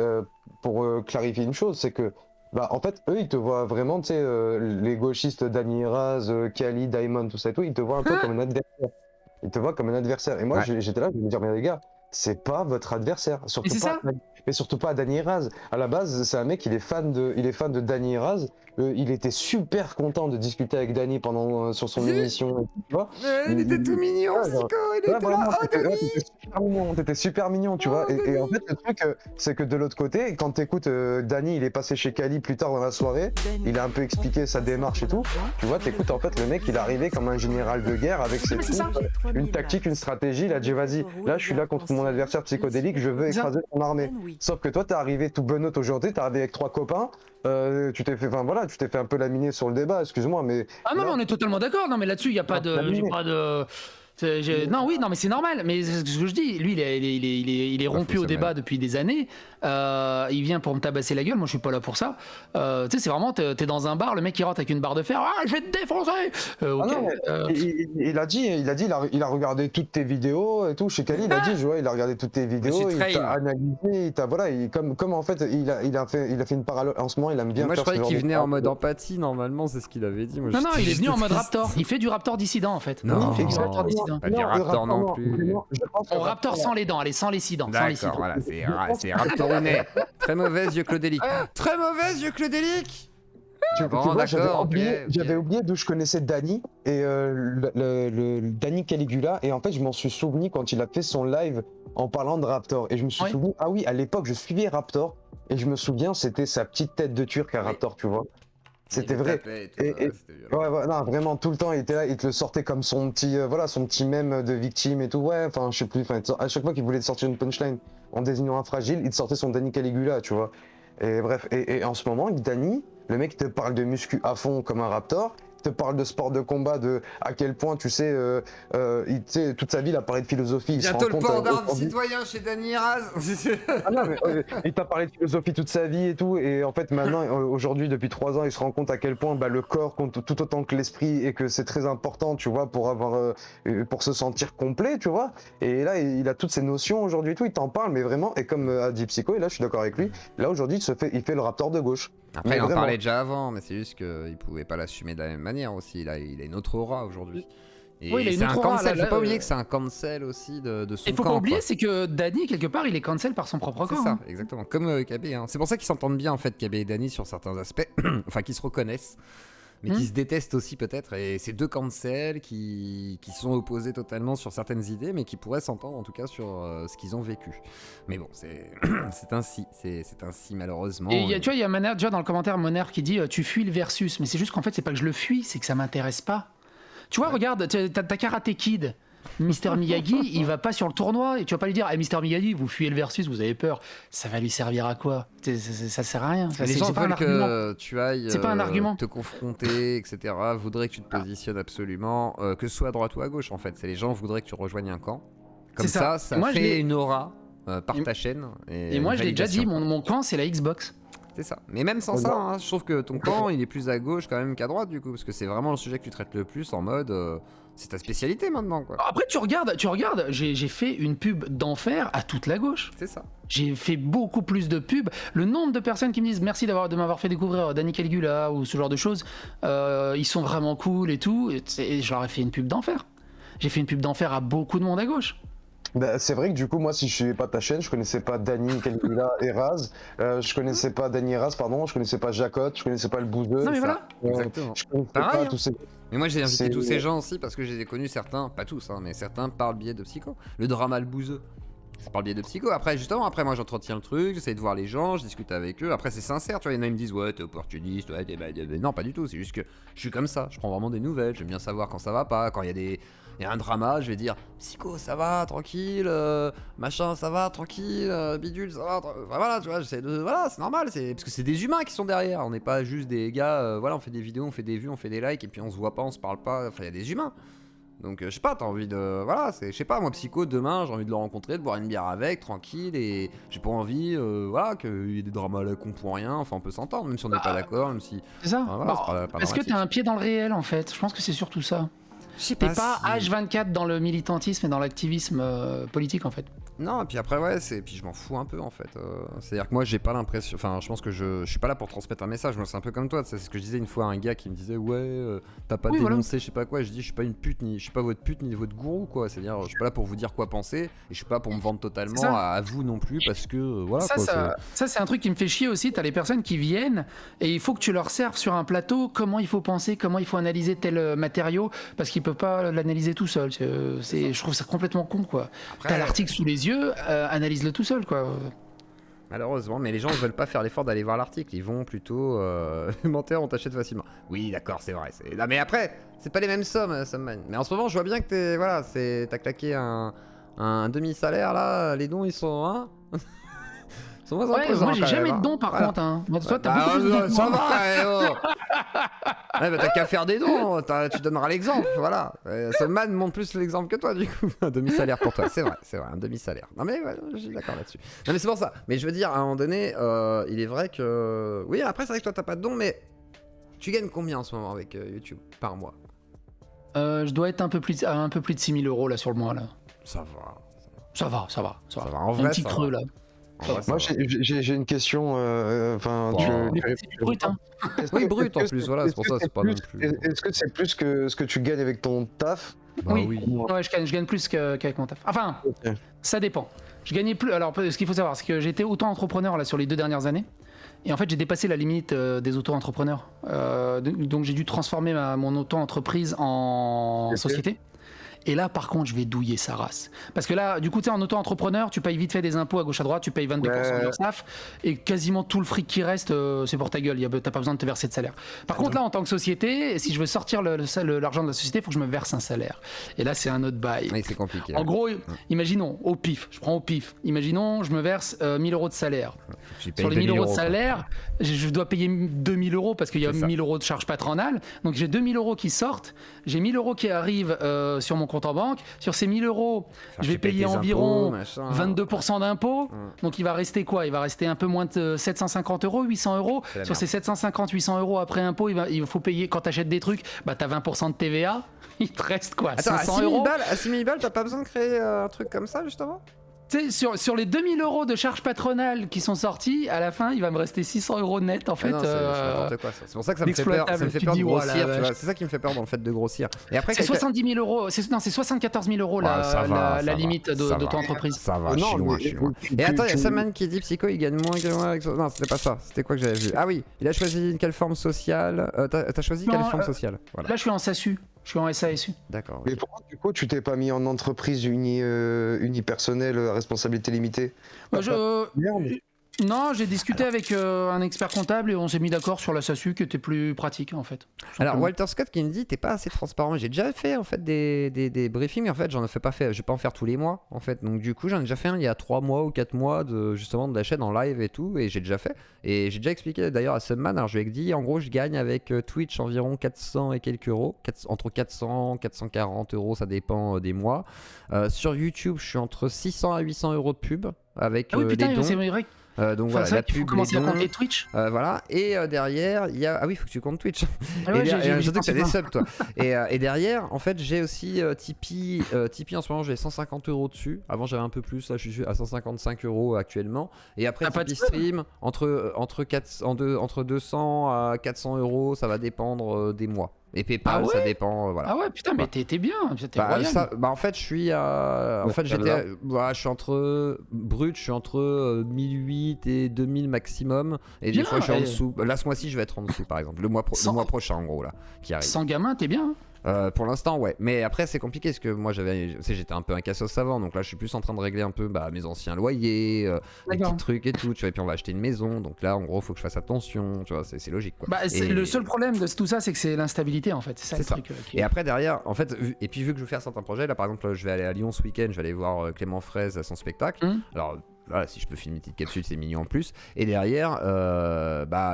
pour clarifier une chose, c'est que bah, en fait, eux, ils te voient vraiment, tu sais, les gauchistes, Dany Heraz, Kali, Diamond, tout ça et tout, ils te voient un peu comme un adversaire. Ils te voient comme un adversaire. Et moi, j'étais là, je me dire, mais les gars, c'est pas votre adversaire. Surtout pas, mais surtout pas Dany Heraz. À la base, c'est un mec, il est fan de Dany Heraz. Il était super content de discuter avec Dany pendant sur son émission. Tu vois, il était tout mignon, Psycho, il était là. T'étais super mignon, tu vois. Et en fait, le truc, c'est que de l'autre côté, quand t'écoutes Dany, il est passé chez Kali plus tard dans la soirée, il a un peu expliqué sa démarche et tout. Tu vois, t'écoutes en fait le mec, il est arrivé comme un général de guerre avec ses troupes, une tactique, une stratégie. Il a dit, vas-y, là, je suis là contre mon adversaire psychodélique, je veux écraser ton armée. Sauf que toi, t'es arrivé tout benaute aujourd'hui, t'es arrivé avec 3 copains. Tu t'es fait un peu laminer sur le débat, excuse-moi, mais... Ah non, mais on est totalement d'accord, non mais là-dessus, il n'y a pas de... Non, oui, non, mais c'est normal. Mais ce que je dis, lui, il est rompu au débat depuis des années. Il vient pour me tabasser la gueule. Moi, je suis pas là pour ça. Tu sais, c'est vraiment, t'es dans un bar, le mec qui rentre avec une barre de fer. Ah, je vais te défoncer. Il a regardé toutes tes vidéos et tout. Chez Kali, il a dit, il a regardé toutes tes vidéos, il t'a analysé, il t'a comme en fait, il a fait une parallèle. En ce moment, il aime bien. Moi, je croyais qu'il venait en mode empathie. Normalement, c'est ce qu'il avait dit. Moi, non, il est venu en mode Raptor. Il fait du Raptor dissident en fait. Non, il fait du Raptor dissident. Pas du Raptor non plus. On Raptor sans les dents, allez, sans les 6 dents. D'accord, voilà, c'est Raptoronnet. Très mauvaise, Yeux Clodelic. Très mauvaise, Yeux Clodelic. Bon, j'avais oublié d'où je connaissais Dany et le Dany Caligula, et en fait je m'en suis souvenu quand il a fait son live en parlant de Raptor, et je me suis souvenu, ah oui, à l'époque je suivais Raptor et je me souviens c'était sa petite tête de turc à Raptor, tu vois. C'était vrai. Non, vraiment, tout le temps, il était là, il te le sortait comme son petit mème de victime et tout. Ouais, enfin, je sais plus. À chaque fois qu'il voulait sortir une punchline en désignant un fragile, il te sortait son Dany Caligula, tu vois. Et bref, et en ce moment, Dany, le mec te parle de muscu à fond comme un Raptor. Te parle de sport de combat, de à quel point tu sais, toute sa vie il a parlé de philosophie. Bientôt le port d'armes citoyen chez Dany Heraz. Ah non, mais il t'a parlé de philosophie toute sa vie et tout, et en fait maintenant, aujourd'hui, depuis 3 ans, il se rend compte à quel point le corps compte tout autant que l'esprit, et que c'est très important, tu vois, pour se sentir complet, tu vois. Et là, il a toutes ces notions aujourd'hui et tout, il t'en parle, mais vraiment, et comme a dit Psycho, et là je suis d'accord avec lui, là aujourd'hui il fait le Raptor de gauche. Après, il en parlait déjà avant, mais c'est juste qu'il pouvait pas l'assumer de la même manière aussi. Il a une autre aura aujourd'hui. Et c'est un cancel, faut pas oublier que c'est un cancel aussi de son camp. Il faut pas oublier, c'est que Dany, quelque part, il est cancel par son propre camp. C'est ça, exactement. Comme KB. C'est pour ça qu'ils s'entendent bien, en fait, KB et Dany sur certains aspects. Enfin, qu'ils se reconnaissent. Mais qui se détestent aussi peut-être, et c'est 2 cancels qui sont opposés totalement sur certaines idées, mais qui pourraient s'entendre en tout cas sur ce qu'ils ont vécu. Mais bon, c'est ainsi malheureusement. Et tu vois, il y a Moner, dans le commentaire, Moner qui dit tu fuis le versus, mais c'est juste qu'en fait c'est pas que je le fuis, c'est que ça m'intéresse pas. Tu vois, regarde, t'as Karate Kid. Mr Miyagi, il va pas sur le tournoi et tu vas pas lui dire, hey, Mr Miyagi, vous fuyez le versus, vous avez peur. Ça va lui servir à quoi? Ça sert à rien. Les gens veulent que tu ailles pas un argument. Te confronter, etc. Voudraient que tu te positionnes absolument, que ce soit à droite ou à gauche en fait. C'est les gens voudraient que tu rejoignes un camp. Comme ça fait une aura par ta chaîne. Et moi, je l'ai déjà dit, mon camp, c'est la Xbox. C'est ça. Mais même sans ça, je trouve que ton camp, il est plus à gauche quand même qu'à droite du coup, parce que c'est vraiment le sujet que tu traites le plus en mode. C'est ta spécialité maintenant, quoi. Après, tu regardes, j'ai fait une pub d'enfer à toute la gauche. C'est ça. J'ai fait beaucoup plus de pubs. Le nombre de personnes qui me disent merci de m'avoir fait découvrir Dany Caligula ou ce genre de choses, ils sont vraiment cool et tout. Et je leur ai fait une pub d'enfer. J'ai fait une pub d'enfer à beaucoup de monde à gauche. Bah, c'est vrai que du coup, moi, si je suivais pas ta chaîne, je connaissais pas Dany Caligula Heraz, je connaissais pas Dany Heraz, pardon, je connaissais pas Jacotte, je connaissais pas le Bouzeux. Non, mais voilà. Exactement. Je connaissais pas tous ces... Mais moi, j'ai invité tous ces gens aussi parce que je les ai connus, certains, pas tous, mais certains par le biais de Psycho. Le drama le Bouzeux. C'est par le biais de Psycho. Après, justement, moi j'entretiens le truc, j'essaie de voir les gens, je discute avec eux. Après, c'est sincère, tu vois. Il y en a qui me disent, ouais, t'es opportuniste, ouais, non, pas du tout. C'est juste que je suis comme ça. Je prends vraiment des nouvelles, j'aime bien savoir quand ça va pas. Quand il y a un drama, je vais dire, Psycho, ça va, tranquille, machin, ça va, tranquille, bidule, ça va. Enfin, voilà, tu vois, j'essaie de. Voilà, c'est normal, parce que c'est des humains qui sont derrière. On n'est pas juste des gars, voilà, on fait des vidéos, on fait des vues, on fait des likes, et puis on se voit pas, on se parle pas. Enfin, il y a des humains. Donc je sais pas, t'as envie de... Voilà, je sais pas, moi Psycho, demain j'ai envie de le rencontrer, de boire une bière avec, tranquille, et j'ai pas envie, voilà, qu'il y ait des dramas à la con pour rien, enfin on peut s'entendre, même si on n'est pas d'accord, même si... C'est ça. Voilà, c'est pas Parce que dramatique. t'as un pied dans le réel en fait, je pense que c'est surtout ça. Je sais T'es pas si- H24 dans le militantisme et dans l'activisme politique en fait. Non, et puis après, ouais, puis je m'en fous un peu en fait. C'est-à-dire que moi, j'ai pas l'impression. Enfin, je pense que je suis pas là pour transmettre un message. Moi, c'est un peu comme toi. C'est ce que je disais une fois à un gars qui me disait, ouais, t'as pas Oui, dénoncé, voilà. je sais pas quoi. Je dis, je suis pas une pute, je suis pas votre pute ni votre gourou, quoi. C'est-à-dire, je suis pas là pour vous dire quoi penser et je suis pas pour me vendre totalement C'est ça. à vous non plus parce que, voilà, quoi. Ça c'est un truc qui me fait chier aussi. T'as les personnes qui viennent et il faut que tu leur serves sur un plateau comment il faut penser, comment il faut analyser tel matériau parce qu'ils peuvent pas l'analyser tout seul. Je trouve ça complètement con quoi. Après, T'as l'article sous les yeux, analyse-le tout seul quoi. malheureusement, mais les gens ne veulent pas faire l'effort d'aller voir l'article. Ils vont plutôt. Menteur, on t'achète facilement. Oui, d'accord, c'est vrai. Non, mais après, c'est pas les mêmes sommes, Summan. Mais en ce moment, je vois bien que t'as claqué un demi-salaire là. Les dons, ils sont. Hein ils sont moins Ouais, imposants, moi j'ai quand jamais même, de dons par Voilà. contre. Hein. Moi, toi, t'as Bah, beaucoup plus de dons que ça moi. va, ouais, bah t'as qu'à faire des dons, tu donneras l'exemple, voilà. Summan montre plus l'exemple que toi, du coup. Un demi-salaire pour toi, c'est vrai, un demi-salaire. Non mais ouais, je suis d'accord là-dessus. Non mais c'est pour ça. Mais je veux dire, à un moment donné, il est vrai que... Oui, après c'est vrai que toi t'as pas de dons, mais tu gagnes combien en ce moment avec YouTube par mois? Je dois être un peu plus de 6000 € là sur le mois là. Ça va. Ça va. Ça va, en vrai, Un petit ça creux va. là. En vrai, ça Moi, va. j'ai une question. Enfin, Bon. Mais c'est du brut hein. Oui, brut en plus, voilà, c'est pour ça, c'est pas non plus... Est-ce que c'est plus que ce que tu gagnes avec ton taf? Bah oui. oui. Ouais, je gagne plus qu'avec mon taf. Enfin, Ok. ça dépend. Je gagnais plus. Alors, ce qu'il faut savoir, c'est que j'étais auto-entrepreneur là sur les 2 dernières années. Et en fait, j'ai dépassé la limite des auto-entrepreneurs. Donc, j'ai dû transformer mon auto-entreprise en Ok. société. Et là, par contre, je vais douiller sa race. Parce que là, du coup, tu sais, en auto-entrepreneur, tu payes vite fait des impôts à gauche à droite, tu payes 22% Ouais. de l'URSSAF, et quasiment tout le fric qui reste, c'est pour ta gueule. T'as pas besoin de te verser de salaire. Par contre, là, en tant que société, si je veux sortir l'argent de la société, il faut que je me verse un salaire. Et là, c'est un autre bail. Oui, c'est compliqué. En gros, imaginons, au pif, je prends au pif, imaginons, je me verse 1000 € de salaire. Sur les 1000 € de salaire, je dois payer 2000 € parce qu'il y a C'est ça. 1000 € de charges patronales. Donc j'ai 2000 € qui sortent, j'ai 1000 € qui arrivent sur mon compte en banque. Sur ces 1000 €, je vais payer environ 22% d'impôts. Donc il va rester quoi? Il va rester un peu moins de 750 €, 800 €. C'est la Sur merde. ces 750-800 € après impôts, il faut payer, quand tu achètes des trucs, bah t'as 20% de TVA. Il te reste quoi? Attends, à 500 6 000 €. balles, à 6 000 balles, t'as pas besoin de créer un truc comme ça, justement? Tu sais, sur les 2000 € de charges patronales qui sont sorties, à la fin, il va me rester 600 € net en fait. Non, c'est n'importe quoi, ça. C'est pour ça que ça me fait peur. Ça me fait Tu peur dis, de voilà, grossir, tu vache. vois. C'est ça qui me fait peur dans le fait de grossir. Et après, C'est 70 000 €, c'est 74 000 € la limite d'auto-entreprise. Ça va, Non, je suis loin, mais- je suis loin. tu- Et attends, il y a tu- Saman qui dit Psycho, il gagne moins que moi avec son... Non, c'était pas ça, c'était quoi que j'avais vu? Ah oui, il a choisi quelle forme sociale? T'as choisi quelle Non, forme sociale? Voilà, Là, je suis en SASU, je suis en SASU. d'accord. Mais pourquoi du coup tu t'es pas mis en entreprise unipersonnelle à responsabilité limitée? Merde. Non, j'ai discuté avec un expert comptable et on s'est mis d'accord sur la SASU qui était plus pratique en fait. tout Alors simplement. Walter Scott qui me dit t'es pas assez transparent. J'ai déjà fait en fait des briefings, mais en fait j'en ai fait pas fait. Je vais pas en faire tous les mois en fait. Donc du coup j'en ai déjà fait un il y a 3 mois ou 4 mois de justement de la chaîne en live et tout, et j'ai déjà fait. Et j'ai déjà expliqué d'ailleurs à Subman. Alors je lui ai dit en gros je gagne avec Twitch environ 400 et quelques euros, entre 400 440 €, ça dépend des mois. Sur YouTube je suis entre 600 à 800 € de pub avec Ah oui, putain, les dons. c'est vrai. Donc Enfin, voilà, c'est vrai la qu'il faut pub, les commencer à dons, compter Twitch. voilà. Et derrière, il y a... Ah oui, il faut que tu comptes Twitch. Ah ouais, et j'ai surtout que t'as des pensé subs, toi. Et derrière, en fait, j'ai aussi Tipeee. Tipeee, en ce moment, j'ai 150 € dessus. Avant, j'avais un peu plus. Là, je suis à 155 € actuellement. Et après, T'as pas de Tipeee sub Stream, entre 200 à 400 €, ça va dépendre des mois. Et PayPal, Ah ouais ça dépend, voilà. Ah ouais, putain, mais t'es bien, t'es royal. En fait, je suis à... En fait, Celle-là. je suis entre... Brut, je suis entre 1008 et 2000 maximum. Et des Bien, fois, je suis en et- dessous. Là, ce mois-ci, je vais être en dessous, par exemple. Le mois Sans- prochain, en gros, là, qui arrive. Sans gamin, t'es bien. Pour l'instant, ouais. Mais après, c'est compliqué parce que moi, j'étais un peu un cassos avant, donc là, je suis plus en train de régler un peu mes anciens loyers, les petits trucs et tout, tu vois. Et puis, on va acheter une maison, donc là, en gros, faut que je fasse attention, tu vois. C'est logique, quoi. Le seul problème de tout ça, c'est que c'est l'instabilité, en fait. C'est ça le truc. Et après, derrière, en fait, et puis vu que je veux faire certains projets, là, par exemple, je vais aller à Lyon ce week-end, je vais aller voir Clément Fraise à son spectacle. Alors. Voilà, si je peux filmer une petite capsule, c'est mignon en plus. Et derrière,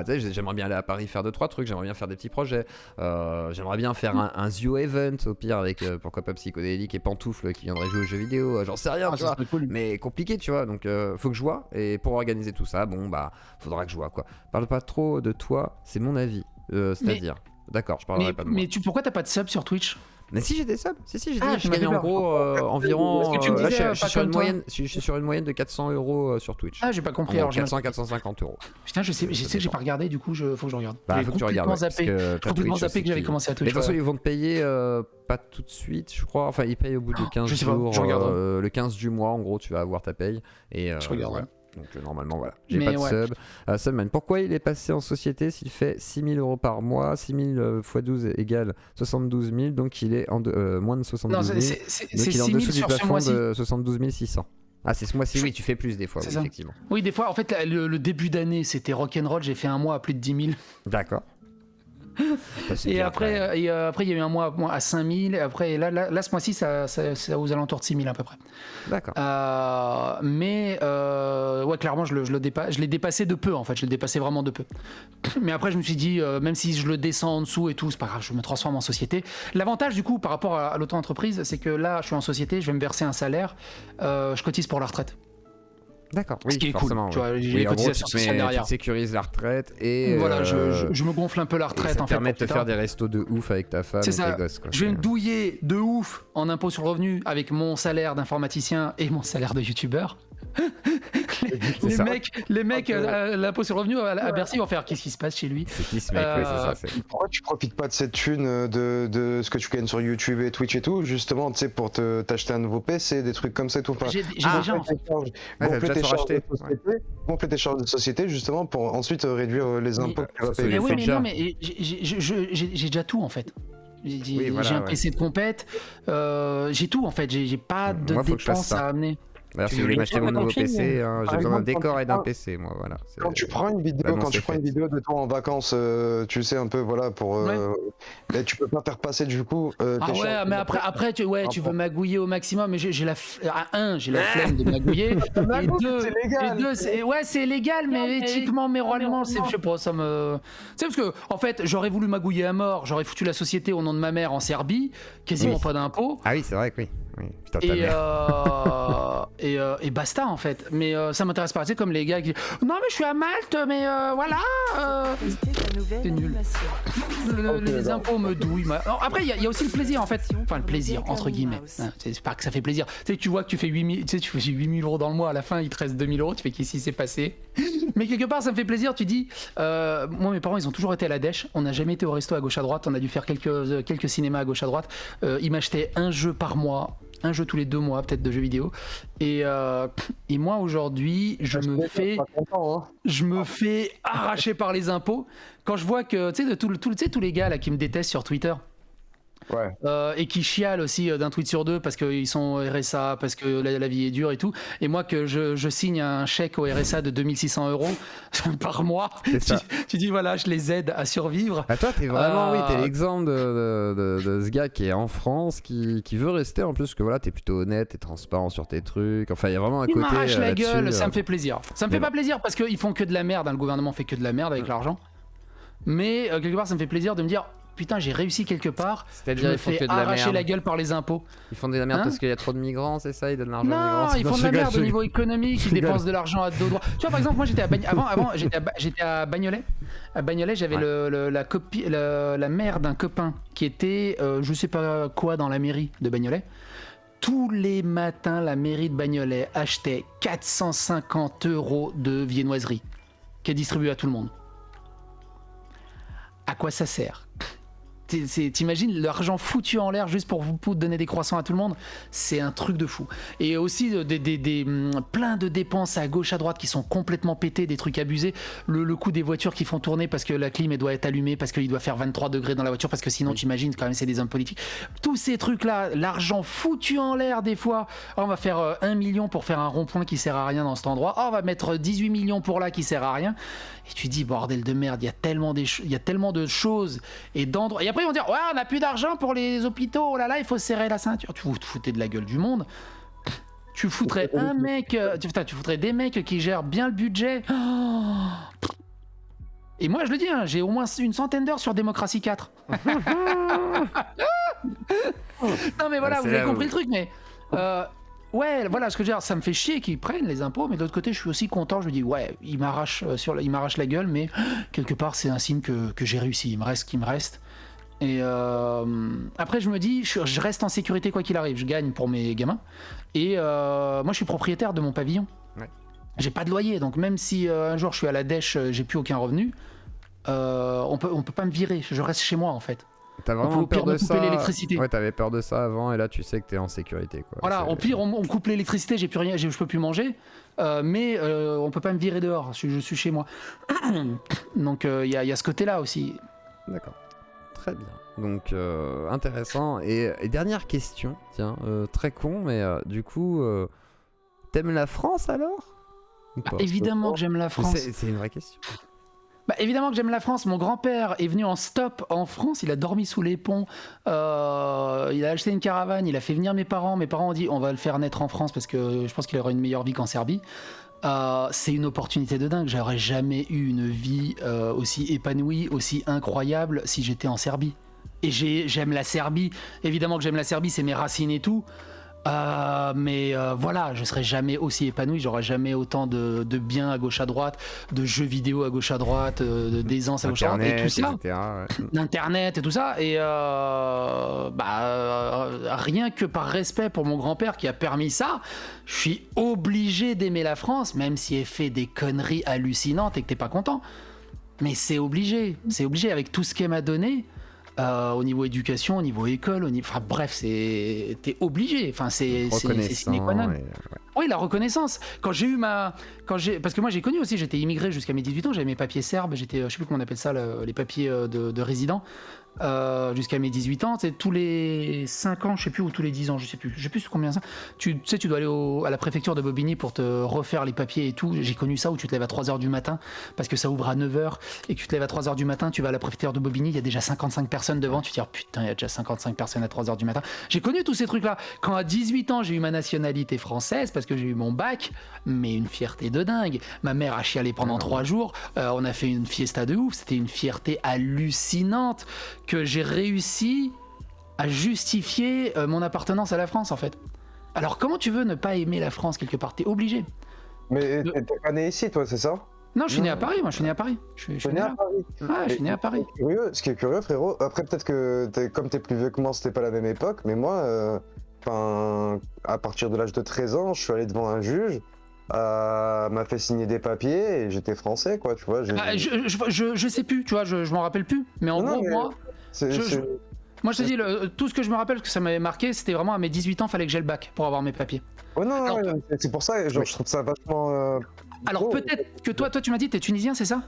tu sais, j'aimerais bien aller à Paris faire 2-3 trucs, j'aimerais bien faire des petits projets. J'aimerais bien faire un Zio Event au pire avec pourquoi pas Psychodélique et Pantoufle qui viendraient jouer aux jeux vidéo. J'en sais rien, tu vois. Cool. Mais compliqué, tu vois. Donc faut que je vois. Et pour organiser tout ça, faudra que je vois quoi. Parle pas trop de toi, c'est mon avis. C'est-à-dire. D'accord, je parlerai pas de moi. Mais pourquoi t'as pas de sub sur Twitch? Mais si j'ai des subs, si j'ai dit, je gagne en gros environ. Là, je suis sur une moyenne de 400 € sur Twitch. Ah, j'ai pas compris. Alors 400-450 €. Putain, je sais que j'ai pas regardé, du coup, faut que je regarde. Faut que tu regardes. J'ai complètement zappé que j'avais commencé à Twitch. Mais de toute façon, ils vont te payer pas tout de suite, je crois. Enfin, ils payent au bout de 15 jours. Le 15 du mois, en gros, tu vas avoir ta paye. Et je regarde. Donc normalement voilà, j'ai pas de sub. Subman, pourquoi il est passé en société s'il fait 6 000 € par mois? 6 000 x 12 égale 72 000, donc il est moins de 72 000. Donc il est en dessous du plafond de 72 600. Ah, c'est ce mois-ci, oui, tu fais plus des fois, oui, effectivement. Oui, des fois, en fait, le début d'année, c'était rock'n'roll, j'ai fait un mois à plus de 10 000. D'accord. Et après, il y a eu un mois à 5000. Et après, là, ce mois-ci, ça aux alentours de 6000 à peu près. D'accord. Ouais, clairement, je l'ai dépassé de peu en fait. Je l'ai dépassé vraiment de peu. Mais après, je me suis dit, même si je le descends en dessous et tout, c'est pas grave, je me transforme en société. L'avantage du coup, par rapport à l'auto-entreprise, c'est que là, je suis en société, je vais me verser un salaire, je cotise pour la retraite. D'accord, oui, ce qui est cool. Tu vois, j'ai les cotisations sociales derrière. Tu sécurises la retraite et voilà, je me gonfle un peu la retraite en fait. Ça permet de te faire des restos de ouf avec ta femme et tes gosses. Quoi. Je vais me douiller de ouf en impôt sur le revenu avec mon salaire d'informaticien et mon salaire de youtubeur. les mecs, l'impôt sur le revenu à Bercy vont faire qu'est-ce qui se passe chez lui. C'est qui ce mec, c'est ça. Pourquoi tu profites pas de cette thune de ce que tu gagnes sur YouTube et Twitch et tout, justement, tu sais, pour t'acheter un nouveau PC, des trucs comme ça et tout. J'ai déjà en fait. Gonfler tes charges de société justement pour ensuite réduire les impôts que tu vas payer. Mais oui, mais non, mais j'ai déjà tout en fait. J'ai un PC de compète, j'ai tout en fait, j'ai pas de dépenses à amener. D'ailleurs, si vous voulez m'acheter mon nouveau PC, j'ai besoin d'un décor et d'un PC, moi, voilà. Quand tu prends une vidéo, de toi en vacances, tu sais un peu, voilà, pour, mais tu peux pas faire passer du coup. Mais après, tu veux magouiller au maximum, mais j'ai la flemme de magouiller. Et deux, c'est légal, mais éthiquement, moralement, je sais pas, ça me. Tu sais, parce que en fait, j'aurais voulu magouiller à mort, j'aurais foutu la société au nom de ma mère en Serbie, quasiment pas d'impôts. Ah oui, c'est vrai que oui. Putain, et basta en fait, mais ça m'intéresse pas, tu sais, comme les gars qui non mais je suis à Malte, mais voilà c'est nul. Les impôts me douillent. Après il y a aussi le plaisir en fait, enfin le plaisir entre guillemets, c'est pas que ça fait plaisir, tu sais, tu vois que tu fais 8000, tu sais, tu fais 8000 € dans le mois, à la fin il te reste 2000 €, tu fais qu'est-ce qui s'est passé. Mais quelque part ça me fait plaisir, tu dis moi mes parents ils ont toujours été à la dèche, on n'a jamais été au resto à gauche à droite, on a dû faire quelques cinémas à gauche à droite, ils m'achetaient un jeu par mois, un jeu tous les 2 mois peut-être de jeux vidéo, et moi aujourd'hui je me fais arracher par les impôts quand je vois que tu sais tous les gars là qui me détestent sur Twitter. Ouais. Et qui chialent aussi d'un tweet sur deux parce qu'ils sont RSA, parce que la vie est dure et tout. Et moi, que je signe un chèque au RSA de 2600 € par mois, tu dis voilà, je les aide à survivre. Ah, toi, t'es vraiment, t'es l'exemple de ce gars qui est en France, qui veut rester en plus, que voilà, t'es plutôt honnête, t'es transparent sur tes trucs. Enfin, il y a vraiment un côté. Il m'arrache la gueule, ça me fait plaisir. Ça me fait pas plaisir parce qu'ils font que de la merde, hein, le gouvernement fait que de la merde avec l'argent. Mais quelque part, ça me fait plaisir de me dire. Putain, j'ai réussi quelque part. C'est-à-dire, ils font que de la merde. La gueule par les impôts. Ils font de la merde parce qu'il y a trop de migrants, c'est ça? Ils donnent l'argent aux migrants? Non, ils font de la merde au niveau économique. Ils dépensent de l'argent à dos droit. Tu vois, par exemple, moi j'étais à Bagnolet. À Bagnolet, j'avais la mère d'un copain qui était, je sais pas quoi, dans la mairie de Bagnolet. Tous les matins, la mairie de Bagnolet achetait 450 € de viennoiserie qui est distribuée à tout le monde. À quoi ça sert? T'imagines l'argent foutu en l'air juste pour vous donner des croissants à tout le monde, c'est un truc de fou. Et aussi plein de dépenses à gauche à droite qui sont complètement pétées, des trucs abusés. Le coût des voitures qui font tourner parce que la clim elle doit être allumée, parce qu'il doit faire 23 degrés dans la voiture, parce que sinon t'imagines quand même c'est des hommes politiques. Tous ces trucs là, l'argent foutu en l'air des fois. Oh, on va faire 1 million pour faire un rond-point qui sert à rien dans cet endroit. Oh, on va mettre 18 millions pour là qui sert à rien. Et tu dis bordel de merde, il y a tellement de choses et d'endroits. Et après ils vont dire ouais, on n'a plus d'argent pour les hôpitaux, oh là là, il faut serrer la ceinture. Tu te foutais de la gueule du monde. Tu foutrais un mec, tu foutrais des mecs qui gèrent bien le budget. Et moi je le dis, hein, j'ai au moins une centaine d'heures sur Démocratie 4. Non mais voilà, vous avez compris le truc, mais ouais, voilà ce que je veux dire, ça me fait chier qu'ils prennent les impôts, mais de l'autre côté je suis aussi content, je me dis ouais, il m'arrache la gueule, mais quelque part c'est un signe que j'ai réussi, il me reste ce qu'il me reste. Et après je me dis, je reste en sécurité quoi qu'il arrive, je gagne pour mes gamins, et moi je suis propriétaire de mon pavillon. Ouais. J'ai pas de loyer, donc même si un jour je suis à la dèche, j'ai plus aucun revenu, on peut pas me virer, je reste chez moi en fait. T'as vraiment peur de ça? L'électricité. Ouais, t'avais peur de ça avant et là tu sais que t'es en sécurité quoi. Voilà, au pire on coupe l'électricité, j'ai plus rien, je peux plus manger, mais on peut pas me virer dehors, je suis chez moi. Donc il y a ce côté-là aussi. D'accord. Très bien. Donc intéressant. Et dernière question, tiens, très con, mais du coup, t'aimes la France alors? Évidemment que j'aime la France. C'est une vraie question. Bah, évidemment que j'aime la France. Mon grand-père est venu en stop en France, il a dormi sous les ponts, il a acheté une caravane, il a fait venir mes parents. Mes parents ont dit on va le faire naître en France parce que je pense qu'il aura une meilleure vie qu'en Serbie. C'est une opportunité de dingue, j'aurais jamais eu une vie aussi épanouie, aussi incroyable si j'étais en Serbie. Et j'aime la Serbie, évidemment que j'aime la Serbie, c'est mes racines et tout. Mais voilà, je serais jamais aussi épanoui, j'aurais jamais autant de biens à gauche à droite, de jeux vidéo à gauche à droite, d'aisance à gauche à droite, et tout ça, d'internet et tout ça, et rien que par respect pour mon grand-père qui a permis ça, je suis obligé d'aimer la France, même si elle fait des conneries hallucinantes et que t'es pas content, mais c'est obligé avec tout ce qu'elle m'a donné. Au niveau éducation, au niveau école, enfin bref, t'es obligé. Enfin, c'est sine qua non. Oui, la reconnaissance. Parce que moi j'ai connu aussi, j'étais immigré jusqu'à mes 18 ans, j'avais mes papiers serbes, j'étais, je sais plus comment on appelle ça, les papiers de résident. Jusqu'à mes 18 ans, tous les 5 ans, je sais plus, ou tous les 10 ans, je sais plus combien ça. Tu sais, tu dois aller à la préfecture de Bobigny pour te refaire les papiers et tout. J'ai connu ça où tu te lèves à 3h du matin parce que ça ouvre à 9h et que tu te lèves à 3h du matin, tu vas à la préfecture de Bobigny, il y a déjà 55 personnes devant, tu te dis oh, putain, il y a déjà 55 personnes à 3h du matin. J'ai connu tous ces trucs-là. Quand à 18 ans, j'ai eu ma nationalité française parce que j'ai eu mon bac, mais une fierté de dingue. Ma mère a chialé pendant 3 jours, on a fait une fiesta de ouf, c'était une fierté hallucinante que j'ai réussi à justifier mon appartenance à la France en fait. Alors comment tu veux ne pas aimer la France quelque part? T'es obligé. Mais t'es pas né ici toi, c'est ça? Non, je suis né à Paris, moi je suis né à Paris. Je suis né à Paris. Ouais, je suis né à Paris. Ce qui est curieux frérot, après peut-être que comme t'es plus vieux que moi, c'était pas la même époque, mais moi, à partir de l'âge de 13 ans, je suis allé devant un juge, m'a fait signer des papiers et j'étais français quoi, tu vois. Je sais plus, tu vois, je m'en rappelle plus, mais en gros, moi... Moi je te dis, tout ce que je me rappelle, que ça m'avait marqué, c'était vraiment à mes 18 ans, fallait que j'ai le bac pour avoir mes papiers. Oh non, c'est pour ça, je trouve ça vachement... Alors peut-être que toi tu m'as dit, t'es tunisien, c'est ça?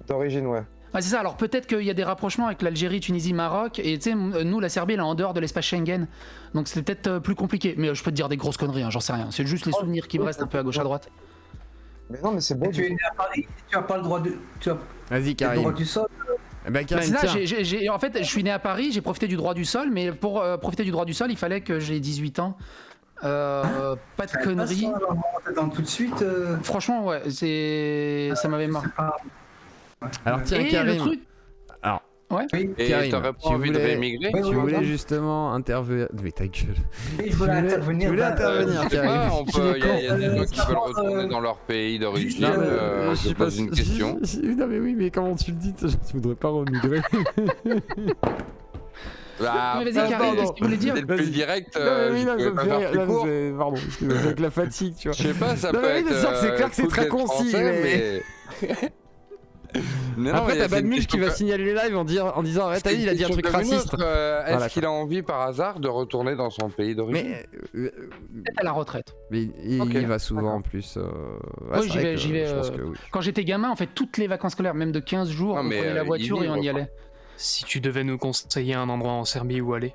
D'origine, ouais. Ah, c'est ça, alors peut-être qu'il y a des rapprochements avec l'Algérie, Tunisie, Maroc, et tu sais, nous, la Serbie, elle est en dehors de l'espace Schengen, donc c'était peut-être plus compliqué, mais je peux te dire des grosses conneries, hein, j'en sais rien, c'est juste les souvenirs qui me restent un peu à gauche à droite. Mais non, mais c'est bon. Tu es né à Paris, tu as pas le droit de... Vas-y, Karim. Le droit du sol. Karim, c'est ça, en fait, je suis né à Paris, j'ai profité du droit du sol, mais pour profiter du droit du sol, il fallait que j'ai 18 ans. Pas de conneries. Dans tout de suite. Franchement, ouais, ça m'avait marqué. Alors tiens, Karim. Alors. Ouais. Et Karim, t'aurais pas envie de réémigrer? Tu voulais justement intervenir. Mais ta gueule. Je voulais intervenir. Tu voulais intervenir, Karim. Il y a des gens qui veulent retourner dans leur pays d'origine. Je pose une question. Non mais oui, mais comment tu le dis? Tu voudrais pas remigrer? Bah, mais vas-y, Karim, qu'est-ce que tu voulais dire? C'est le plus direct. Pardon, excuse-moi, avec la fatigue, tu vois. Je sais pas, ça peut être. C'est clair que c'est très concis, mais. Mais non, Après, mais t'as c'est une Badmuche qui va question signaler les lives en disant arrête, C'est il a dit un une truc question comme une raciste. autre, Voilà, Est-ce qu'il a envie par hasard de retourner dans son pays d'origine? Mais Peut-être à la retraite. il Ok, y va souvent d'accord. en plus. Oui, c'est j'y vrai vais, que j'y vais. je pense que oui. Quand j'étais gamin, en fait, toutes les vacances scolaires, même de 15 jours, Non, on mais, prenait la il voiture et on y livre, allait. Si tu devais nous conseiller un endroit en Serbie où aller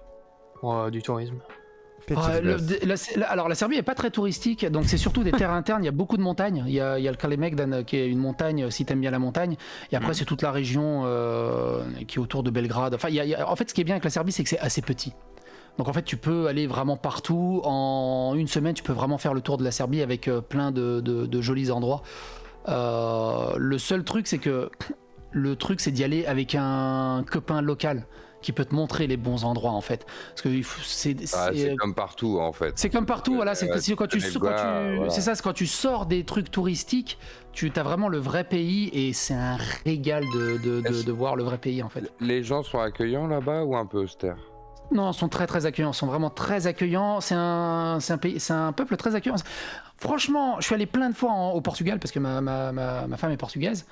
pour du tourisme. Alors la Serbie est pas très touristique, donc c'est surtout des terres internes. Il y a beaucoup de montagnes. Il y a le Kalemegdan qui est une montagne si t'aimes bien la montagne. Et après c'est toute la région qui est autour de Belgrade. Enfin, en fait, ce qui est bien avec la Serbie, c'est que c'est assez petit. Donc en fait, tu peux aller vraiment partout. En une semaine, tu peux vraiment faire le tour de la Serbie avec plein de jolis endroits. Le seul truc, c'est c'est d'y aller avec un copain local qui peut te montrer les bons endroits en fait. Parce que c'est comme partout en fait. C'est comme partout, voilà. C'est quand tu c'est ça, c'est quand tu sors des trucs touristiques, tu as vraiment le vrai pays et c'est un régal de voir le vrai pays en fait. Les gens sont accueillants là-bas ou un peu austères? Non, ils sont très très accueillants, ils sont vraiment très accueillants. C'est un peuple très accueillant. Franchement, je suis allé plein de fois au Portugal parce que ma femme est portugaise.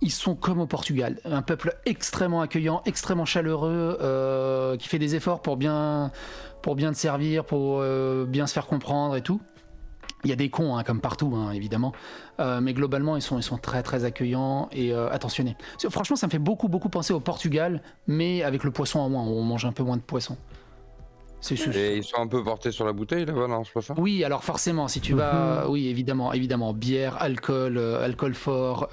Ils sont comme au Portugal, un peuple extrêmement accueillant, extrêmement chaleureux, qui fait des efforts pour bien te servir, pour bien se faire comprendre et tout. Il y a des cons, hein, comme partout, hein, évidemment, mais globalement, ils sont très très accueillants et attentionnés. Franchement, ça me fait beaucoup penser au Portugal, mais avec le poisson en moins. On mange un peu moins de poisson. Et ils sont un peu portés sur la bouteille là-bas, non, c'est pas ça? Oui, alors forcément, si tu vas, oui, évidemment, bière, alcool fort.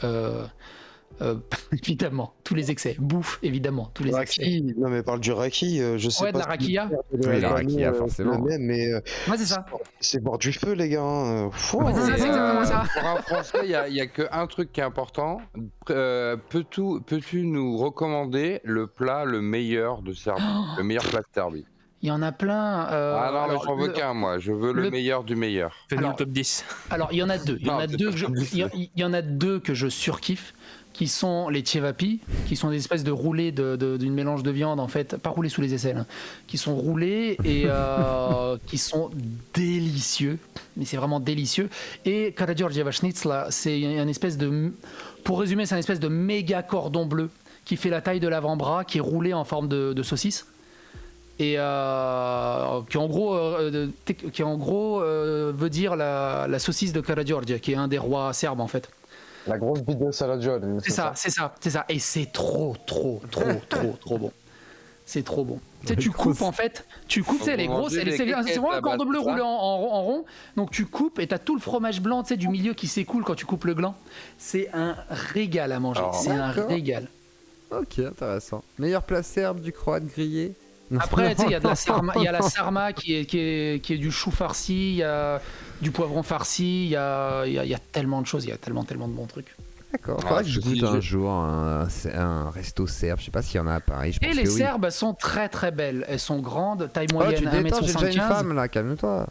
Évidemment, tous les excès. Bouffe, évidemment, tous les excès. Non, mais parle du raki, je sais Ouais, pas. de la rakia. Oui, la rakia, forcément. Mais ouais, c'est ça. C'est boire du feu, les gars. Ouais, c'est ça, c'est exactement ça. Pour un Français, il y a qu'un truc qui est important. Peux-tu nous recommander le plat le meilleur de Serbie, le meilleur plat de Serbie? Il y en a plein. Ah non, mais j'en veux qu'un, moi. Je veux le meilleur du meilleur. Fais-nous le top 10. Alors, il y en a deux. Il y en a deux que je surkiffe, qui sont les tchevapi, qui sont des espèces de roulés d'une mélange de viande, en fait, pas roulés sous les aisselles, hein, qui sont roulés et qui sont délicieux. Mais c'est vraiment délicieux. Et Karađorđeva Šnicla, c'est une espèce de... Pour résumer, c'est une espèce de méga cordon bleu qui fait la taille de l'avant-bras, qui est roulé en forme de saucisse. Et qui en gros veut dire la saucisse de Karađorđe, qui est un des rois serbes en fait. La grosse bite de Saladjol. C'est ça. Et c'est trop bon. C'est trop bon. Tu sais, tu coupes en fait, elle est grosse, c'est vraiment un cordon bleu roulé en rond. Donc tu coupes et t'as tout le fromage blanc, tu sais, du milieu qui s'écoule quand tu coupes le gland. C'est un régal à manger. C'est un régal. Ok, intéressant. Meilleur plat serbe du croate grillé. Après, tu sais, il y a la sarma qui est du chou farci, il y a du poivron farci, il y a tellement de choses, il y a tellement de bons trucs. D'accord, faudrait que je goûte un jour un resto serbe, je sais pas s'il y en a pareil. Et les Serbes sont très très belles, elles sont grandes, taille moyenne, tu détends, 1m75. j'ai déjà une femme là, calme-toi.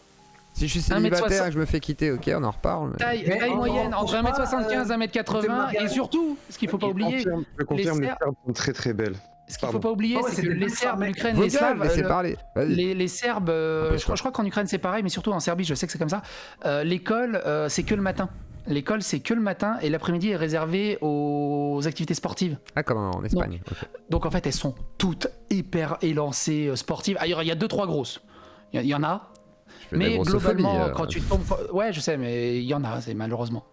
Si je suis célibataire et que je me fais quitter, ok, on en reparle. Mais... Taille moyenne, entre 1m75 et 1m80, et surtout, ce qu'il faut pas oublier, je confirme, les Serbes sont très très belles. Ce qu'il faut pas oublier, c'est que les Serbes, l'Ukraine et les les Slaves, les Serbes, je crois qu'en Ukraine c'est pareil, mais surtout en Serbie, je sais que c'est comme ça. L'école, c'est que le matin. L'école, c'est que le matin et l'après-midi est réservé aux activités sportives. Ah, comme en Espagne. Donc en fait, elles sont toutes hyper élancées sportives. Ailleurs, il y a 2-3 grosses. Il y en a. Mais globalement, quand tu tombes. Ouais, je sais, mais il y en a, c'est malheureusement.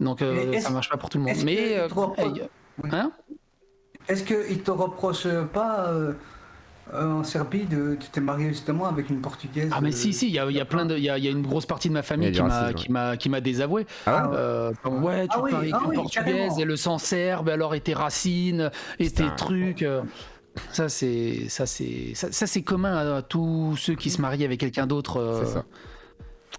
Donc ça marche pas pour tout le monde. Mais. Hein? Est-ce qu'ils te reprochent pas en Serbie tu t'es marié justement avec une Portugaise? Ah mais si, il y a plein de, il y a une grosse partie de ma famille qui m'a désavoué. Ouais, tu paries avec une Portugaise et le sang serbe, alors et tes racines et tes trucs. Ça c'est commun à tous ceux qui se marient avec quelqu'un d'autre. C'est ça.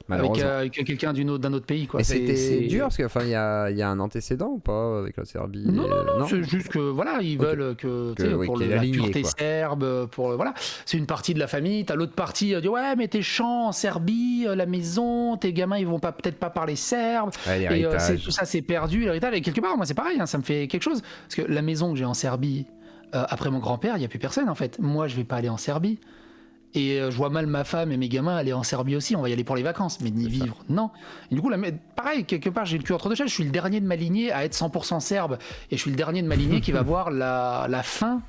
Avec quelqu'un d'un autre pays quoi. C'est dur parce qu'il y a un antécédent ou pas avec la Serbie? Non, c'est juste que voilà, ils veulent que pour la pureté serbe, pour voilà, c'est une partie de la famille. T'as l'autre partie dit ouais mais tes champs en Serbie, la maison, tes gamins ils vont peut-être pas parler serbe. Et tout ça c'est perdu l'héritage. Et quelque part moi c'est pareil, hein, ça me fait quelque chose parce que la maison que j'ai en Serbie après mon grand-père, il y a plus personne en fait. Moi je vais pas aller en Serbie. Et je vois mal ma femme et mes gamins aller en Serbie aussi, on va y aller pour les vacances, mais n'y vivre, non. Et du coup, pareil, quelque part, j'ai le cul entre deux chaises, je suis le dernier de ma lignée à être 100% serbe, et je suis le dernier de ma lignée qui va voir la fin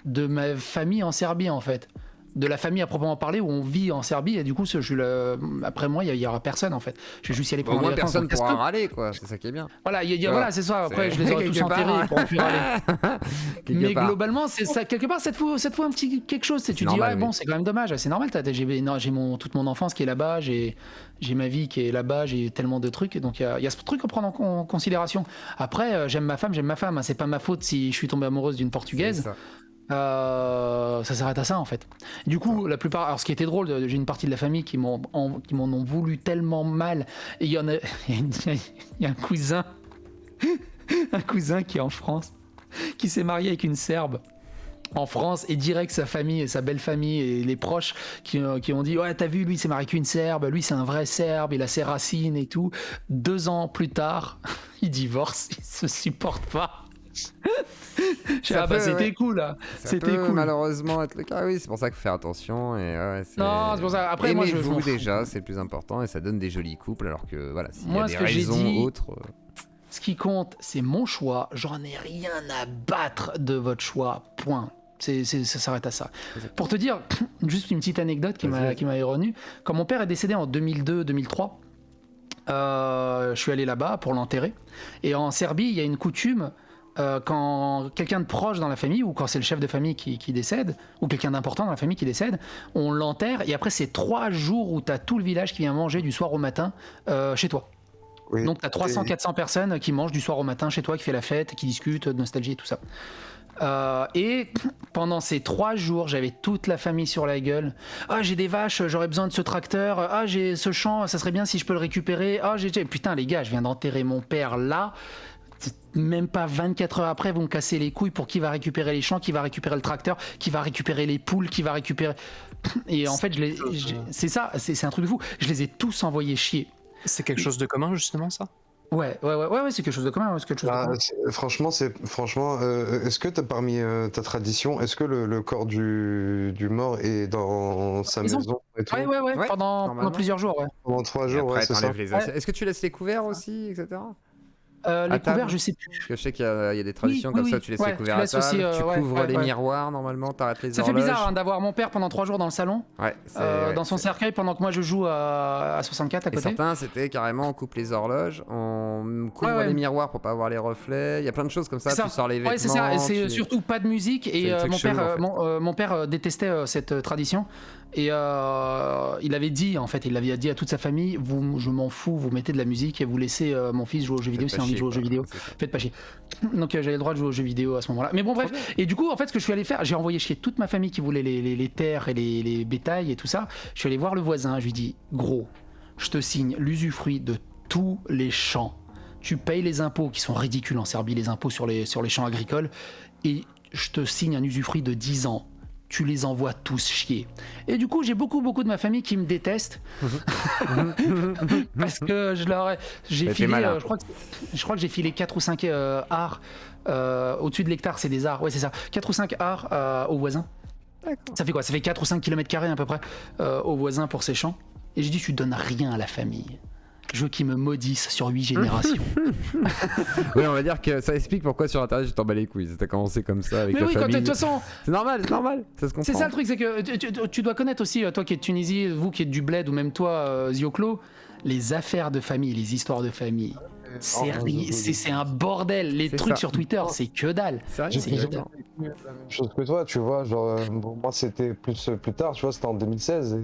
de ma famille en Serbie, en fait. De la famille à proprement parler, où on vit en Serbie, et du coup, après moi, il y aura personne, en fait. Je vais juste y aller Au pendant moins les vacances. personne Donc, pourra râler, quoi. C'est ça qui est bien. Voilà, vois, voilà, c'est ça. Après, je les aurai tous quelque part, enterrés, ils pourront plus râler. Quelque Mais part. globalement, c'est ça. Quelque part, cette fois un petit quelque chose. Tu dis, normal, ouais, oui. bon, c'est quand même dommage. C'est normal. J'ai toute mon enfance qui est là-bas. J'ai ma vie qui est là-bas. J'ai tellement de trucs. Donc, il y a ce truc à prendre en considération. Après, j'aime ma femme. Hein. C'est pas ma faute si je suis tombé amoureuse d'une Portugaise. Ça s'arrête à ça en fait. Du coup, la plupart. Alors, ce qui était drôle, j'ai une partie de la famille qui m'en ont voulu tellement mal. Et il y a un cousin, un cousin qui est en France, qui s'est marié avec une Serbe en France, et direct sa famille et sa belle famille et les proches qui ont dit ouais, t'as vu, lui il s'est marié avec une Serbe, lui c'est un vrai Serbe, il a ses racines et tout. 2 ans plus tard, ils divorcent, ils se supportent pas. C'était cool là. C'était cool. Malheureusement être le cas. Oui, c'est pour ça qu'il faut faire attention. Et non, c'est pour ça. Après, moi, aimez-vous déjà, c'est le plus important, et ça donne des jolis couples. Alors que voilà, s'il y a moi, des ce que j'ai raisons dit, autres. Ce qui compte, c'est mon choix. J'en ai rien à battre de votre choix. Point. Ça s'arrête à ça. Pour te dire, juste une petite anecdote qui m'a revenue. Quand mon père est décédé en 2002-2003, je suis allé là-bas pour l'enterrer. Et en Serbie, il y a une coutume. Quand quelqu'un de proche dans la famille, ou quand c'est le chef de famille qui décède, ou quelqu'un d'important dans la famille qui décède, on l'enterre, et après c'est 3 jours où tu as tout le village qui vient manger du soir au matin chez toi. Oui. Donc tu as 300-400 personnes qui mangent du soir au matin chez toi, qui fait la fête, qui discutent de nostalgie et tout ça. Et pendant ces 3 jours, j'avais toute la famille sur la gueule. Ah, j'ai des vaches, j'aurais besoin de ce tracteur. Ah, j'ai ce champ, ça serait bien si je peux le récupérer. Ah, putain les gars, je viens d'enterrer mon père là. Même pas 24 heures après, vous me cassez les couilles pour qui va récupérer les champs, qui va récupérer le tracteur, qui va récupérer les poules, qui va récupérer... Et en fait, c'est ça, c'est un truc de fou. Je les ai tous envoyés chier. C'est quelque chose de commun, justement, ça ? Ouais, c'est quelque chose de commun. Franchement, est-ce que parmi ta tradition, est-ce que le corps du mort est dans sa maison et tout ? Ouais, pendant plusieurs jours, ouais. Pendant 3 jours, après, ouais, c'est ça. Est-ce que tu laisses les couverts aussi, etc. Les couverts, je sais plus. Parce que je sais qu'il y a des traditions comme ça, tu laisses les couverts à table, aussi, tu couvres les miroirs normalement, t'arrêtes les horloges. Ça fait bizarre d'avoir mon père pendant 3 jours dans le salon, dans son cercueil, pendant que moi je joue à 64 à côté. Et certains, c'était carrément on coupe les horloges, on couvre les miroirs pour pas avoir les reflets, il y a plein de choses comme ça, tu sors les vêtements. Ouais, c'est ça, et c'est surtout pas de musique, et mon père détestait cette tradition. Et il avait dit, en fait, il l'avait dit à toute sa famille, je m'en fous, vous mettez de la musique et vous laissez mon fils jouer aux jeux vidéo s'il a envie de jouer aux jeux vidéo. Faites pas chier. Donc j'avais le droit de jouer aux jeux vidéo à ce moment-là. Mais bon, bref. Et du coup, en fait, ce que je suis allé faire, j'ai envoyé chier toute ma famille qui voulait les terres et les bétails et tout ça. Je suis allé voir le voisin, je lui ai dit, gros, je te signe l'usufruit de tous les champs. Tu payes les impôts qui sont ridicules en Serbie, les impôts sur les champs agricoles, et je te signe un usufruit de 10 ans. Tu les envoies tous chier. Et du coup, j'ai beaucoup de ma famille qui me déteste parce que j'ai filé, je crois que j'ai filé 4 ou 5 arts au-dessus de l'hectare, c'est des arts. Ouais, c'est ça. 4 ou 5 arts aux voisins. Ça fait quoi ? Ça fait 4 ou 5 km² à peu près aux voisins pour ces champs. Et j'ai dit, tu donnes rien à la famille. Je veux qu'ils me maudissent sur 8 générations. Oui, on va dire que ça explique pourquoi sur internet je t'en bats les couilles. T'as commencé comme ça avec mais la famille. Mais oui, de toute façon... C'est normal, ça se comprend. C'est ça le truc, c'est que tu dois connaître aussi, toi qui es de Tunisie, vous qui êtes du bled, ou même toi, Zioclo, les affaires de famille, les histoires de famille. C'est un bordel. Les trucs sur Twitter, c'est que dalle. C'est vrai, c'est la même chose que toi, tu vois. Genre, moi, c'était plus tard, tu vois, c'était en 2016.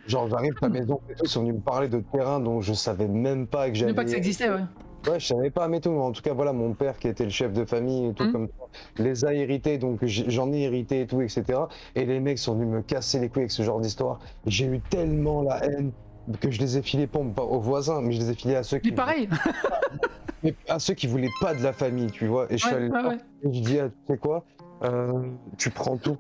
Genre, j'arrive à la maison et tout, ils sont venus me parler de terrain dont je savais même pas que j'avais. Même pas que ça existait, ouais. Ouais, je savais pas, mais tout. En tout cas, voilà, mon père qui était le chef de famille et tout, comme ça, les a hérités, donc j'en ai hérité et tout, etc. Et les mecs sont venus me casser les couilles avec ce genre d'histoire. J'ai eu tellement la haine que je les ai filés pas aux voisins, mais je les ai filés à ceux qui. Mais pareil. Mais à ceux qui voulaient pas de la famille, tu vois. Et je suis allé et je dis, tu sais quoi, tu prends tout.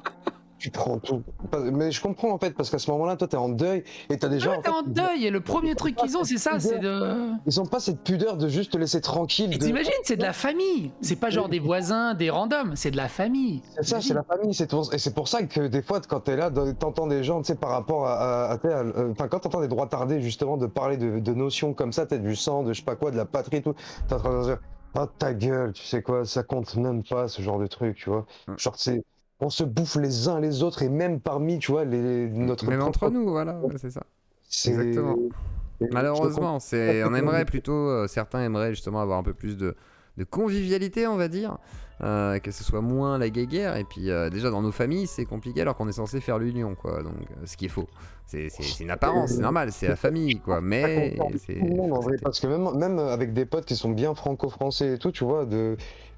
Tu prends tout. Mais je comprends en fait, parce qu'à ce moment-là, toi, t'es en deuil et t'as des gens. T'es en deuil et le premier truc qu'ils ont, c'est ça, c'est de. Ils ont pas cette pudeur de juste te laisser tranquille. Et t'imagines, c'est de la famille. C'est pas genre des voisins, des randoms, c'est de la famille. C'est ça, c'est la famille. Et c'est pour ça que des fois, quand t'es là, t'entends des gens, tu sais, par rapport enfin, quand t'entends des droits tardés, justement, de parler de notions comme ça, t'es du sang, de je sais pas quoi, de la patrie et tout, t'es en train de dire, oh ta gueule, tu sais quoi, ça compte même pas, ce genre de truc, tu vois. Genre, on se bouffe les uns les autres et même parmi, tu vois, notre Même propre... entre nous, voilà, ouais, c'est ça. C'est- Exactement. et Malheureusement, je te comprends. on aimerait plutôt, certains aimeraient justement avoir un peu plus de convivialité, on va dire, que ce soit moins la guéguerre. Et puis déjà dans nos familles, c'est compliqué alors qu'on est censé faire l'union, quoi. Donc ce qui est faux. C'est une apparence, c'est normal, c'est la famille, quoi. Mais c'est Tout le monde, en vrai, parce que même avec des potes qui sont bien franco-français et tout, tu vois,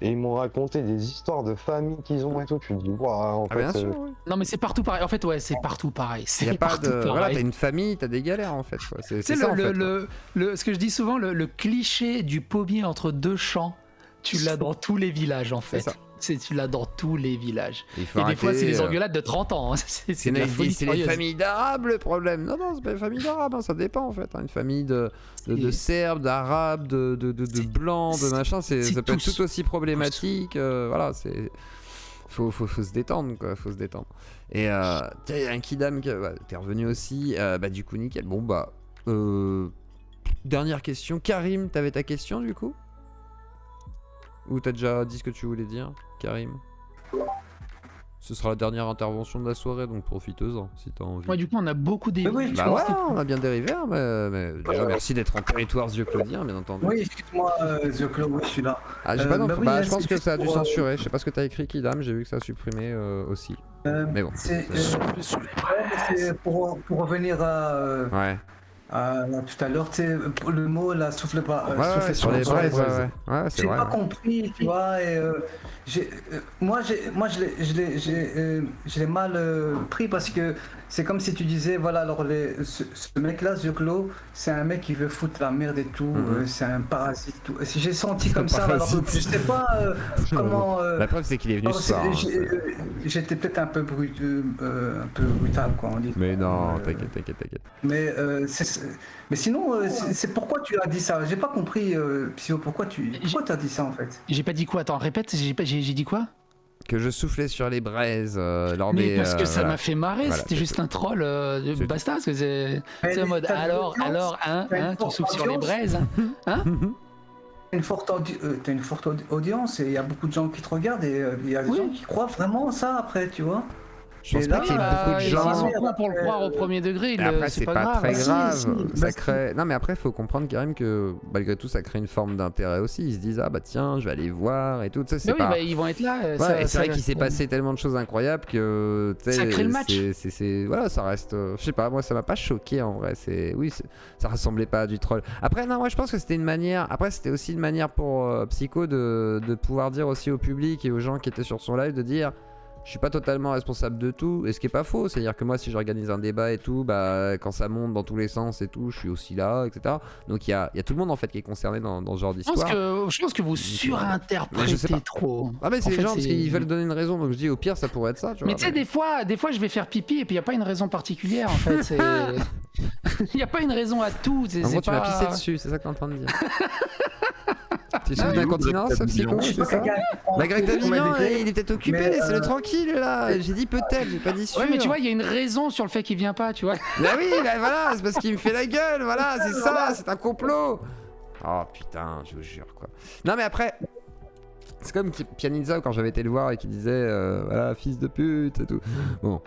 et ils m'ont raconté des histoires de famille qu'ils ont et tout, tu te dis, waouh, en Ah, fait... bien sûr, oui. Non, mais c'est partout pareil. En fait, ouais, c'est partout pareil. Y a C'est pas partout de. pareil. Voilà, t'as une famille, t'as des galères en fait, quoi. C'est Tu sais, ça en fait. ce que je dis souvent, le cliché du pommier entre deux champs, tu l'as dans tous les villages en fait. ça. Tu l'as dans tous les villages. Il faut Et des fois, arrêter, c'est les engueulades de 30 ans. Hein. C'est de la folie C'est les furieuse. familles d'arabes le problème. Non, non, c'est pas les familles d'arabes, hein, ça dépend en fait. Hein. Une famille de serbes, d'arabes, de blancs, de machin, ça peut être tout aussi problématique. Voilà, c'est. Faut se détendre, quoi. Faut se détendre. Et tiens, il y a un Kidam qui. Ouais, t'es revenu aussi. Bah, du coup, nickel. Bon, bah. Dernière question. Karim, t'avais ta question du coup? Ou t'as déjà dit ce que tu voulais dire, Karim? Ce sera la dernière intervention de la soirée, donc profiteuse si t'as envie. Ouais, du coup, on a beaucoup dérivé. Oui, Bah ouais, on a bien dérivé, hein, mais déjà merci d'être en territoire Claudien, bien entendu. Oui, excuse-moi, The Claw, oui, je suis là. Ah, j'ai pas non, bah oui, bah, je c'est pense que juste ça a dû pour, censurer. Je sais pas ce que t'as écrit, Kidam, j'ai vu que ça a supprimé aussi. Mais bon. C'est pour revenir à, Ouais. tout à l'heure, tu sais, le mot là, souffle pas. Ouais, sur les braises, ouais, c'est J'ai vrai. pas compris, tu vois, et moi je l'ai mal pris parce que c'est comme si tu disais, voilà, alors ce mec-là, The Claw, c'est un mec qui veut foutre la merde et tout, c'est un parasite, tout. Si j'ai senti comme ça, alors je sais pas comment. La preuve, c'est qu'il est venu ce soir. J'étais peut-être un peu brutal, quoi, on dit. Mais non, t'inquiète. Mais sinon, c'est pourquoi tu as dit ça? J'ai pas compris, Psyo, pourquoi tu as dit ça en fait? J'ai pas dit quoi? Attends, répète, j'ai dit quoi? Que je soufflais sur les braises lors Mais des. parce que ça voilà. m'a fait marrer, Voilà, c'était juste un troll de basta, parce que c'est en mode t'as de alors, l'audience, tu souffles sur les braises, hein? T'as une forte audience et il y a beaucoup de gens qui te regardent et il y a des gens qui croient vraiment ça après, tu vois. Je pense pas qu'il y ait beaucoup de Ils gens. sont cons pour le croire au premier degré, Mais après, c'est pas très grave. Si, Ça crée... Non, mais après, il faut comprendre quand même que malgré tout, ça crée une forme d'intérêt aussi. Ils se disent, ah bah tiens, je vais aller voir et tout. Ça, c'est oui, pas... bah, ils vont être là. Ouais, et c'est vrai qu'il s'est passé tellement de choses incroyables que. Ça crée le match. Voilà, ça reste. Je sais pas, moi, ça m'a pas choqué en vrai. Ça ressemblait pas à du troll. Après, non, moi, je pense que c'était une manière. Après, c'était aussi une manière pour Psycho de pouvoir dire aussi au public et aux gens qui étaient sur son live de dire. Je suis pas totalement responsable de tout, et ce qui est pas faux, c'est-à-dire que moi si j'organise un débat et tout, bah quand ça monte dans tous les sens et tout, je suis aussi là, etc. Donc il y a tout le monde en fait qui est concerné dans ce genre d'histoire. Je pense que vous surinterprétez trop. Ah mais c'est En les fait, gens parce qu'ils veulent donner une raison, donc je dis au pire ça pourrait être ça, tu vois. Mais tu sais, des fois je vais faire pipi et puis il y a pas une raison particulière en fait. Il y a pas une raison à tout. En gros, tu m'as pissé dessus, c'est ça que t'es en train de dire. Tu souffres d'incontinence, Psycho, c'est ça? Bah Greg Davignon, il est peut-être occupé, laissez-le tranquille là. J'ai dit peut-être, j'ai pas dit sûr. Ouais, mais tu vois, il y a une raison sur le fait qu'il vient pas, tu vois. Bah oui, bah voilà, c'est parce qu'il me fait la gueule, voilà, c'est ça, c'est un complot. Oh putain, je vous jure quoi. Non mais après, c'est comme Pianizza quand j'avais été le voir et qui disait voilà, fils de pute et tout. Bon.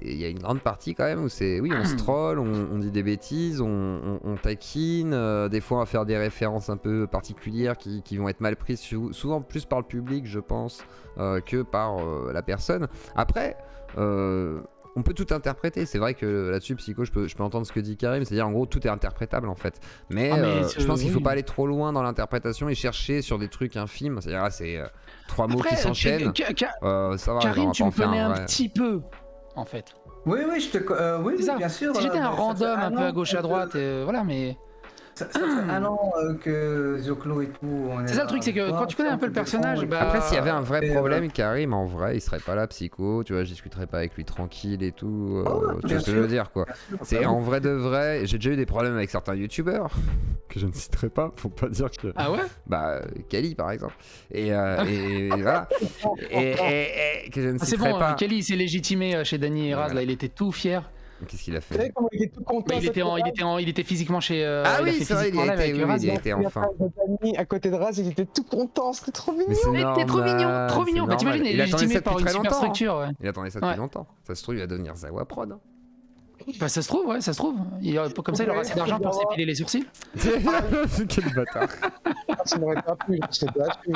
Il y a une grande partie quand même où c'est oui on se troll, on dit des bêtises, on taquine, des fois on va faire des références un peu particulières qui vont être mal prises souvent plus par le public je pense que par la personne. Après on peut tout interpréter, c'est vrai que là-dessus Psycho je peux entendre ce que dit Karim, c'est-à-dire en gros tout est interprétable en fait, mais je pense qu'il faut pas aller trop loin dans l'interprétation et chercher sur des trucs infimes, c'est-à-dire là c'est trois mots qui s'enchaînent, ça va. Karim, tu me connais un vrai. petit peu en fait. Oui, oui, bien sûr. Si j'étais un random un peu à gauche à droite, voilà, mais Ça fait un an que Zioclo et tout. C'est ça le truc, c'est que quand tu connais un peu le personnage, bah. Après, s'il y avait un vrai problème, Karim, en vrai, il serait pas là, Psycho. Tu vois, je discuterais pas avec lui tranquille et tout. Tu vois ce que je veux dire, quoi. C'est en vrai de vrai. J'ai déjà eu des problèmes avec certains youtubeurs que je ne citerai pas pour pas dire que. Ah ouais? Bah, Kali par exemple. Et voilà. Et que je ne C'est citerai bon, pas. Kelly s'est légitimé chez Dany et Raz, Voilà. là, il était tout fier. Qu'est-ce qu'il a Vous savez fait? comment il était tout content. Il était physiquement chez. Ah il a oui, fait c'est vrai, physiquement live avec oui, Raz. il était enfin. À côté de Raz, il était tout content, c'était trop mignon. Mais c'est Il était trop mignon, trop c'est mignon. Bah, t'imagines, normal. il est attendait légitimé ça par depuis une très super longtemps, hein. structure. Ouais. Il attendait ça depuis Ouais. longtemps. Ça se trouve, il va devenir Zawa Prod. Hein. Bah, ça se trouve, ouais, ça se trouve. Comme ça, il aura assez d'argent pour s'épiler les sourcils. Quel bâtard. Ça m'aurait pas plu, je serais pas plu.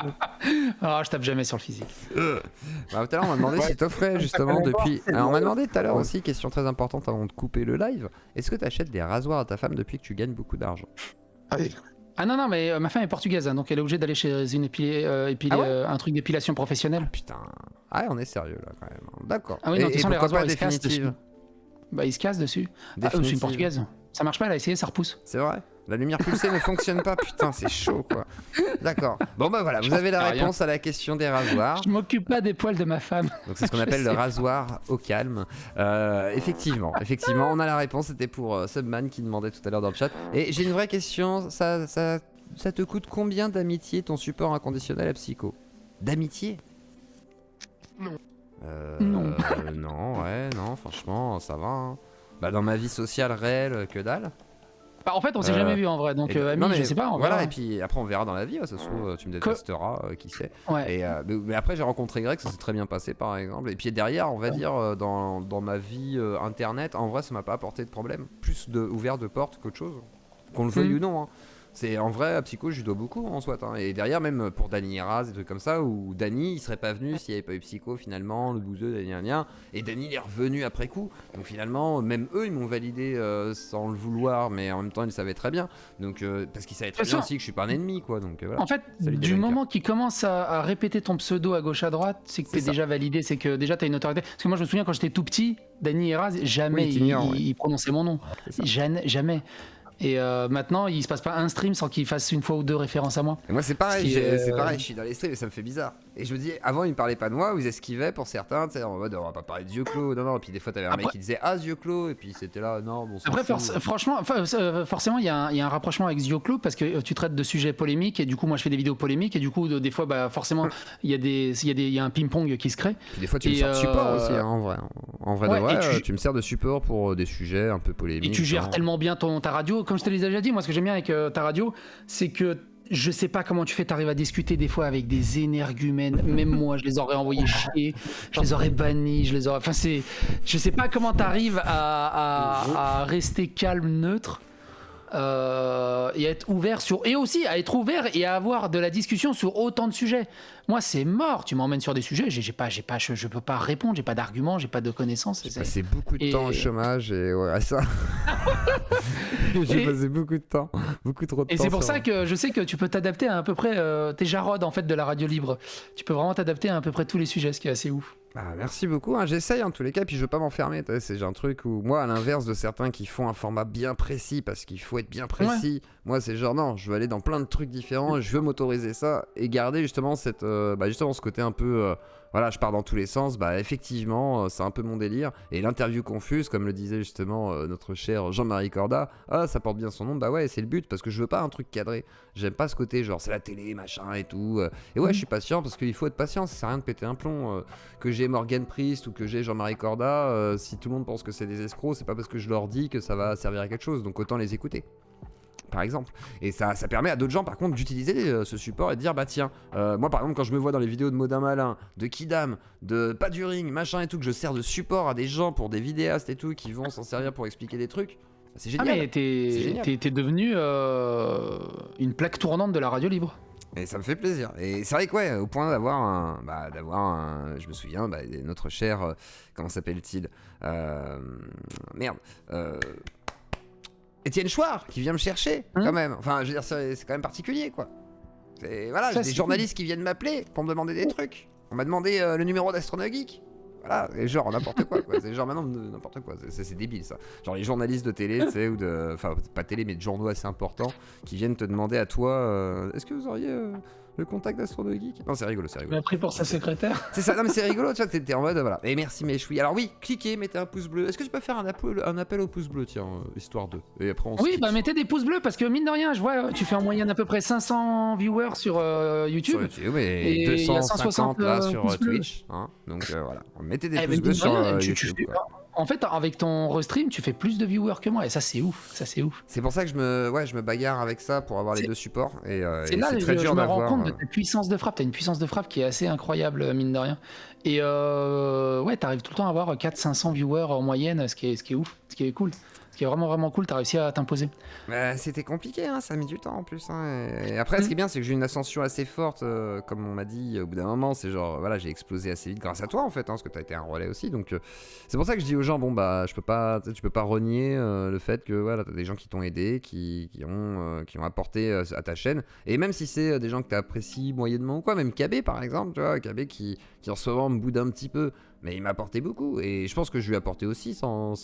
Ah, je tape jamais sur le physique. Bah, tout à l'heure, on m'a demandé si t'offrais justement depuis. Alors, on m'a demandé tout à l'heure aussi, question très importante avant de couper le live. Est-ce que t'achètes des rasoirs à ta femme depuis que tu gagnes beaucoup d'argent? Ah non, mais ma femme est portugaise, hein, donc elle est obligée d'aller chez une un truc d'épilation professionnelle. Putain. Ah, on est sérieux là quand même. D'accord. Ah oui, non, de toute façon, les pourquoi rasoirs, pas ils se cassent définitive? dessus. Bah, il se casse dessus. Ah, c'est Définitive. une portugaise. Ça marche pas, elle a essayé, ça repousse. C'est vrai. La lumière pulsée ne fonctionne pas, putain, c'est chaud quoi. D'accord. Bon bah voilà, vous avez la réponse à la question des rasoirs. Je m'occupe pas des poils de ma femme. Donc c'est ce qu'on appelle le rasoir au calme. Effectivement, on a la réponse. C'était pour Subman qui demandait tout à l'heure dans le chat. Et j'ai une vraie question. Ça te coûte combien d'amitié ton support inconditionnel à Psycho? D'amitié? Non. Non, franchement, ça va. Hein. Bah dans ma vie sociale réelle, que dalle. Bah, en fait, on s'est jamais vu en vrai, donc ami, non, mais je sais pas. Voilà, verra. et puis après on verra dans la vie, ça se trouve tu me détesteras, qui sait. Ouais. Et, mais après j'ai rencontré Greg, ça s'est très bien passé par exemple. Et puis derrière, on va dire, dans ma vie internet, en vrai ça m'a pas apporté de problème. Plus ouvert de portes qu'autre chose. Qu'on le veuille ou non. Hein. C'est en vrai à Psycho, je lui dois beaucoup en soit. Hein. Et derrière, même pour Dany et Raz, des trucs comme ça, où Dany il serait pas venu s'il y avait pas eu Psycho finalement, le bouseux, et Dany il est revenu après coup. Donc finalement, même eux ils m'ont validé sans le vouloir, mais en même temps ils le savaient très bien. Donc parce qu'ils savaient très bien aussi que je suis pas un ennemi quoi. Donc voilà. En fait, du moment qu'il commence à répéter ton pseudo à gauche à droite, c'est que t'es déjà validé, c'est que déjà t'as une autorité. Parce que moi je me souviens quand j'étais tout petit, Dany et Raz, jamais il prononçait mon nom. Jamais. Et maintenant, il se passe pas un stream sans qu'il fasse une fois ou deux références à moi. Et moi, c'est pareil, je suis dans les streams et ça me fait bizarre. Et je me dis, avant, ils me parlaient pas de moi, ou ils esquivaient pour certains, tu sais, en mode, on va pas parler de Zioclo, non. Et puis des fois, t'avais un mec qui disait, ah, Zioclo, et puis c'était là, non, bon. Après, franchement, forcément, il y a un rapprochement avec Zioclo parce que tu traites de sujets polémiques et du coup, moi, je fais des vidéos polémiques et du coup, des fois, bah, forcément, il y a un ping-pong qui se crée. Puis des fois, tu me sers de support aussi, hein, en vrai. En vrai, ouais, tu me sers de support pour des sujets un peu polémiques. Et tu gères tellement bien ta radio, comme je te l'ai déjà dit, moi, ce que j'aime bien avec ta radio, c'est que je sais pas comment tu fais, t'arrives à discuter des fois avec des énergumènes, même moi je les aurais envoyés chier, je les aurais bannis, enfin je sais pas comment t'arrives à rester calme, neutre, et à être ouvert et à avoir de la discussion sur autant de sujets. Moi c'est mort, tu m'emmènes sur des sujets, je peux pas répondre, j'ai pas d'arguments, j'ai pas de connaissances. J'ai passé beaucoup de temps au chômage et ouais, ça. J'ai passé beaucoup de temps, beaucoup trop de temps. Et c'est pour ça que je sais que tu peux t'adapter à peu près, t'es Jarod en fait de la radio libre. Tu peux vraiment t'adapter à peu près tous les sujets, ce qui est assez ouf. Bah, merci beaucoup, hein. J'essaye en tous les cas, puis je veux pas m'enfermer. C'est un truc où moi, à l'inverse de certains qui font un format bien précis parce qu'il faut être bien précis, moi c'est genre non, je veux aller dans plein de trucs différents, je veux m'autoriser ça et garder justement justement ce côté un peu voilà, je pars dans tous les sens. Bah effectivement, c'est un peu mon délire. Et l'interview confuse, comme le disait justement notre cher Jean-Marie Corda, ça porte bien son nom. Bah ouais, c'est le but parce que je veux pas un truc cadré. J'aime pas ce côté genre c'est la télé, machin et tout. Et ouais, je suis patient parce qu'il faut être patient. Ça sert à rien de péter un plomb. Que j'ai Morgan Priest ou que j'ai Jean-Marie Corda, si tout le monde pense que c'est des escrocs, c'est pas parce que je leur dis que ça va servir à quelque chose. Donc autant les écouter. Par exemple. Et ça permet à d'autres gens par contre d'utiliser ce support et de dire bah tiens, moi par exemple quand je me vois dans les vidéos de Modin Malin, de Kidam, de Pas du Ring, machin et tout, que je sers de support à des gens pour des vidéastes et tout qui vont s'en servir pour expliquer des trucs, bah, c'est génial. Ah mais t'es devenu une plaque tournante de la radio libre. Et ça me fait plaisir. Et c'est vrai que ouais, au point d'avoir je me souviens, notre cher, comment s'appelle-t-il, Étienne Chouard qui vient me chercher quand même. Enfin, je veux dire, c'est quand même particulier quoi. Voilà, j'ai des journalistes qui viennent m'appeler pour me demander des trucs. On m'a demandé le numéro d'Astrono Geek. voilà, et genre n'importe quoi, quoi. C'est genre maintenant n'importe quoi, c'est débile ça. Genre les journalistes de télé, tu sais, ou de, enfin pas télé mais de journaux assez importants qui viennent te demander à toi, est-ce que vous auriez le contact d'Astrono Geek? Non, c'est rigolo, c'est Il rigolo. m'a pris pour sa secrétaire. C'est ça, non mais c'est rigolo, tu vois, t'es en mode voilà. Et merci Méchoui. Alors oui, cliquez, mettez un pouce bleu. Est-ce que tu peux faire un appel au pouce bleu, tiens, histoire de. Et après on se Oui, quitte. bah mettez des pouces bleus parce que mine de rien, je vois, tu fais en moyenne à peu près 500 viewers sur YouTube. Sur YouTube et il y a 250 là sur pouces bleus. Twitch, hein. Donc voilà, mettez des Eh, pouces mais bleus mine de sur rien, YouTube. quoi. En fait, avec ton restream, tu fais plus de viewers que moi et ça c'est ouf, ça c'est ouf. C'est pour ça que je me bagarre avec ça pour avoir les deux supports et C'est et là c'est que très je dur me rends d'avoir. compte de ta puissance de frappe. T'as une puissance de frappe qui est assez incroyable, mine de rien. Et ouais, t'arrives tout le temps à avoir 400-500 viewers en moyenne, ce qui est ouf, ce qui est cool. Ce qui est vraiment cool, t'as réussi à t'imposer. C'était compliqué, hein, ça a mis du temps en plus. Hein, et après, ce qui est bien, c'est que j'ai une ascension assez forte, comme on m'a dit au bout d'un moment. C'est genre, voilà, j'ai explosé assez vite grâce à toi en fait, hein, parce que t'as été un relais aussi. Donc, c'est pour ça que je dis aux gens, bon bah, tu peux pas renier le fait que voilà, t'as des gens qui t'ont aidé, qui ont apporté à ta chaîne. Et même si c'est des gens que t'apprécies moyennement ou quoi, même KB par exemple, tu vois, KB qui en ce moment me boude un petit peu. Mais il m'a apporté beaucoup, et je pense que je lui ai apporté aussi sans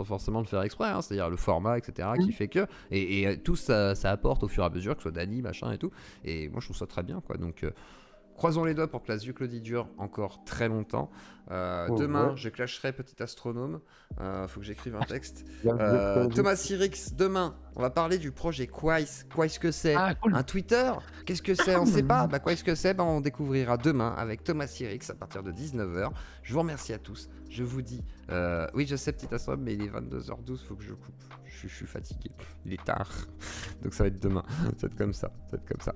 forcément le faire exprès, hein, c'est-à-dire le format, etc., qui fait que... Et tout ça apporte au fur et à mesure, que ce soit Dany, machin et tout, et moi je trouve ça très bien, quoi, donc... croisons les doigts pour que la Zuclodie dure encore très longtemps. Demain, je clasherai Petit Astronome. Faut que j'écrive un texte. Thomas Sirix, demain, on va parler du projet Quais. Quais que c'est? Un Twitter? Qu'est-ce que c'est? On sait pas. Bah, Quais que c'est? Bah, on découvrira demain avec Thomas Sirix à partir de 19h. Je vous remercie à tous. Je vous dis... oui, je sais, Petit Astronome, mais il est 22h12. Faut que je coupe. Je suis fatigué. Il est tard. Donc ça va être demain. Ça va être comme ça.